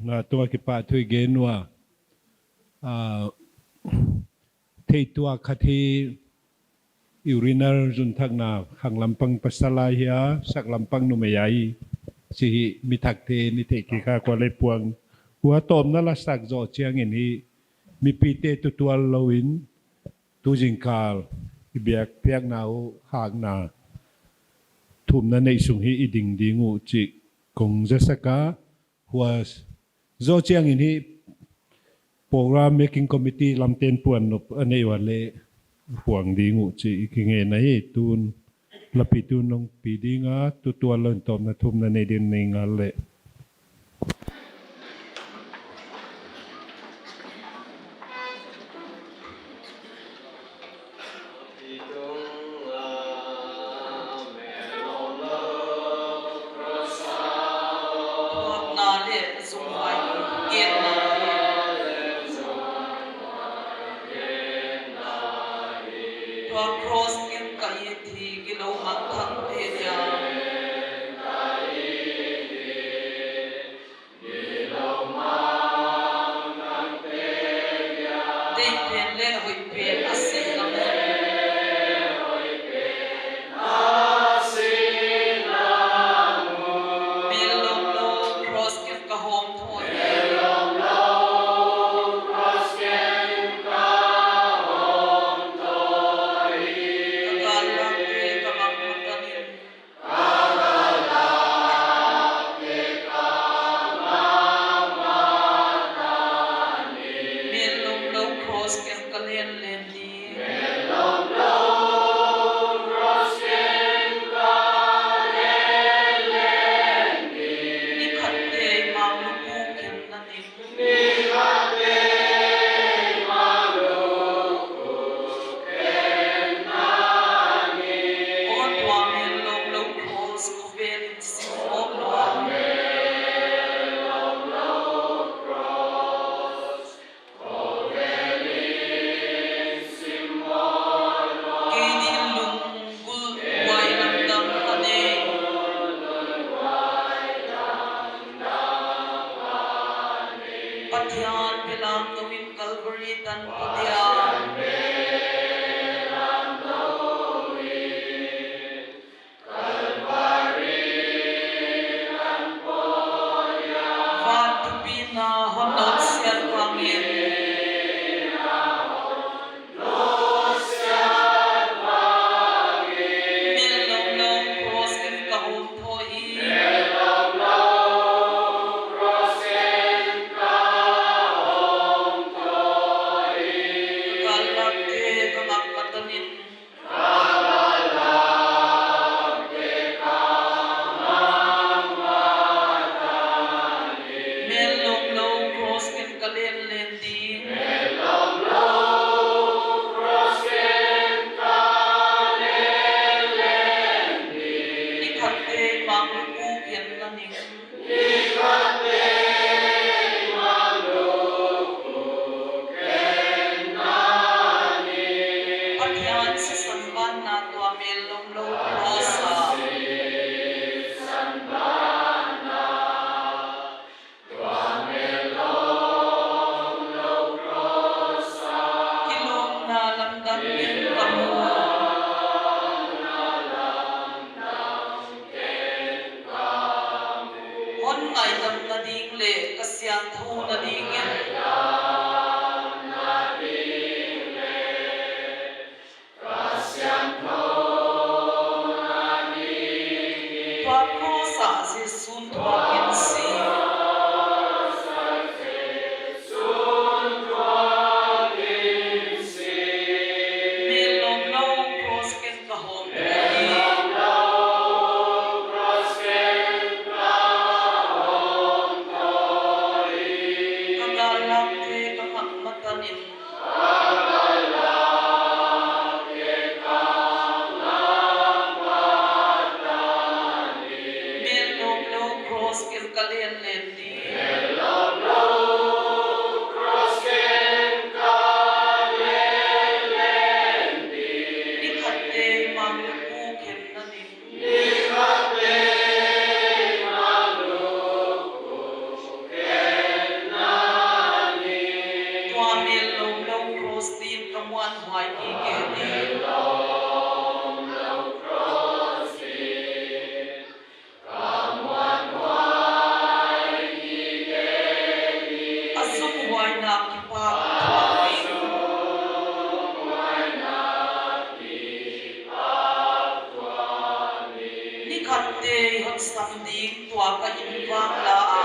na to ki pa thui ge nuwa thei tua khathi urinar jun thak na khang lampang pasala hiya sak lampang nu me yai si mi thak te ni te ki kha ko le puang huwa tom na la sak zo chiang en hi mi pi te tu tual loin tu jingkal biak na hak na thum na nei sung hi iding dingu chi kong jasaka was zo chiang in hi program making committee lamten puan nop anei wale huang dingu chi kinge na hi tun lapi tu nong pidinga tu tual lon tom na thum na nei din nei ngale Dei pen le hoi pen asin na mo. Melom lo cross kif ka home thoi. Kagala ke kamamatanin. Melom lo cross kif ka len len di. Ni khatte mang lu pu kin na ni. O tua melom lo cross ko velin si mo lo. Kainin lunggul wai lamdam ane. Patyan bilang gawin Calvary tan putiyan. Van tupina honot siyan pangin. Melom lo cross kif ka home thoi. Kalak ke kamamatanin. Melom lo cross kif ka len len di. Ni khatte mang lu pu kin na ni. Patyan sa samban na tua melom lo cross ha. Kilom na lamdam kin kamu. On ngai dam na ding le kasyang thu na ding en. Tua cross a si sun tua kin si. Melom lo cross kin ka home thoi. Kagalak ke kamamatanin. Melom lo cross kif ka len len di. Ni khatte mang lu pu kin na ni. Tua melom lo cross din kamuan huai ki ke ni. Asum huai na ki pa tua ni. Ni khatte hot sam ding tua ka in wang la a.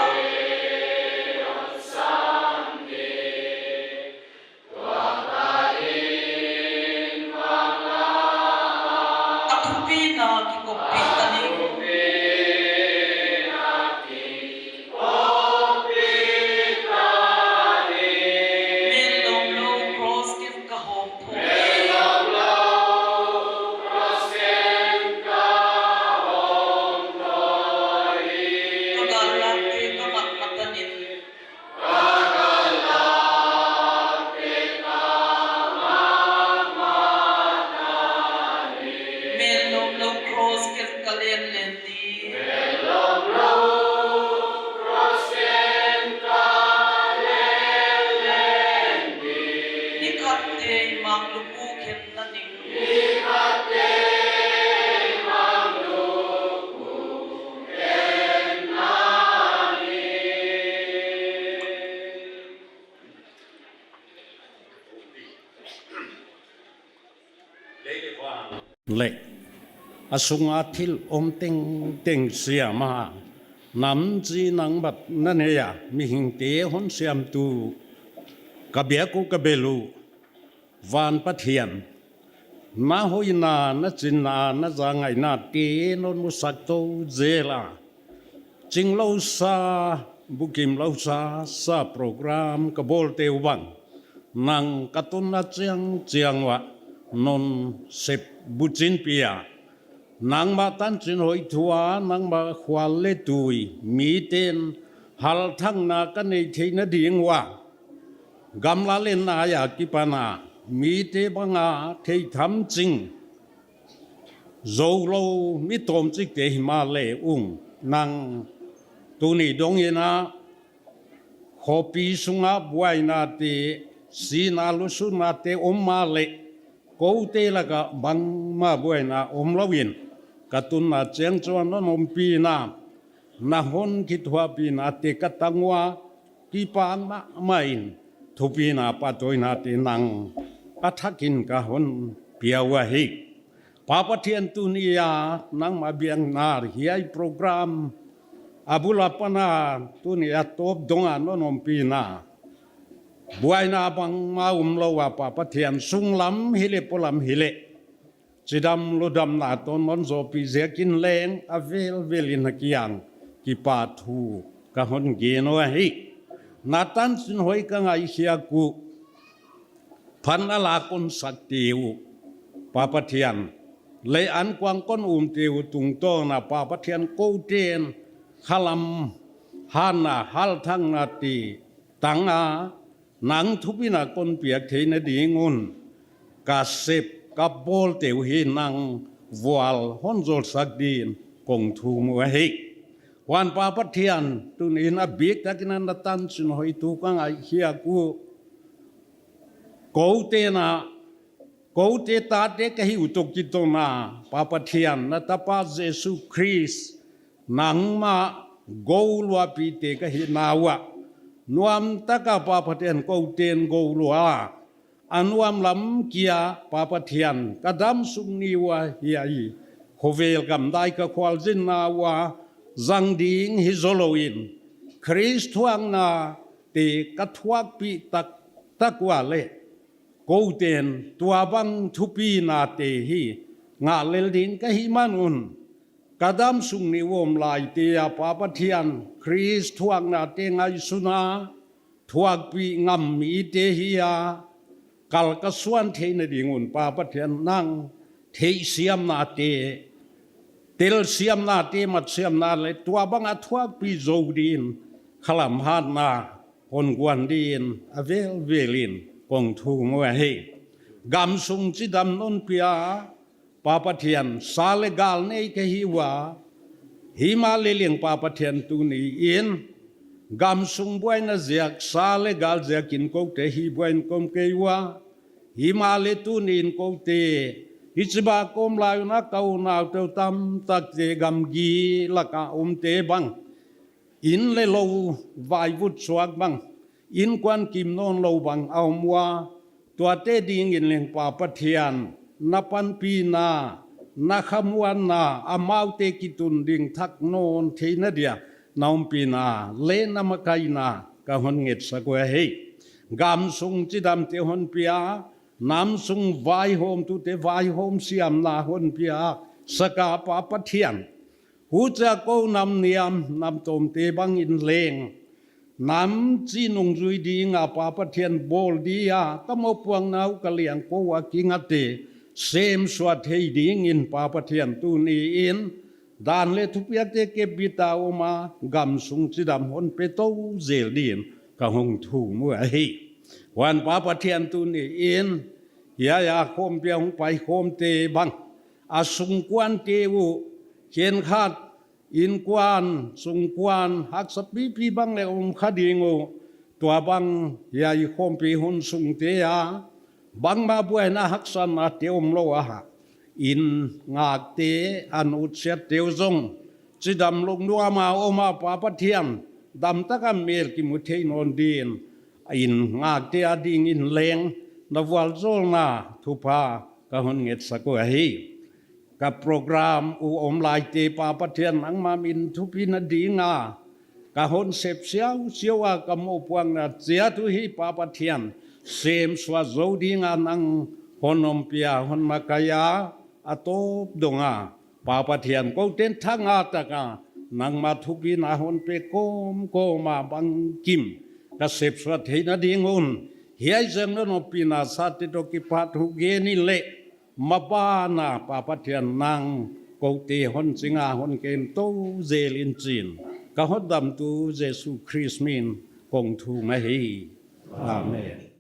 Atupina ki kopi tani. Melom lo cross kif ka home thoi. Kagalak ke kamamatanin. Melom lo cross kif ka khen na ning lệ asunga thil teng siama nam chi nang bat naneya mi hing te hon siam tu kabia ko kabelu van pathian na hoina na chinna na zangai na te non musak to zela ching lo sa bukim lo sa program kabol te ubang nang katun na chiang wa non sep buchin pia nang ma tan chin hoi thua nang ma khwal le tui mi ten hal thang na ka nei theina ding wa gamla le na ya ki pana mi te banga thei tham ching zo lo mi tom chik te ma le nang tu ni dong yena khopi sunga buai na te sina lu su na te ma le cố tê là cả bằng mà buổi na lâu yên cả tuần na chén cho nó pi na hôn kít hoa pi na tê cắt tăng hoa kỳ pan mà in thu pi na pa tôi na tê năng athakin cả hôn piao hi papa thiên tunia nang ma biang na hiai program abula pana tunia top donga nó pi na buai na bang ma lo wa pa pathian sung lam hile polam hile chidam lodam na ton non zo pi zekin leng avel velin hakiang ki pa thu ka hon ge no hi natan sin hoi ka ngai hia ku Phalna la kon saktiu pa pathian le an kwang kon tiu tung to na pa pathian ko ten khalam hana hal thang na ti tanga nang thupina kon piak theina dingun ka sep ka bol teu hi nang wal honjol sakdin kong thu mu hi wan pa pathian tun in a bik takinan tan sin hoi tu ka ngai hia ku ko te ta te ka hi utok ki to na pa pathian na tapa jesu christ nang ma golwa pi te ka hi nawa nuam taka pa pathian ko ten go lua anuam lam kia pa pathian kadam sung ni wa hiai khovel gam dai ka khwal jin na wa zang ding hi zoloin christ thuang na te ka thuak pi tak wa le ko ten tua bang thupi na te hi nga lel din ka hi manun kadam sung ni wom lai te pa pathian christ thuang na te ngai suna thuak pi ngam mi te hiya kal ka suan theina dingun pa pathian nang thei siam na te tel siam na te mat siam na le tua banga thuak pi zo din khalam han na hon gwan din avel velin kong thu mo he gam sung chi dam non pia pa pathian sale gal nei ke hi wa hi ma le leng pa pathian tu ni in gam sung buai na ziak sale gal ziak in ko te hi buai kom ke wa hi ma le tu ni in ko te hi chiba kom la na kau na te tam tak te gam gi la ka te bang in le lo vai vut swak bang in kwan kim non lo bang au mwa tua te ding in leng pa pathian na pan pi na khamwan na amau te kitun ding thak non theina dia naum pi na le na makai na ka hon nget sakwa he gam sung chidam te hon pia nam sung vai hom tu te vai hom siam na hon pia saka pa pathian hu cha ko nam niam nam tom te bang in leng nam chi nung zui ding a pa pathian bol dia ka mo puang nau ka liang ko wa kingate sem swat hei ding in pa pathian tu ni in dan le thupiak te ke bita oma gam sung chidam hon pe to zel din ka hong thu mu hi wan pa pathian tu ni in ya khom pia hong pai khom te bang a sung kwan te u chen khat in kwan sung kwan hak sapi pi bang le khadingo tua bang ya khom pi hon sung te ya บังมาบุยนะฮักสันนาเตียวมโลอะฮะอินงากเตอันอุดเสียเตียวจงจิดำลงนัวมาโอมาปาปะเทียนดำตะกันเมลกิมุเทนอนดีนอินงากเตอดิงอินเลงนวัลโซลนาทุพากะหนเงตสกุยฮีกับโปรแกรมอุอมลายเตปาปะเทียนอังมามินทุพินดีงากะหนเสพเสียวว่ากะโมปวงนาเจียทุฮีปาปะเทียนเสมสวาโจดีงานังหนอมเปียหนมากายาอโตบดงาปาปะเทียนก็เต้นทั้งอาตะกานังมาทุบินาหนเปโกมโกมาบังกิมกะเสพสวาเทนดีงุนเฮียจังนนปีนาสัตติโตกิปาทุเกนิเลมาบานาปาปะเทียนนางกงตีหนสิงาหนเกนโตเซลินจินกะหดดำตูเยซูคริสต์มินกงทูมาฮีอาเมน